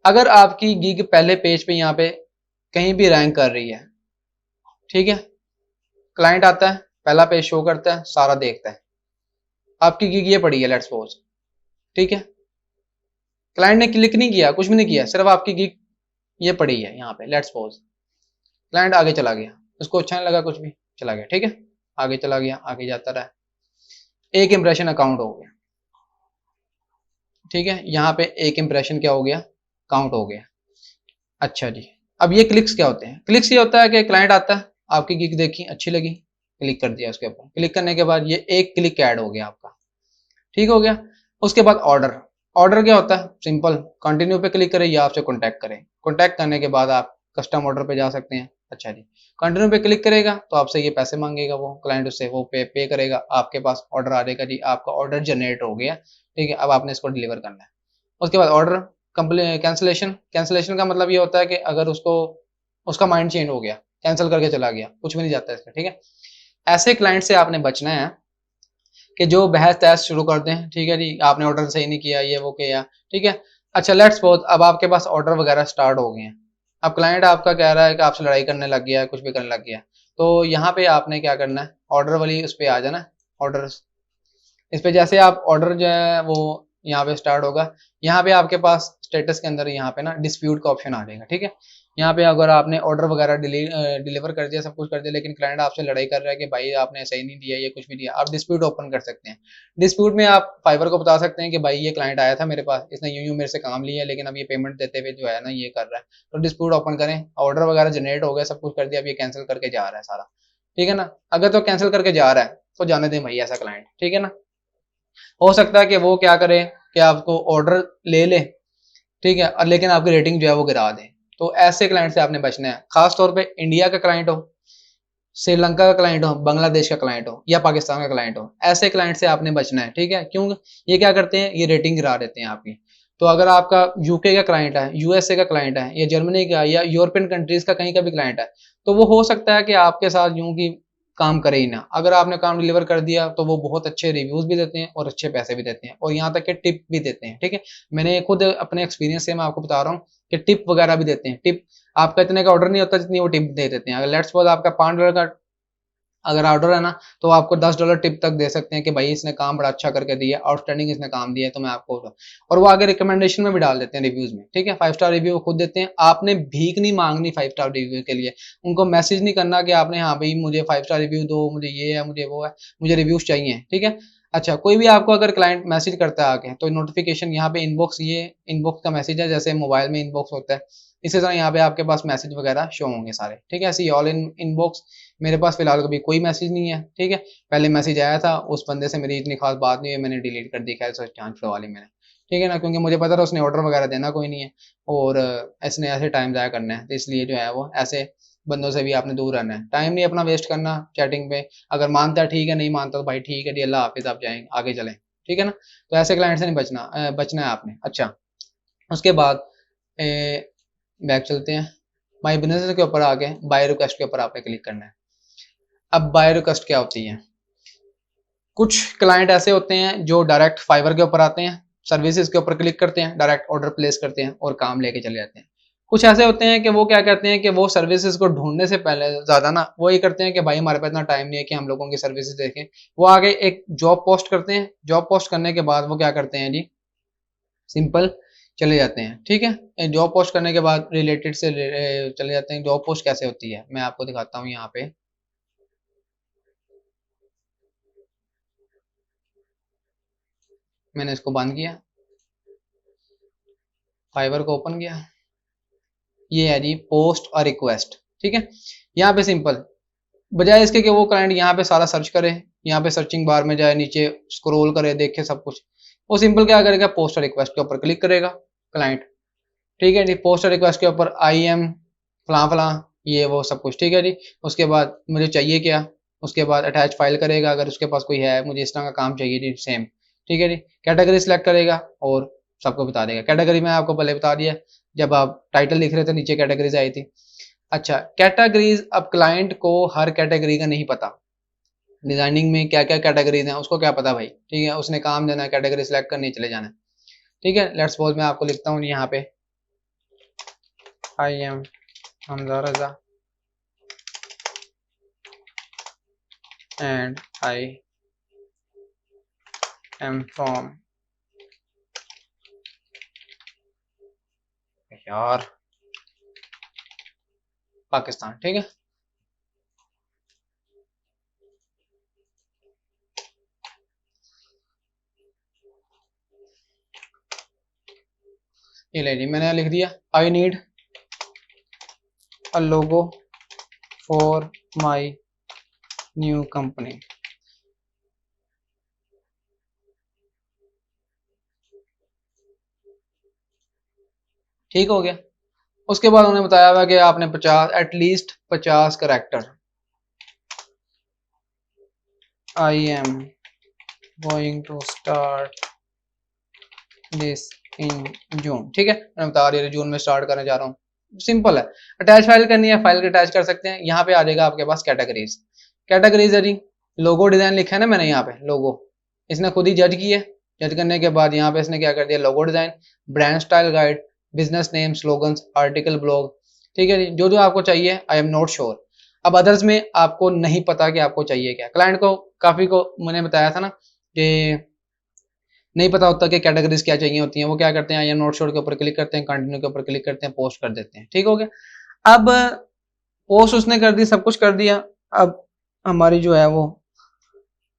अगर आपकी गिग पहले पेज पे यहाँ पे कहीं भी रैंक कर रही है, ठीक है, क्लाइंट आता है, पहला पेज शो करता है, सारा देखता है, आपकी गिग ये पड़ी है लेट्स सपोज, ठीक है, क्लाइंट ने क्लिक नहीं किया, कुछ भी नहीं किया, सिर्फ आपकी गिग ये पड़ी है यहाँ पे लेट्स सपोज। क्लाइंट आगे चला गया, उसको अच्छा नहीं लगा कुछ भी, चला गया, ठीक है, आगे चला गया, आगे जाता रहा, एक इंप्रेशन अकाउंट हो गया, ठीक है, यहाँ पे एक इंप्रेशन क्या हो गया, काउंट हो गया। अच्छा जी, अब ये क्लिक्स क्या होते हैं? क्लिक्स ये होता है कि क्लाइंट आता है, आपकी गिग देखी, अच्छी लगी, क्लिक कर दिया उसके ऊपर, क्लिक करने के बाद ये एक क्लिक ऐड हो गया आपका, ठीक हो गया। उसके बाद ऑर्डर, ऑर्डर क्या होता है? सिंपल, कंटिन्यू पे क्लिक करें या आपसे कॉन्टैक्ट करें, कॉन्टैक्ट करने के बाद आप कस्टम ऑर्डर पे जा सकते हैं। अच्छा जी, कंटिन्यू पे क्लिक करेगा तो आपसे ये पैसे मांगेगा, वो क्लाइंट उससे वो पे करेगा, आपके पास ऑर्डर आ जाएगा जी, आपका ऑर्डर जनरेट हो गया, ठीक है, अब आपने इसको डिलीवर करना है। उसके बाद ऑर्डर कंप्लीट, कैंसिलेशन, कैंसिलेशन का मतलब ये होता है कि अगर उसको उसका माइंड चेंज हो गया, कैंसिल करके चला गया, कुछ भी नहीं जाता इसका, ठीक है। ऐसे क्लाइंट से आपने बचना है कि जो बहस तहस शुरू कर दें, ठीक है जी, आपने ऑर्डर सही नहीं किया, ये वो किया, ठीक है। अच्छा लेट्स सपोज अब आपके पास ऑर्डर वगैरह स्टार्ट हो गए हैं, अब क्लाइंट आपका कह रहा है कि आपसे लड़ाई करने लग गया है, कुछ भी करने लग गया है, तो यहाँ पे आपने क्या करना है, ऑर्डर वाली उस पर आ जाना, ऑर्डर, इस पे जैसे आप ऑर्डर जो है वो यहाँ पे स्टार्ट होगा, यहाँ पे आपके पास स्टेटस के अंदर यहाँ पे ना डिस्प्यूट का ऑप्शन आ जाएगा, ठीक है। यहाँ पे अगर आपने ऑर्डर वगैरह डिलीवर कर दिया, सब कुछ कर दिया, लेकिन क्लाइंट आपसे लड़ाई कर रहा है कि भाई आपने सही नहीं दिया, ये कुछ भी दिया, आप डिस्प्यूट ओपन कर सकते हैं। डिस्प्यूट में आप फाइवर को बता सकते हैं कि भाई ये क्लाइंट आया था मेरे पास, इसने यूं मेरे से काम लिया, लेकिन अब ये पेमेंट देते हुए जो है ना ये कर रहा है, तो डिस्प्यूट ओपन करें, ऑर्डर वगैरह जनरेट हो गया, सब कुछ कर दिया, अब ये कैंसिल करके जा रहा है सारा, ठीक है ना। अगर तो कैंसिल करके जा रहा है तो जाने दें भाई ऐसा क्लाइंट, ठीक है ना। हो सकता है कि वो क्या करे कि आपको ऑर्डर ले ले, ठीक है, और लेकिन आपकी रेटिंग जो है वो गिरा दे, तो ऐसे क्लाइंट से आपने बचना है। खास तौर पे इंडिया का क्लाइंट हो, श्रीलंका का क्लाइंट हो, बांग्लादेश का क्लाइंट हो या पाकिस्तान का क्लाइंट हो, ऐसे क्लाइंट से आपने बचना है, ठीक है। क्यों? ये क्या करते हैं, ये रेटिंग गिरा देते हैं आपकी। तो अगर आपका यूके का क्लाइंट है, यूएसए का क्लाइंट है, या जर्मनी का या यूरोपियन कंट्रीज का कहीं का भी क्लाइंट है, तो वो हो सकता है कि आपके साथ यूं की काम करे ही ना। अगर आपने काम डिलीवर कर दिया तो वो बहुत अच्छे रिव्यूज भी देते हैं और अच्छे पैसे भी देते हैं, और यहाँ तक कि टिप भी देते हैं, ठीक है। मैंने खुद अपने एक्सपीरियंस से मैं आपको बता रहा हूँ कि टिप वगैरह भी देते हैं। टिप आपका इतने का ऑर्डर नहीं होता जितनी वो टिप दे देते हैं। अगर लेट्स सपोज आपका $5 का अगर ऑर्डर है ना, तो आपको $10 टिप तक दे सकते हैं कि भाई इसने काम बड़ा अच्छा करके दिया, आउटस्टैंडिंग इसने काम दिया है, तो मैं आपको, और वो आगे रिकमेंडेशन में भी डाल देते हैं रिव्यूज में, ठीक है। 5 स्टार रिव्यू खुद देते हैं, आपने भीख नहीं मांगनी 5 स्टार रिव्यू के लिए, उनको मैसेज नहीं करना कि आपने हाँ भाई मुझे 5 स्टार रिव्यू दो, मुझे ये है, मुझे वो है, मुझे रिव्यूज चाहिए, ठीक है। अच्छा, कोई भी आपको अगर क्लाइंट मैसेज करता है आके, तो नोटिफिकेशन यहाँ पे इनबॉक्स, ये इनबॉक्स का मैसेज है, जैसे मोबाइल में इनबॉक्स होता है, इसी तरह यहाँ पे आपके पास मैसेज वगैरह शो होंगे सारे, ठीक है। ऐसे ऑल इन इनबॉक्स, मेरे पास फिलहाल कभी कोई मैसेज नहीं है, ठीक है। पहले मैसेज आया था, उस बंदे से मेरी इतनी खास बात नहीं है, मैंने डिलीट कर दी, खैर सोच जान छुड़वा ली मैंने, ठीक है ना, क्योंकि मुझे पता था उसने ऑर्डर वगैरह देना कोई नहीं है, और इसने ऐसे टाइम ज़ाया करना है, तो इसलिए जो है वो ऐसे बंदों से भी आपने दूर रहना है, टाइम नहीं अपना वेस्ट करना चैटिंग पे। अगर मानता है ठीक है, नहीं मानता तो भाई ठीक है जी, अल्लाह हाफिज़, आप जाएंगे आगे चलें, ठीक है ना। तो ऐसे क्लाइंट से नहीं बचना, बचना है आपने। अच्छा, उसके बाद बैक चलते हैं, माई बिजनेस के ऊपर आके बाय रिक्वेस्ट के ऊपर आपने क्लिक करना है। अब बाय रिक्वेस्ट क्या होती है? कुछ क्लाइंट ऐसे होते हैं जो डायरेक्ट फाइवर के ऊपर आते हैं, सर्विसेज के ऊपर क्लिक करते हैं, डायरेक्ट ऑर्डर प्लेस करते हैं और काम लेके चले जाते हैं। कुछ ऐसे होते हैं कि वो क्या कहते हैं कि वो सर्विसेज को ढूंढने से पहले ज्यादा ना वो ये करते हैं कि भाई हमारे पास इतना टाइम नहीं है कि हम लोगों की सर्विसेज देखें, वो आगे एक जॉब पोस्ट करते हैं, जॉब पोस्ट करने के बाद वो क्या करते हैं जी, सिंपल चले जाते हैं, ठीक है। जॉब पोस्ट करने के बाद रिलेटेड से चले जाते हैं। जॉब पोस्ट कैसे होती है मैं आपको दिखाता हूँ, यहाँ पे मैंने इसको बंद किया, फाइवर को ओपन किया, ये है जी पोस्ट और रिक्वेस्ट, ठीक है। यहाँ पे सिंपल, बजाय इसके कि वो क्लाइंट यहाँ पे सारा सर्च करे, यहाँ पे सर्चिंग बार में जाए, नीचे स्क्रॉल करे, देखे सब कुछ, वो सिंपल क्या करेगा, पोस्ट और रिक्वेस्ट के ऊपर क्लिक करेगा क्लाइंट, ठीक है जी। पोस्ट और रिक्वेस्ट के ऊपर आई एम फलां फलां, ये वो सब कुछ, ठीक है जी। उसके बाद मुझे चाहिए क्या, उसके बाद अटैच फाइल करेगा, अगर उसके पास कोई है, मुझे इस तरह का काम चाहिए जी, सेम, ठीक है जी। कैटेगरी सिलेक्ट करेगा और सबको बता देगा। कैटेगरी में आपको पहले बता दिया, जब आप टाइटल लिख रहे थे नीचे कैटेगरीज आई थी। अच्छा, कैटेगरीज, अब क्लाइंट को हर कैटेगरी का नहीं पता, डिजाइनिंग में क्या क्या कैटेगरीज हैं उसको क्या पता भाई, ठीक है। उसने काम देना है, कैटेगरी सिलेक्ट करनी, चले जाना है, ठीक है। लेट्स सपोज मैं आपको लिखता हूँ यहाँ पे, I am Hamza Raza and I am from यार पाकिस्तान, ठीक है। ये ले जी, मैंने लिख दिया I need a logo for my new company. ठीक हो गया। उसके बाद उन्होंने बताया हुआ कि आपने 50 at least 50 character, I am going to start this in June, ठीक है। मैं बता रही हूँ जून में स्टार्ट करने जा रहा हूँ, सिंपल है। अटैच फाइल करनी है, फाइल अटैच कर सकते हैं। यहाँ पे आ जाएगा आपके पास कैटेगरीज। कैटेगरीज है जी, लोगो डिजाइन लिखा है ना मैंने यहाँ पे लोगो, इसने खुद ही जज किया। जज करने के बाद यहाँ पे इसने क्या कर दिया, logo design, brand style guide, business name, slogans, article, blog, ठीक है जी। जो जो आपको चाहिए, आई एम नॉट श्योर। अब अदर्स में आपको नहीं पता कि आपको चाहिए क्या। क्लाइंट को काफी को मैंने बताया था ना कि नहीं पता होता कि कैटेगरीज क्या चाहिए होती हैं। वो क्या करते हैं, आई एम नॉट श्योर के ऊपर क्लिक करते हैं, कंटिन्यू के ऊपर क्लिक करते हैं, पोस्ट कर देते हैं। ठीक हो गया। अब पोस्ट उसने कर दी, सब कुछ कर दिया। अब हमारी जो है वो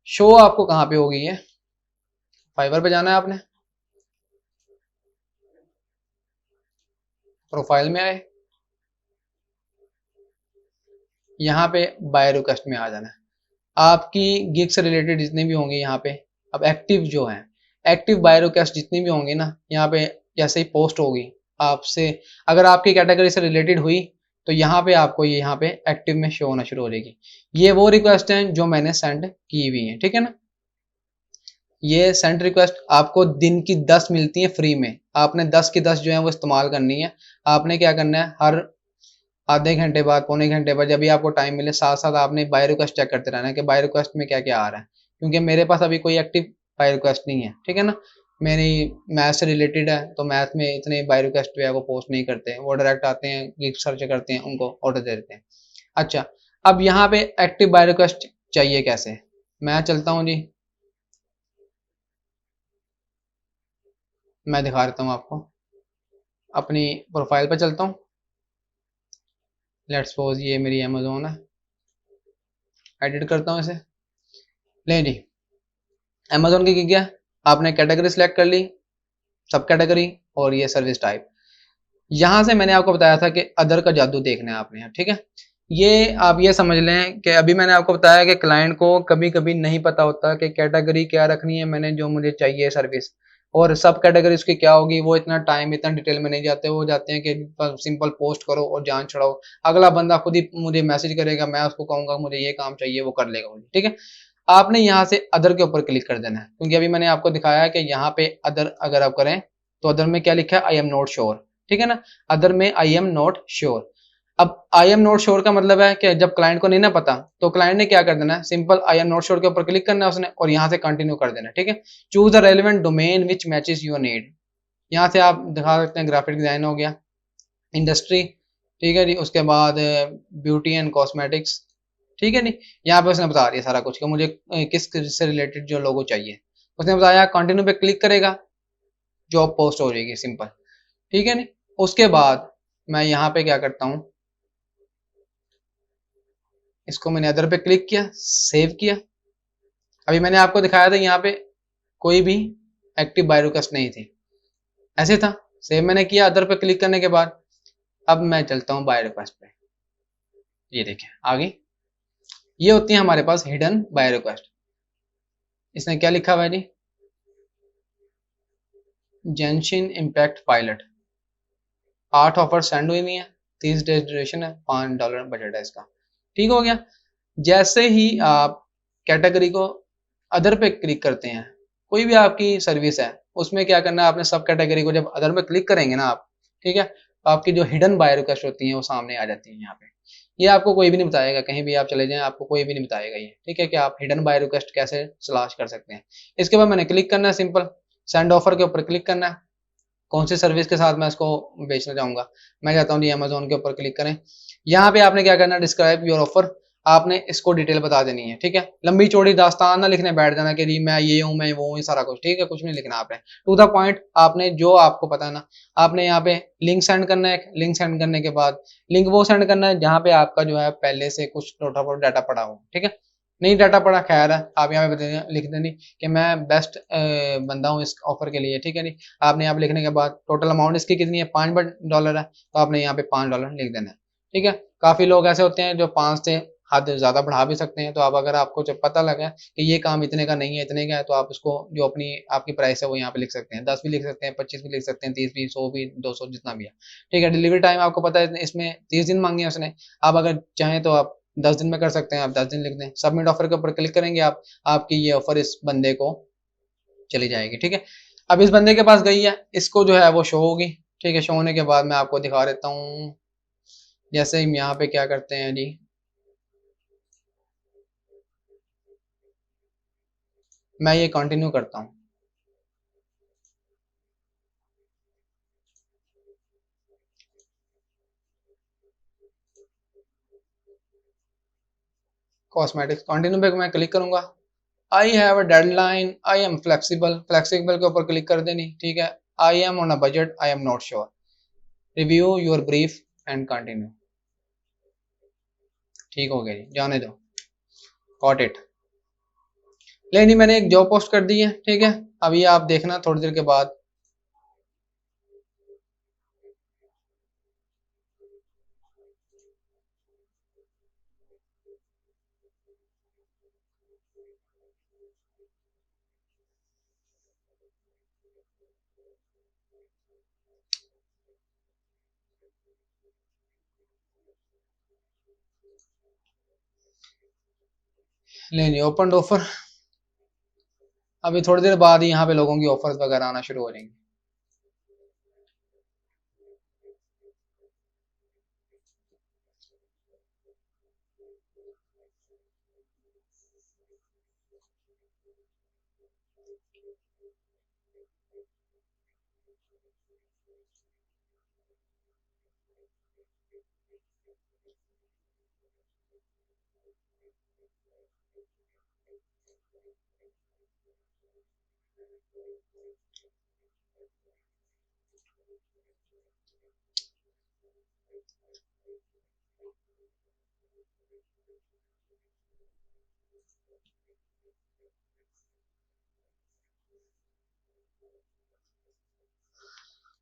शो आपको कहाँ पे होगी, है फाइवर पे जाना है आपने, प्रोफाइल में आए, यहाँ पे बाय रिक्वेस्ट में आ जाना है। आपकी गिग से रिलेटेड जितने भी होंगे यहाँ पे, अब एक्टिव जो है, एक्टिव बाय रिक्वेस्ट जितनी भी होंगी ना, यहाँ पे जैसे ही पोस्ट होगी आपसे, अगर आपकी कैटेगरी से रिलेटेड हुई तो यहाँ पे आपको ये यहाँ पे एक्टिव में शो होना शुरू हो जाएगी। ये वो रिक्वेस्ट हैं जो मैंने सेंड की हुई है, ठीक है ना। ये सेंड रिक्वेस्ट आपको दिन की 10 मिलती है फ्री में, आपने 10 की 10 जो है वो इस्तेमाल करनी है। आपने क्या करना है, हर आधे घंटे बाद, पौने घंटे बाद, जब भी आपको टाइम मिले, साथ साथ आपने बाय रिक्वेस्ट चेक करते रहना है कि बाय रिक्वेस्ट में क्या क्या आ रहा है। क्योंकि मेरे पास अभी कोई एक्टिव बाय रिक्वेस्ट नहीं है, ठीक है ना। मेरी मैथ से रिलेटेड है तो मैथ में इतने बाय रिक्वेस्ट जो है वो पोस्ट नहीं करते, वो डायरेक्ट आते हैं, गिग सर्च करते हैं, उनको ऑर्डर दे देते हैं। अच्छा, अब यहाँ पे एक्टिव बाय रिक्वेस्ट चाहिए कैसे, मैं चलता हूँ जी, मैं दिखा देता हूँ आपको, अपनी प्रोफाइल पर चलता हूँ। लेट्स सपोज ये मेरी अमेजोन है, एडिट करता हूँ इसे। ले जी, अमेजोन की क्या, आपने कैटेगरी सिलेक्ट कर ली, सब कैटेगरी, और ये सर्विस टाइप। यहां से मैंने आपको बताया था कि अदर का जादू देखना है आपने, ठीक है। ये आप ये समझ लें कि अभी मैंने आपको बताया कि क्लाइंट को कभी कभी नहीं पता होता कि कैटेगरी क्या रखनी है मैंने, जो मुझे चाहिए सर्विस, और सब कैटेगरी उसकी क्या होगी। वो इतना टाइम, इतना डिटेल में नहीं जाते, वो जाते हैं कि सिंपल पोस्ट करो और जान छड़ाओ। अगला बंदा खुद ही मुझे मैसेज करेगा, मैं उसको कहूंगा मुझे ये काम चाहिए, वो कर लेगा मुझे, ठीक है। आपने यहाँ से अदर के ऊपर क्लिक कर देना है, क्योंकि अभी मैंने आपको दिखाया है कि यहाँ पे अदर अगर आप करें तो अदर में क्या लिखा है, आई एम नॉट श्योर, ठीक है ना। अदर में आई एम नॉट श्योर। अब आई एम नॉट श्योर का मतलब है कि जब क्लाइंट को नहीं ना पता तो क्लाइंट ने क्या कर देना है, simple I am not sure के ऊपर क्लिक करना है उसने, और यहाँ से कंटिन्यू कर देना, ठीक है। Choose the relevant domain which matches your need. यहाँ से आप दिखा सकते हैं ग्राफिक डिजाइन हो गया, इंडस्ट्री, ठीक है जी। उसके बाद ब्यूटी एंड कॉस्मेटिक्स, ठीक है जी। यहाँ पे उसने बता दिया सारा कुछ कि मुझे किस से रिलेटेड जो लोगो चाहिए। उसने बताया कंटिन्यू पे क्लिक करेगा, जॉब पोस्ट हो जाएगी, सिंपल, ठीक है नी। उसके बाद मैं यहाँ पे क्या करता हूँ, इसको मैंने अदर पे क्लिक किया, सेव किया। अभी मैंने आपको दिखाया था यहाँ पे कोई भी एक्टिव बाय रिक्वेस्ट नहीं थी, ऐसे था। सेव मैंने किया अदर पे क्लिक करने के बाद। अब मैं चलता हूँ बाय रिक्वेस्ट पे, ये देखें आ गई। ये होती है हमारे पास हिडन बाय रिक्वेस्ट। इसने क्या लिखा हुआ है जी, जेंशिन इम्पैक्ट पायलट, 8 ऑफर सेंड हुई है, 30 डेज ड्यूरेशन है, $5 बजट है इसका, ठीक हो गया। जैसे ही आप कैटेगरी को अदर पे क्लिक करते हैं, कोई भी आपकी सर्विस है उसमें क्या करना है आपने, सब कैटेगरी को जब अदर पे क्लिक करेंगे ना आप, ठीक है, तो आपकी जो हिडन बाय रिक्वेस्ट होती हैं वो सामने आ जाती है यहाँ पे। ये आपको कोई भी नहीं बताएगा, कहीं भी आप चले जाएं आपको कोई भी नहीं बताएगा ये, ठीक है, कि आप हिडन बाय रिक्वेस्ट कैसे तलाश कर सकते हैं। इसके बाद मैंने क्लिक करना है, सिंपल सेंड ऑफर के ऊपर क्लिक करना है, कौन सी सर्विस के साथ मैं इसको बेचना चाहूंगा। मैं चाहता हूँ जी अमेजोन के ऊपर क्लिक करें। यहाँ पे आपने क्या करना है, डिस्क्राइब योर ऑफर, आपने इसको डिटेल बता देनी है, ठीक है। लंबी चौड़ी दास्तान ना लिखने बैठ जाना कि जी मैं ये हूँ मैं वो हूँ सारा कुछ, ठीक है, कुछ नहीं लिखना आपने, टू द पॉइंट। आपने जो आपको पता है ना, आपने यहाँ पे लिंक सेंड करना है, लिंक सेंड करने के बाद लिंक वो सेंड करना है जहाँ पे आपका जो है पहले से कुछ डाटा पड़ा हो, ठीक है। नहीं डाटा पड़ा खैर है, आप यहाँ पे लिख देनी कि मैं बेस्ट बंदा हूँ इस ऑफर के लिए, ठीक है। नहीं, आपने यहाँ पे लिखने के बाद टोटल अमाउंट इसकी कितनी है, $5 है, तो आपने यहाँ पे $5 लिख देना है, ठीक है। काफी लोग ऐसे होते हैं जो 5 से हद ज्यादा बढ़ा भी सकते हैं, तो आप अगर आपको जब पता लगा कि ये काम इतने का नहीं है इतने का है, तो आप उसको जो अपनी आपकी प्राइस है वो यहाँ पे लिख सकते हैं, 10 भी लिख सकते हैं, 25 भी लिख सकते हैं, 30 भी, 100 भी, 200 जितना भी है, ठीक है। डिलीवरी टाइम आपको पता है इसमें 30 दिन मांगी है उसने, आप अगर चाहें तो आप 10 दिन में कर सकते हैं, आप 10 दिन लिख दें, सबमिट ऑफर के ऊपर क्लिक करेंगे आप, आपकी ये ऑफर इस बंदे को चली जाएगी, ठीक है। अब इस बंदे के पास गई है, इसको जो है वो शो होगी, ठीक है। शो होने के बाद मैं आपको दिखा देता हूँ, जैसे हम यहाँ पे क्या करते हैं जी, मैं ये कंटिन्यू करता हूँ। कॉस्मेटिक्स कंटिन्यू पे मैं क्लिक करूंगा, I have a deadline, I am flexible, flexible के ऊपर क्लिक कर देनी, ठीक है। I am on a budget, I am not sure, review your brief and continue, ठीक हो गया जी, जाने दो, गॉट इट। लेकिन मैंने एक जॉब पोस्ट कर दी है, ठीक है। अभी आप देखना थोड़ी देर के बाद, लेनी ओपन ऑफर, अभी थोड़ी देर बाद ही यहाँ पे लोगों की ऑफर्स वगैरह आना शुरू हो जाएंगे।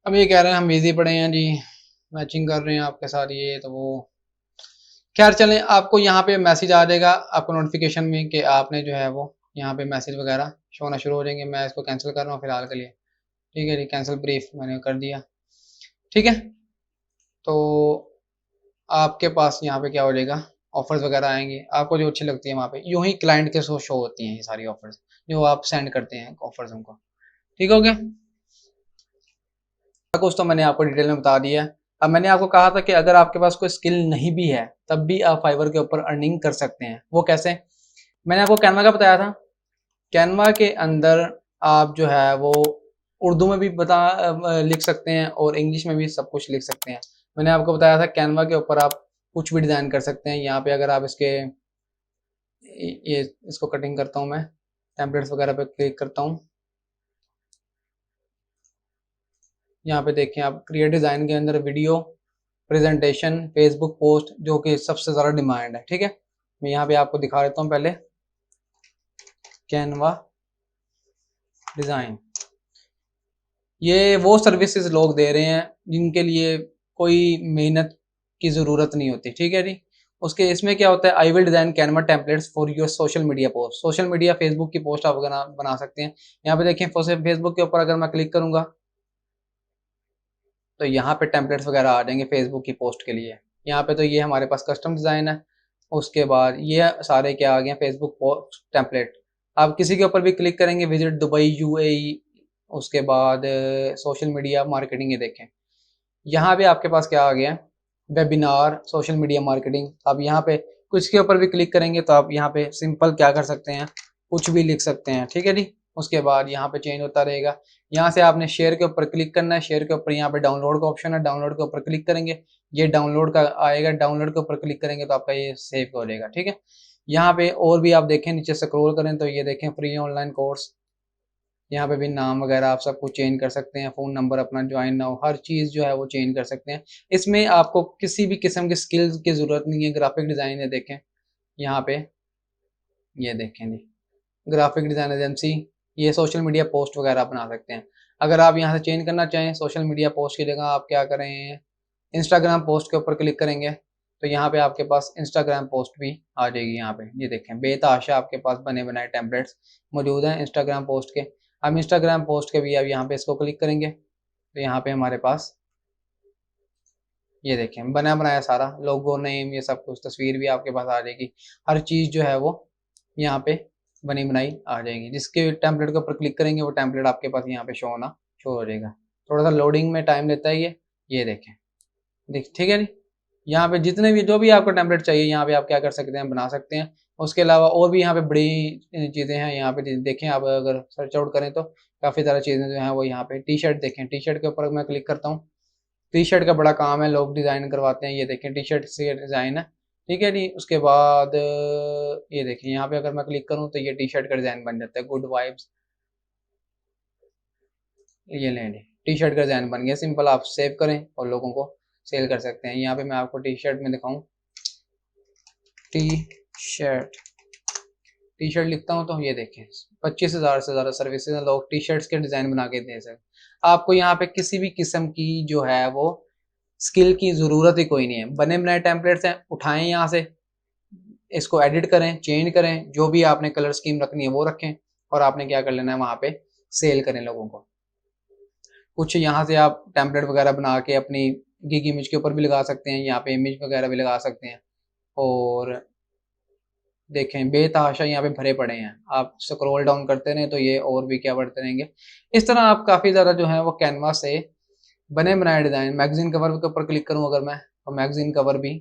अब ये कह रहे हैं हम बिजी पड़े हैं जी, मैचिंग कर रहे हैं आपके साथ ये तो वो, खैर चलें, आपको यहाँ पे मैसेज आ जाएगा आपको नोटिफिकेशन में कि आपने जो है वो यहाँ पे मैसेज वगैरह शो होना शुरू हो जाएंगे। मैं इसको कैंसिल कर रहा हूँ फिलहाल के लिए, ठीक है जी, कैंसिल ब्रीफ मैंने कर दिया, ठीक है। तो आपके पास यहाँ पे क्या हो जाएगा, ऑफर्स वगैरह आएंगे आपको जो अच्छी लगती है वहाँ पे, यूं ही क्लाइंट के शो होती हैं ये सारी ऑफर्स जो आप सेंड करते हैं ऑफर्स उनको, ठीक हो गया। कुछ तो मैंने आपको डिटेल में बता दिया है। अब मैंने आपको कहा था कि अगर आपके पास कोई स्किल नहीं भी है तब भी आप फाइवर के ऊपर अर्निंग कर सकते हैं, वो कैसे, मैंने आपको कैनवा का बताया था। कैनवा के अंदर आप जो है वो उर्दू में भी लिख सकते हैं और इंग्लिश में भी सब कुछ लिख सकते हैं। मैंने आपको बताया था कैनवा के ऊपर आप कुछ भी डिज़ाइन कर सकते हैं। यहाँ पे अगर आप ये इसको कटिंग करता हूँ, मैं टेम्पलेट्स वगैरह पे क्लिक करता हूँ, यहाँ पे देखें आप क्रिएट डिज़ाइन के अंदर वीडियो प्रेजेंटेशन फेसबुक पोस्ट जो कि सबसे ज़्यादा डिमांड है, ठीक है। मैं यहाँ पे आपको दिखा देता हूँ पहले कैनवा डिज़ाइन, ये वो सर्विसेज लोग दे रहे हैं जिनके लिए कोई मेहनत की ज़रूरत नहीं होती, ठीक है जी। उसके इसमें क्या होता है, I will design Canva templates for your social media post, social media Facebook की पोस्ट आप बना सकते हैं। यहाँ पे देखें फेसबुक के ऊपर अगर मैं क्लिक करूँगा तो यहाँ पे टेम्पलेट्स वगैरह आ जाएंगे फेसबुक की पोस्ट के लिए। यहाँ पे तो ये हमारे पास कस्टम डिज़ाइन है, उसके बाद ये सारे क्या आ गए फेसबुक पोस्ट टेम्पलेट। आप किसी के ऊपर भी क्लिक करेंगे विजिट दुबई यूएई, उसके बाद सोशल मीडिया मार्केटिंग, ये देखें यहाँ पे आपके पास क्या आ गया वेबिनार सोशल मीडिया मार्केटिंग। आप यहाँ पे कुछ के ऊपर भी क्लिक करेंगे तो आप यहाँ पे सिंपल क्या कर सकते हैं, कुछ भी लिख सकते हैं, ठीक है जी। उसके बाद यहाँ पे चेंज होता रहेगा। यहाँ से आपने शेयर के ऊपर क्लिक करना है, शेयर के ऊपर यहाँ पे डाउनलोड का ऑप्शन है, डाउनलोड के ऊपर क्लिक करेंगे, ये डाउनलोड का आएगा, डाउनलोड के ऊपर क्लिक करेंगे तो आपका ये सेव हो जाएगा। ठीक है, यहाँ पे और भी आप देखें, नीचे स्क्रॉल करें तो ये देखें फ्री ऑनलाइन कोर्स, यहाँ पे भी नाम वगैरह आप सब कुछ चेंज कर सकते हैं, फ़ोन नंबर अपना ज्वाइन ना हो, हर चीज़ जो है वो चेंज कर सकते हैं। इसमें आपको किसी भी किस्म की स्किल्स की ज़रूरत नहीं है। ग्राफिक डिज़ाइन है, देखें यहाँ पे, ये देखें जी, ग्राफिक डिज़ाइन एजेंसी, ये सोशल मीडिया पोस्ट वगैरह आप बना सकते हैं। अगर आप यहाँ से चेंज करना चाहें, सोशल मीडिया पोस्ट की जगह आप क्या करें, इंस्टाग्राम पोस्ट के ऊपर क्लिक करेंगे तो यहाँ पे आपके पास इंस्टाग्राम पोस्ट भी आ जाएगी। यहाँ पे ये देखें बेतहाशा आपके पास बने बनाए टेम्पलेट्स मौजूद हैं इंस्टाग्राम पोस्ट के। हम इंस्टाग्राम पोस्ट के भी अब यहाँ पे इसको क्लिक करेंगे तो यहाँ पे हमारे पास ये देखें बना बनाया सारा लोगो, नेम, ये सब कुछ, तस्वीर भी आपके पास आ जाएगी। हर चीज़ जो है वो यहाँ पे बनी बनाई आ जाएगी। जिसके टेम्पलेट के ऊपर क्लिक करेंगे वो टेम्पलेट आपके पास यहाँ पे शो हो जाएगा। थोड़ा सा लोडिंग में टाइम लेता है ये देखें, ठीक है नी। यहाँ पे जितने भी जो भी आपको टेम्पलेट चाहिए यहाँ पे आप क्या कर सकते हैं, बना सकते हैं। उसके अलावा और भी यहाँ पे बड़ी चीज़ें हैं। यहाँ पे देखें आप अगर सर्च आउट करें तो काफ़ी सारी चीज़ें जो हैं वो यहाँ पे टी शर्ट देखें, टी शर्ट के ऊपर मैं क्लिक करता हूँ, टी शर्ट का बड़ा काम है, लोग डिज़ाइन करवाते हैं। ये देखें टी शर्ट से डिज़ाइन है, ठीक है जी। उसके बाद ये देखें यहाँ पे अगर मैं क्लिक करूँ तो ये टी शर्ट का डिज़ाइन बन जाता है, गुड वाइब्स, ये लें जी, टी शर्ट का डिज़ाइन बन गया। सिंपल आप सेव करें और लोगों को सेल कर सकते हैं। यहाँ पे मैं आपको टी शर्ट में दिखाऊं, टी शर्ट लिखता हूँ तो ये देखें 25,000 से ज़्यादा सर्विसेज लोग टी शर्ट्स के डिज़ाइन बना के दे सकते। आपको यहाँ पे किसी भी किस्म की जो है वो स्किल की ज़रूरत ही कोई नहीं है। बने बनाए टेम्पलेट्स हैं, उठाएं यहाँ से, इसको एडिट करें, चेंज करें, जो भी आपने कलर स्कीम रखनी है वो रखें और आपने क्या कर लेना है वहाँ पे सेल करें लोगों को। कुछ यहाँ से आप टेम्पलेट वगैरह बना के अपनी गिग इमेज के ऊपर भी लगा सकते हैं, यहाँ पे इमेज वगैरह भी लगा सकते हैं। और देखें बेतहाशा यहाँ पे भरे पड़े हैं, आप स्क्रॉल डाउन करते रहें तो ये और भी क्या बढ़ते रहेंगे। इस तरह आप काफ़ी ज़्यादा जो है वो कैनवास से बने बनाए डिज़ाइन। मैगजीन कवर के ऊपर क्लिक करूँ अगर मैं, तो मैगजीन कवर भी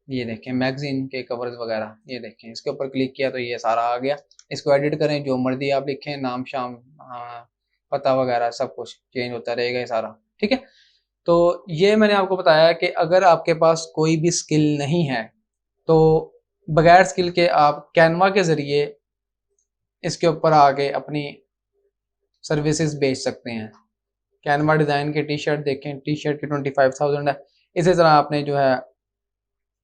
ये देखें, मैगजीन के कवर्स वगैरह ये देखें, इसके ऊपर क्लिक किया तो ये सारा आ गया। इसको एडिट करें, जो मर्जी आप लिखें, नाम शाम, हाँ, पता वगैरह सब कुछ चेंज होता रहेगा ये सारा। ठीक है, तो ये मैंने आपको बताया कि अगर आपके पास कोई भी स्किल नहीं है तो बगैर स्किल के आप कैनवा के ज़रिए इसके ऊपर आके अपनी सर्विसेज बेच सकते हैं। कैनवा डिज़ाइन के टी शर्ट देखें, टी शर्ट की 25,000 है। इसी तरह आपने जो है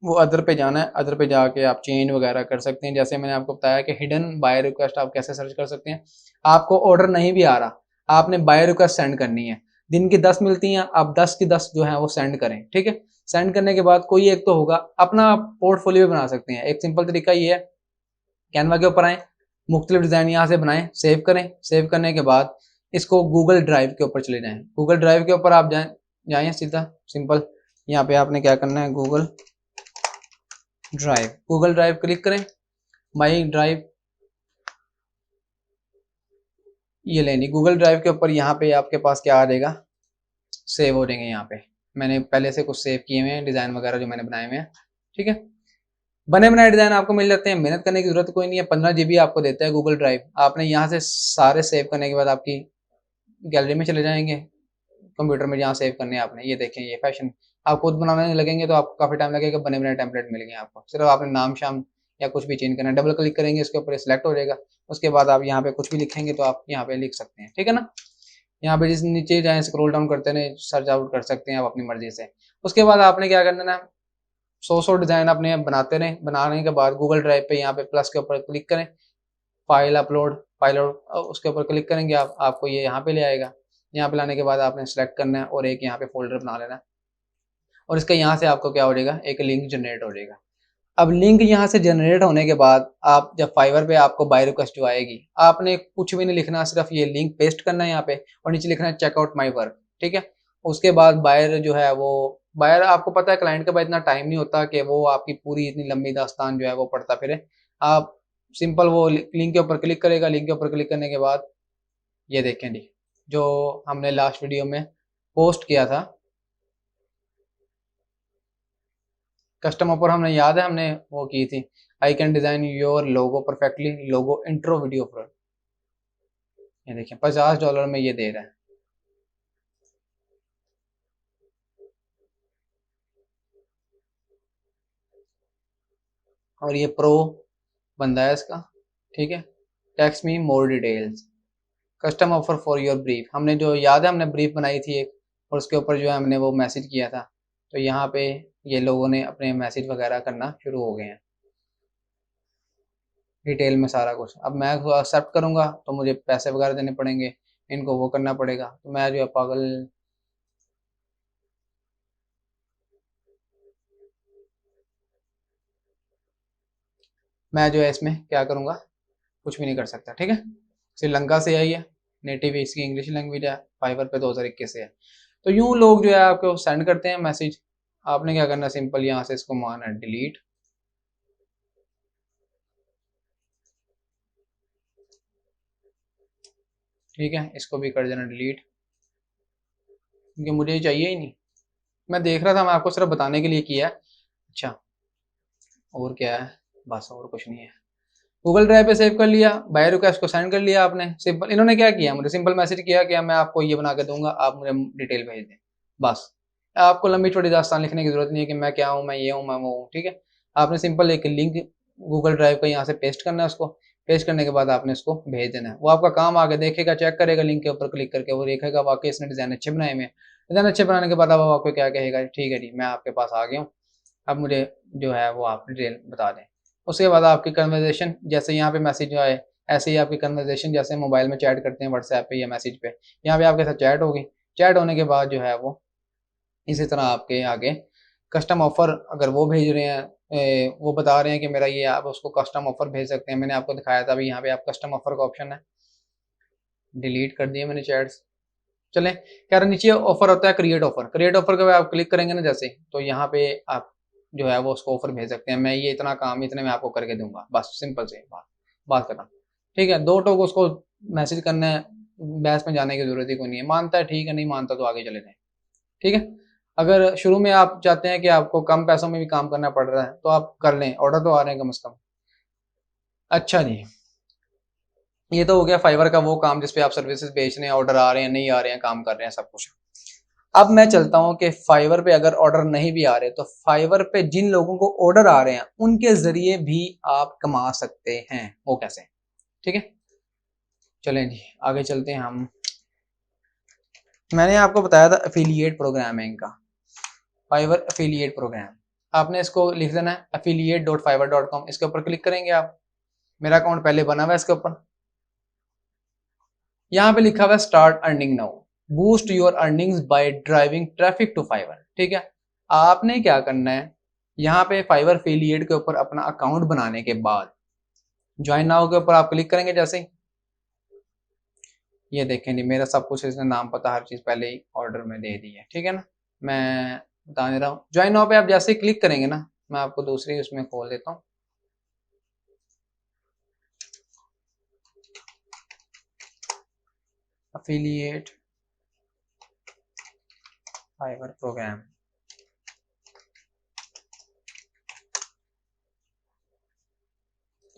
वो अदर पे जाना है, अदर पे जाके आप चेंज वगैरह कर सकते हैं। जैसे मैंने आपको बताया कि हिडन बाय रिक्वेस्ट आप कैसे सर्च कर सकते हैं। आपको ऑर्डर नहीं भी आ रहा, आपने बाय रिक्वेस्ट सेंड करनी है, दिन की 10 मिलती हैं, आप 10 की 10 जो है वो सेंड करें। ठीक है, सेंड करने के बाद कोई एक तो होगा, अपना पोर्टफोलियो बना सकते हैं। एक सिंपल तरीका ये है, कैनवा के ऊपर आएँ, मुख्तलिफ डिज़ाइन यहाँ से बनाएं, सेव करें, सेव करने के बाद इसको गूगल ड्राइव के ऊपर चले जाएँ। गूगल ड्राइव के ऊपर आप जाएँ सीधा सिंपल, यहाँ पे आपने क्या करना है, गूगल ड्राइव क्लिक करें, माई ड्राइव, ये लेनी गूगल ड्राइव के ऊपर। यहाँ पे आपके पास क्या आ जाएगा, सेव हो जाएंगे। यहाँ पे मैंने पहले से कुछ सेव किए हुए हैं डिज़ाइन वगैरह जो मैंने बनाए हुए हैं। ठीक है, बने बनाए डिज़ाइन आपको मिल जाते हैं, मेहनत करने की जरूरत कोई नहीं है। 15 GB आपको देता है गूगल ड्राइव। आपने यहाँ से सारे सेव करने के बाद आपकी गैलरी में चले जाएंगे, कंप्यूटर में जहाँ सेव करने हैं आपने। ये देखें, ये फैशन आप खुद बनाने लगेंगे तो आपको काफ़ी टाइम लगेगा, बने बनाए टेम्पलेट मिल गए आपको। सिर्फ आपने नाम शाम या कुछ भी चेंज करना है, डबल क्लिक करेंगे इसके ऊपर, सिलेक्ट हो जाएगा। उसके बाद आप यहाँ पे कुछ भी लिखेंगे तो आप यहाँ पे लिख सकते हैं। ठीक है ना, यहाँ पे जिस नीचे जाए स्क्रॉल डाउन करते हैं, सर्च आउट कर सकते हैं आप अपनी मर्जी से। उसके बाद आपने क्या करना है, 100 डिज़ाइन अपने बनाते रहें। बनाने के बाद गूगल ड्राइव पे यहाँ पे प्लस के ऊपर क्लिक करें, फाइल अपलोड, उसके ऊपर क्लिक करेंगे आपको ये यहाँ पे ले आएगा। यहाँ पे लाने के बाद आपने सेलेक्ट करना है और एक यहाँ पे फोल्डर बना लेना है और इसका यहाँ से आपको क्या हो जाएगा, एक लिंक जनरेट हो जाएगा। अब लिंक यहाँ से जनरेट होने के बाद आप जब फाइवर पे आपको बाय रिक्वेस्ट जो आएगी, आपने कुछ भी नहीं लिखना, सिर्फ ये लिंक पेस्ट करना है यहाँ पे और नीचे लिखना है चेकआउट माई वर्क। ठीक है, उसके बाद बायर जो है वो, बायर आपको पता है क्लाइंट के पास इतना टाइम नहीं होता कि वो आपकी पूरी इतनी लंबी दास्तान जो है वो पढ़ता फिरे। आप सिंपल वो लिंक के ऊपर क्लिक करेगा, लिंक के ऊपर क्लिक करने के बाद ये देखें जी, जो हमने लास्ट वीडियो में पोस्ट किया था कस्टमर पर, हमने याद है हमने वो की थी, I can design your logo perfectly, logo intro video पर। ये देखिए $50 में ये दे रहा है। और ये प्रो बंदा है इसका, ठीक है। Text me more details, custom offer for your brief. हमने जो याद है हमने ब्रीफ बनाई थी एक, और उसके ऊपर जो है हमने वो मैसेज किया था। तो यहाँ पे ये लोगों ने अपने मैसेज वगैरह करना शुरू हो गए हैं डिटेल में सारा कुछ। अब मैं एक्सेप्ट करूँगा तो मुझे पैसे वगैरह देने पड़ेंगे, इनको वो करना पड़ेगा। तो मैं जो है पागल, मैं जो है इसमें क्या करूँगा, कुछ भी नहीं कर सकता, ठीक है। श्रीलंका से आई है, नेटिव इसकी इंग्लिश लैंग्वेज है, फाइवर पे 2021 से है। तो यूँ लोग जो है आपको सेंड करते हैं मैसेज, आपने क्या करना, सिंपल यहाँ से इसको मारना है डिलीट, ठीक है। इसको भी कर देना डिलीट, क्योंकि मुझे ये चाहिए ही नहीं। मैं देख रहा था, मैं आपको सिर्फ बताने के लिए किया है। अच्छा, और क्या है, बस और कुछ नहीं है। गूगल ड्राइव पे सेव कर लिया, बाय रिक्वेस्ट को सेंड कर लिया आपने, सिंपल। इन्होंने क्या किया, मुझे सिंपल मैसेज किया कि मैं आपको ये बना के दूंगा, आप मुझे डिटेल भेज दें, बस। आपको लंबी छोटी दास्तान लिखने की जरूरत नहीं है कि मैं क्या हूँ, मैं ये हूँ, मैं वो हूँ, ठीक है। आपने सिंपल एक लिंक गूगल ड्राइव का यहाँ से पेस्ट करना है, उसको पेस्ट करने के बाद आपने इसको भेज देना है। वो आपका काम आगे देखेगा, चेक करेगा लिंक के ऊपर क्लिक करके, वो देखेगा वाकई इसने डिज़ाइन अच्छे बनाए हुए हैं। डिज़ाइन अच्छे बनाने के बाद अब आपको क्या कहेगा, ठीक है जी मैं आपके पास आ गया हूँ, अब मुझे जो है वो आप डिटेल बता दें। उसके बाद आपकी कन्वर्जेशन, जैसे यहाँ पे मैसेज आए ऐसे ही आपकी कन्वर्जेशन, जैसे मोबाइल में चैट करते हैं व्हाट्सएप पे या मैसेज पे, यहाँ पे आपके साथ चैट होगी। चैट होने के बाद जो है वो इसी तरह आपके आगे कस्टम ऑफर, अगर वो भेज रहे हैं, वो बता रहे हैं कि मेरा ये, आप उसको कस्टम ऑफर भेज सकते हैं। मैंने आपको दिखाया था अभी, यहाँ पे आप कस्टम ऑफर का ऑप्शन है, डिलीट कर दिए मैंने चैट्स। चलें, कह रहे नीचे ऑफर होता है क्रिएट ऑफर। क्रिएट ऑफर का आप क्लिक करेंगे ना जैसे, तो यहाँ पे आप जो है वो उसको ऑफर भेज सकते हैं, मैं ये इतना काम इतने में आपको करके दूंगा, बस सिंपल से बात करना, ठीक है। दो टोक उसको मैसेज करना है, बहस में जाने की जरूरत ही कोई नहीं है। मानता है ठीक है, नहीं मानता तो आगे चले जाए, ठीक है। अगर शुरू में आप चाहते हैं कि आपको कम पैसों में भी काम करना पड़ रहा है तो आप कर लें, ऑर्डर तो आ रहे हैं कम से कम। अच्छा जी, ये तो हो गया फाइवर का वो काम जिसपे आप सर्विसेज बेच रहे हैं, ऑर्डर आ रहे हैं, नहीं आ रहे हैं, काम कर रहे हैं, सब कुछ। अब मैं चलता हूं कि फाइवर पे अगर ऑर्डर नहीं भी आ रहे तो फाइवर पे जिन लोगों को ऑर्डर आ रहे हैं उनके जरिए भी आप कमा सकते हैं, वो कैसे, ठीक है। चलें जी आगे चलते हैं हम। मैंने आपको बताया था एफिलिएट प्रोग्राम है इनका, फाइवर एफिलिएट प्रोग्राम। आपने इसको लिख देना है affiliate.fiverr.com, इसके ऊपर क्लिक करेंगे आप। मेरा अकाउंट पहले बना हुआ है इसके ऊपर, यहाँ पे लिखा हुआ है start earning now, boost your earnings by driving traffic to Fiverr, ठीक है। आपने क्या करना है, यहाँ पे फाइवर एफिलिएट के ऊपर अपना अकाउंट बनाने के बाद ज्वाइन नाउ के ऊपर आप क्लिक करेंगे। जैसे ही ये देखें जी, मेरा सब कुछ इसने नाम पता हर चीज पहले ही ऑर्डर में दे दी है, ठीक है ना। मैं बता दे रहा हूँ, ज्वाइन नाउ पे आप जैसे ही क्लिक करेंगे ना, मैं आपको दूसरी उसमें खोल देता हूँ, एफिलिएट फाइवर प्रोग्राम।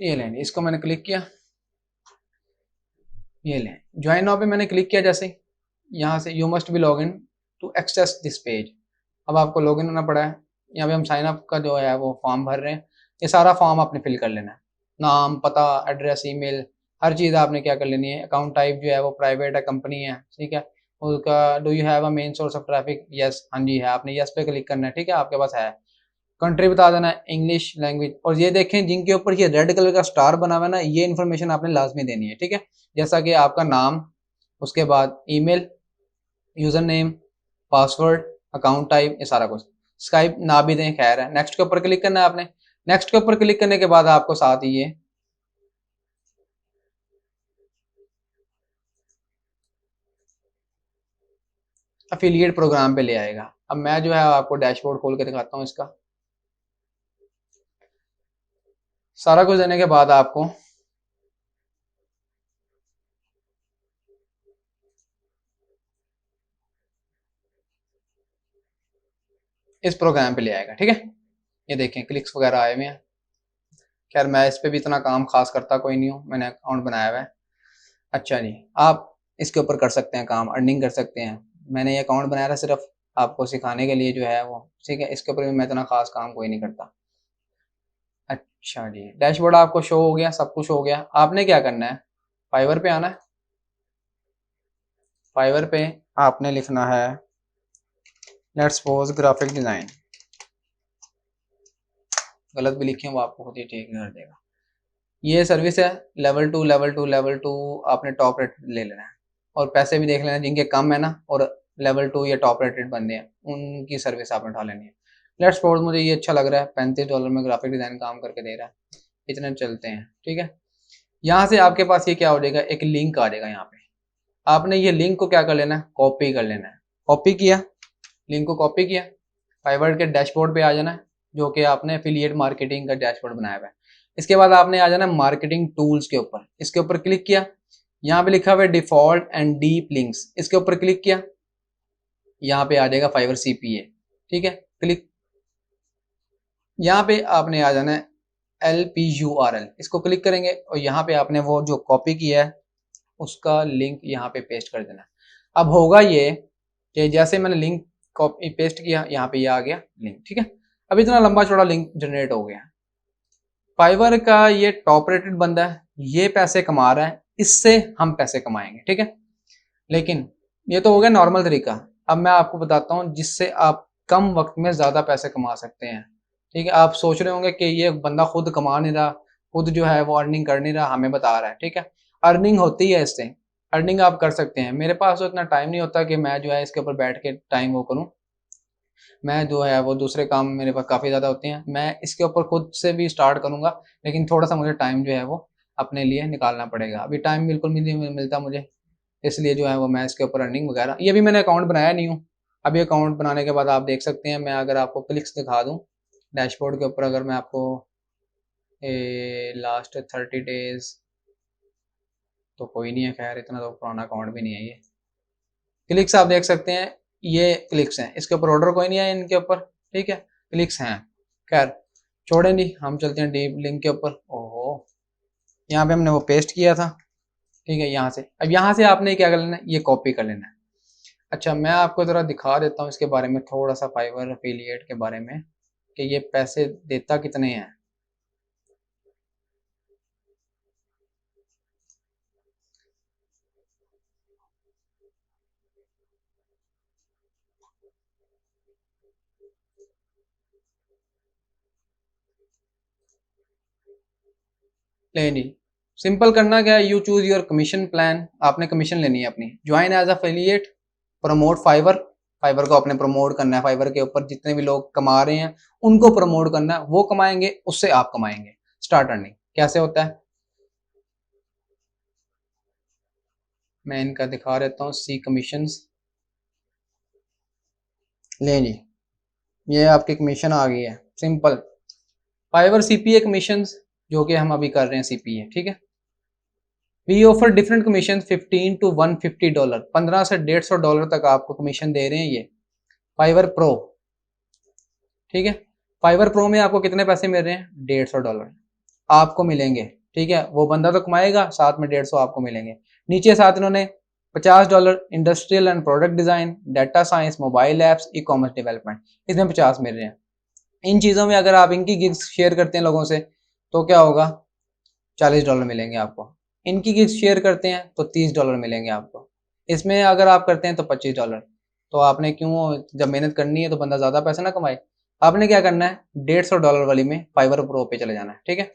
ये लें, इसको मैंने क्लिक किया, ये लें ज्वाइन नाउ पे मैंने क्लिक किया। जैसे यहाँ से you must be log in to access this page, अब आपको लॉग इन होना पड़ा है। यहाँ पे हम साइन अप का जो है वो फॉर्म भर रहे हैं, ये सारा फॉर्म आपने फिल कर लेना है, नाम पता एड्रेस ईमेल हर चीज़ आपने क्या कर लेनी है। अकाउंट टाइप जो है वो प्राइवेट है, कंपनी है, ठीक है। उसका do you have a main source of traffic, yes, हाँ जी है, आपने यस पे क्लिक करना है, ठीक है, आपके पास है। कंट्री बता देना है इंग्लिश लैंग्वेज, और ये देखें जिनके ऊपर ये रेड कलर का स्टार बना हुआ है ना, ये इन्फॉर्मेशन आपने लाजमी देनी है, ठीक है। जैसा कि आपका नाम, उसके बाद email, user name, password, account type, ये सारा कुछ। स्काइप ना भी दें, खैर है। नेक्स्ट के ऊपर क्लिक करना है आपने। नेक्स्ट के ऊपर क्लिक करने के बाद आपको साथ ही ये अफिलिएट प्रोग्राम पे ले आएगा। अब मैं जो है आपको डैशबोर्ड खोल के दिखाता हूँ इसका। सारा कुछ देने के बाद आपको इस प्रोग्राम पे ले आएगा, ठीक है। ये देखें क्लिक्स वगैरह आए हुए हैं। खैर मैं इस पे भी इतना काम खास करता कोई नहीं हूँ, मैंने अकाउंट बनाया हुआ है। अच्छा जी, आप इसके ऊपर कर सकते हैं काम, अर्निंग कर सकते हैं। मैंने ये अकाउंट बनाया था सिर्फ आपको सिखाने के लिए जो है वो, ठीक है। इसके ऊपर भी मैं इतना खास काम कोई नहीं करता। अच्छा जी, डैशबोर्ड आपको शो हो गया, सब कुछ हो गया। आपने क्या करना है, फाइवर पे आना है। फाइवर पे आपने लिखना है लेट्स सपोज ग्राफिक डिजाइन। गलत भी लिखे वो आपको खुद ही ठीक कर देगा। ये सर्विस है लेवल 2 लेवल 2 लेवल 2। आपने टॉप रेट ले लेना है और पैसे भी देख लेना जिनके कम है ना और लेवल 2 या टॉप रेटेड बंदे हैं उनकी सर्विस आपने उठा लेनी है। लेट्स सपोज मुझे ये अच्छा लग रहा है, $35 में ग्राफिक डिजाइन काम करके दे रहा है, इतने चलते हैं, ठीक है। यहाँ से आपके पास ये क्या हो जाएगा, एक लिंक आ जाएगा। यहाँ पे आपने ये लिंक को क्या कर लेना है, कॉपी कर लेना है। कॉपी किया, लिंक को कॉपी किया, फाइवर के डैशबोर्ड पे आ जाना है, जो कि आपने एफिलिएट मार्केटिंग का डैशबोर्ड बनाया हुआ है। इसके बाद आपने आ जाना मार्केटिंग टूल्स के ऊपर, इसके ऊपर क्लिक किया। यहाँ पे लिखा हुआ है डिफॉल्ट एंड डीप लिंक्स, इसके ऊपर क्लिक किया। यहाँ पे आ जाएगा फाइवर सीपीए, ठीक है। क्लिक, यहाँ पे आपने आ जाना है LPURL, इसको क्लिक करेंगे और यहाँ पे आपने वो जो कॉपी किया है उसका लिंक यहाँ पे पेस्ट कर देना है। अब होगा ये कि जैसे मैंने लिंक कॉपी पेस्ट किया, यहाँ पे ये आ गया लिंक, ठीक है। अब इतना लंबा चौड़ा लिंक जनरेट हो गया। फाइवर का ये टॉप रेटेड बंदा है, ये पैसे कमा रहा है, इससे हम पैसे कमाएंगे, ठीक है। लेकिन ये तो हो गया नॉर्मल तरीका। अब मैं आपको बताता हूँ जिससे आप कम वक्त में ज्यादा पैसे कमा सकते हैं, ठीक है। आप सोच रहे होंगे कि ये बंदा खुद कमा नहीं रहा, खुद जो है वो अर्निंग कर नहीं रहा, हमें बता रहा है, ठीक है। अर्निंग होती है इससे, अर्निंग आप कर सकते हैं। मेरे पास तो इतना टाइम नहीं होता कि मैं जो है इसके ऊपर बैठ के टाइम वो करूँ। मैं जो है वो दूसरे काम मेरे पास काफ़ी ज़्यादा होते हैं, मैं इसके ऊपर खुद से भी स्टार्ट करूँगा, लेकिन थोड़ा सा मुझे टाइम जो है वो अपने लिए निकालना पड़ेगा। अभी टाइम बिल्कुल भी नहीं मिलता मुझे, इसलिए जो है वो मैं इसके ऊपर अर्निंग वगैरह, ये भी मैंने अकाउंट बनाया नहीं हूँ। अभी अकाउंट बनाने के बाद आप देख सकते हैं, मैं अगर आपको क्लिक्स दिखा दूँ डैशबोर्ड के ऊपर, अगर मैं आपको लास्ट 30 डेज, तो कोई नहीं है, खैर इतना तो पुराना अकाउंट भी नहीं है ये। क्लिक्स आप देख सकते हैं, ये क्लिक्स हैं, इसके ऊपर ऑर्डर कोई नहीं है इनके ऊपर, ठीक है। क्लिक्स हैं, खैर छोड़ें नहीं, हम चलते हैं डीप लिंक के ऊपर। ओहो, यहाँ पे हमने वो पेस्ट किया था, ठीक है। यहाँ से, अब यहाँ से आपने क्या कर लेना है, ये कॉपी कर लेना है। अच्छा, मैं आपको ज़रा दिखा देता हूँ इसके बारे में थोड़ा सा, फाइवर एफिलिएट के बारे में कि ये पैसे देता कितने हैं। ले नहीं, सिंपल करना क्या है, you choose your commission plan. आपने कमीशन लेनी है अपनी, join as affiliate, promote Fiverr. Fiverr को आपने प्रमोट करना है, फाइवर के ऊपर जितने भी लोग कमा रहे हैं उनको प्रमोट करना है, वो कमाएंगे उससे आप कमाएंगे। स्टार्ट अर्निंग कैसे होता है, मैं इनका दिखा देता हूँ। सी कमीशंस, ले जी, ये आपकी कमीशन आ गई है, सिंपल। फाइवर सीपीए कमीशंस, जो कि हम अभी कर रहे हैं सीपीए, ठीक है। We offer different commission 15 to $150, 15 से $150 तक आपको कमीशन दे रहे हैं ये फाइवर प्रो, ठीक है। फाइवर प्रो में आपको कितने पैसे मिल रहे हैं, $150 आपको मिलेंगे, ठीक है। वो बंदा तो कमाएगा, साथ में 150 आपको मिलेंगे। नीचे साथ इन्होंने $50 industrial and product design, data science, mobile apps, e commerce development, इसमें 50 मिल रहे हैं। इन चीज़ों में अगर आप इनकी गिग्स शेयर करते हैं लोगों से तो क्या होगा, $40 मिलेंगे आपको। इनकी गिग्स शेयर करते हैं तो $30 मिलेंगे आपको। इसमें अगर आप करते हैं तो $25। तो आपने क्यों, जब मेहनत करनी है तो बंदा ज़्यादा पैसा ना कमाए। आपने क्या करना है, $150 वाली में फाइवर प्रो पे चले जाना है, ठीक है।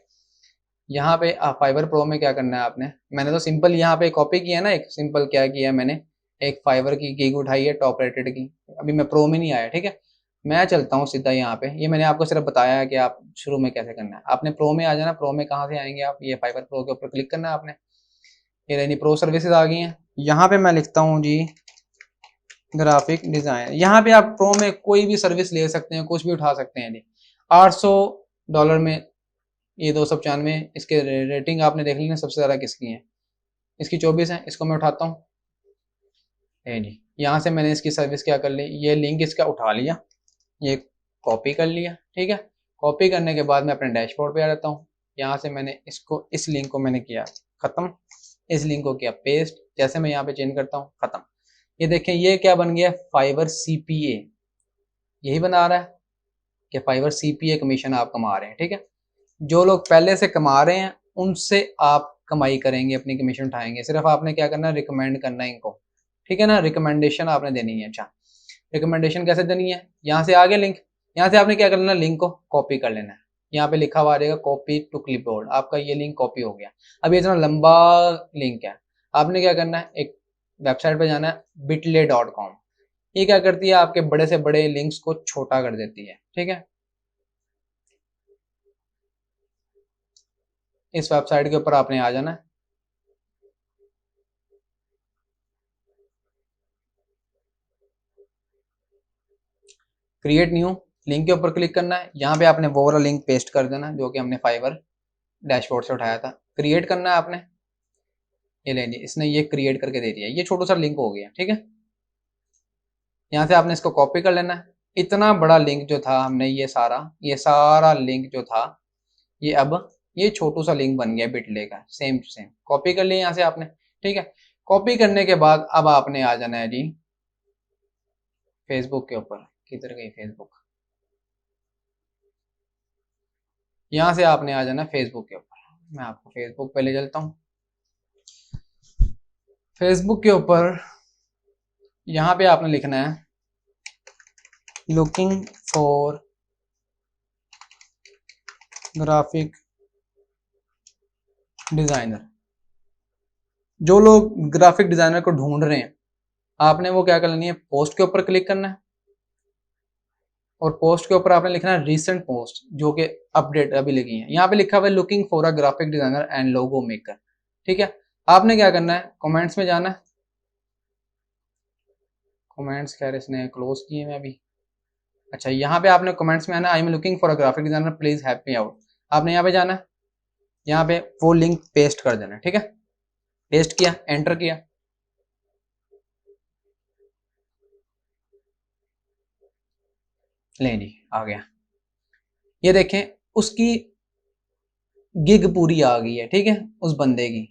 यहाँ पे फाइवर प्रो में क्या करना है आपने, मैंने तो सिंपल यहाँ पे कॉपी किया है ना, एक सिंपल क्या किया है मैंने, एक फाइवर की गिग उठाई है टॉप रेटेड की। अभी मैं प्रो में नहीं आया, ठीक है। मैं चलता हूँ सीधा यहाँ पे, ये मैंने आपको सिर्फ बताया है कि आप शुरू में कैसे करना है। आपने प्रो में आ जाना, प्रो में कहाँ से आएंगे आप, ये फाइवर प्रो के ऊपर क्लिक करना है आपने। ये रही प्रो सर्विसेज आ गई हैं। यहाँ पे मैं लिखता हूँ जी ग्राफिक डिजाइन। यहाँ पे आप प्रो में कोई भी सर्विस ले सकते हैं, कुछ भी उठा सकते हैं जी। $800 में ये 295, इसके रेटिंग आपने देख ली ना, सबसे ज़्यादा किसकी है, इसकी 24 है। इसको मैं उठाता हूँ, है जी। यहाँ से मैंने इसकी सर्विस क्या कर ली, ये लिंक इसका उठा लिया, ये कॉपी कर लिया, ठीक है। कॉपी करने के बाद मैं अपने डैशबोर्ड पे आ जाता हूँ। यहाँ से मैंने इसको, इस लिंक को मैंने किया ख़त्म, इस लिंक को किया पेस्ट, जैसे मैं यहाँ पे चेंज करता हूँ खत्म। ये देखें ये क्या बन गया, फाइवर CPA, यही बना रहा है कि फाइवर CPA कमीशन आप कमा रहे हैं। ठीक है, जो लोग पहले से कमा रहे हैं उनसे आप कमाई करेंगे, अपनी कमीशन उठाएंगे। सिर्फ आपने क्या करना है, रिकमेंड करना है इनको। ठीक है ना, रिकमेंडेशन आपने देनी है। अच्छा, रिकमेंडेशन कैसे देनी है, यहाँ से आगे लिंक, यहाँ से आपने क्या करना है, लिंक को कॉपी कर लेना है। यहाँ पे लिखा हुआ आ जाएगा कॉपी टू क्लिपबोर्ड, आपका ये लिंक कॉपी हो गया। अब ये इतना लंबा लिंक है, आपने क्या करना है, एक वेबसाइट पे जाना है bitly.com। ये क्या करती है, आपके बड़े से बड़े लिंक्स को छोटा कर देती है। ठीक है, इस वेबसाइट के ऊपर आपने आ जाना है, क्रिएट न्यू, लिंक के ऊपर क्लिक करना है। यहाँ पे आपने वो वाला लिंक पेस्ट कर देना जो कि हमने फाइवर डैशबोर्ड से उठाया था। क्रिएट करना है आपने, ये ले लीजिए, इसने ये क्रिएट करके दे दिया, ये छोटा सा लिंक हो गया। ठीक है, यहाँ से आपने इसको कॉपी कर लेना है। इतना बड़ा लिंक जो था, हमने ये सारा लिंक जो था, ये अब ये छोटू सा लिंक बन गया बिटले का, सेम टू सेम कॉपी कर लिया यहाँ से आपने। ठीक है, कॉपी करने के बाद अब आपने आ जाना है जी फेसबुक के ऊपर। किधर गई फेसबुक, यहाँ से आपने आ जाना है फेसबुक के ऊपर। मैं आपको फेसबुक पे ले चलता हूँ। फेसबुक के ऊपर यहाँ पे आपने लिखना है लुकिंग फॉर ग्राफिक डिजाइनर। जो लोग ग्राफिक डिजाइनर को ढूंढ रहे हैं, आपने वो क्या करनी है, पोस्ट के ऊपर क्लिक करना है और पोस्ट के ऊपर आपने लिखना है रीसेंट पोस्ट जो कि अपडेट अभी लगी है। यहाँ पे लिखा हुआ है looking for a graphic designer and logo maker. ठीक है, आपने क्या करना है, कमेंट्स में जाना है। कमेंट्स खैर इसने क्लोज किए मैं अभी। अच्छा, यहाँ पे आपने कमेंट्स में आना, I am looking for a graphic designer please help me out. आपने यहाँ पे जाना है, यहाँ पे वो लिंक पेस्ट कर देना है। ठीक है, पेस्ट किया, एंटर किया, ले जी आ गया। ये देखें उसकी गिग पूरी आ गई है। ठीक है, उस बंदे की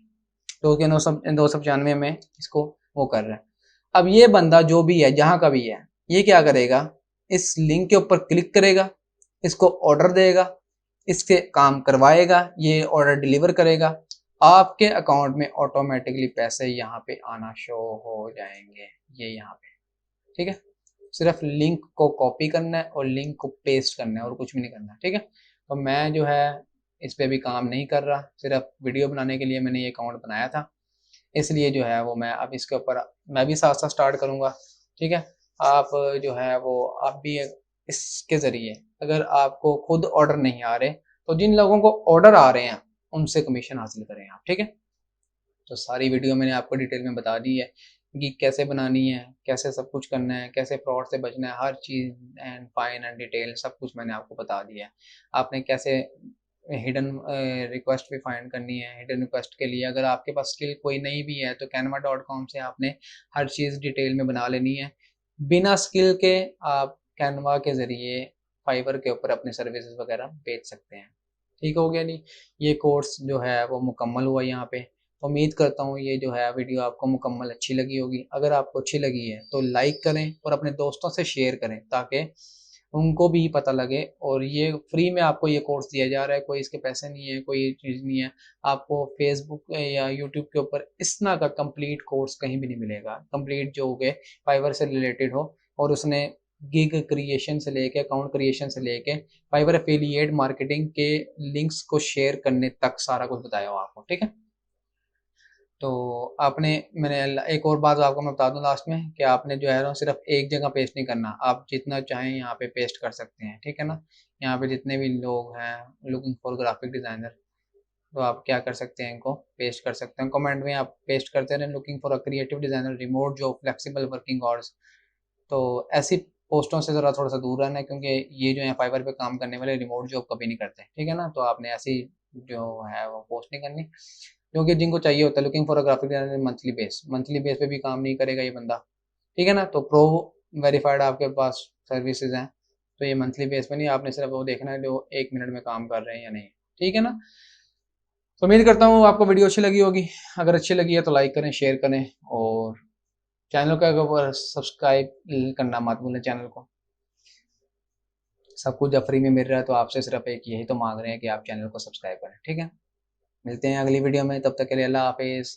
तो कि 295 में इसको वो कर रहा है। अब ये बंदा जो भी है, जहां का भी है, ये क्या करेगा, इस लिंक के ऊपर क्लिक करेगा, इसको ऑर्डर देगा, इसके काम करवाएगा, ये ऑर्डर डिलीवर करेगा, आपके अकाउंट में ऑटोमेटिकली पैसे यहाँ पे आना शो हो जाएंगे, ये यहाँ पे। ठीक है, सिर्फ लिंक को कॉपी करना है और लिंक को पेस्ट करना है और कुछ भी नहीं करना है। ठीक है, तो मैं जो है इस पे भी काम नहीं कर रहा, सिर्फ वीडियो बनाने के लिए मैंने ये अकाउंट बनाया था, इसलिए जो है वो मैं अब इसके ऊपर मैं भी साथ साथ स्टार्ट करूँगा। ठीक है, आप जो है वो आप भी इसके ज़रिए, अगर आपको खुद ऑर्डर नहीं आ रहे तो जिन लोगों को ऑर्डर आ रहे हैं उनसे कमीशन हासिल करें आप। ठीक है, तो सारी वीडियो मैंने आपको डिटेल में बता दी है कि कैसे बनानी है, कैसे सब कुछ करना है, कैसे फ्रॉड से बचना है, हर चीज़ एंड फाइन एंड डिटेल सब कुछ मैंने आपको बता दिया है। आपने कैसे हिडन रिक्वेस्ट भी फाइंड करनी है। हिडन रिक्वेस्ट के लिए अगर आपके पास स्किल कोई नहीं भी है तो canva.com से आपने हर चीज़ डिटेल में बना लेनी है। बिना स्किल के आप कैनवा के ज़रिए फाइवर के ऊपर अपने सर्विसेज वगैरह बेच सकते हैं। ठीक हो गया जी, ये कोर्स जो है वो मुकम्मल हुआ यहाँ पे। उम्मीद करता हूँ ये जो है वीडियो आपको मुकम्मल अच्छी लगी होगी। अगर आपको अच्छी लगी है तो लाइक करें और अपने दोस्तों से शेयर करें ताकि उनको भी पता लगे। और ये फ्री में आपको ये कोर्स दिया जा रहा है, कोई इसके पैसे नहीं है, कोई चीज़ नहीं है। आपको फेसबुक या यूट्यूब के ऊपर इस तरह का कंप्लीट कोर्स कहीं भी नहीं मिलेगा, कंप्लीट जो हो गए फाइवर से रिलेटेड हो और उसने गिग क्रिएशन से लेके अकाउंट क्रिएशन से लेके फाइवर एफिलिएट मार्केटिंग के लिंक्स को शेयर करने तक सारा कुछ बताया हो आपको। ठीक है, तो आपने मैंने एक और बात आपको मैं बता दूं लास्ट में कि आपने जो है ना सिर्फ एक जगह पेस्ट नहीं करना, आप जितना चाहें यहाँ पे पेस्ट कर सकते हैं। ठीक है ना, यहाँ पे जितने भी लोग हैं लुकिंग फॉर ग्राफिक डिज़ाइनर, तो आप क्या कर सकते हैं, इनको पेस्ट कर सकते हैं। कमेंट में आप पेस्ट करते रहें looking for a creative designer remote job flexible working hours. तो ऐसी पोस्टों से ज़रा थोड़ा सा दूर रहना है क्योंकि ये जो है फाइवर पे काम करने वाले रिमोट जॉब कभी नहीं करते। ठीक है ना, तो आपने ऐसी जो है वो पोस्ट नहीं करनी क्योंकि जिनको चाहिए होता है looking for a graphic designer monthly base पे भी काम नहीं करेगा ये बंदा। ठीक है ना, तो प्रो वेरीफाइड आपके पास सर्विसेज हैं, तो ये मंथली बेस पे नहीं, आपने सिर्फ वो देखना है जो 1 मिनट में काम कर रहे हैं या नहीं। ठीक है ना, तो उम्मीद करता हूँ आपको वीडियो अच्छी लगी होगी। अगर अच्छी लगी है तो लाइक करें, शेयर करें और चैनल का अगर सब्सक्राइब करना मत भूलें चैनल को। सब कुछ जब फ्री में मिल रहा है तो आपसे सिर्फ एक यही तो मांग रहे हैं कि आप चैनल को सब्सक्राइब करें, ठीक है। मिलते हैं अगली वीडियो में, तब तक के लिए अल्लाह हाफिज़।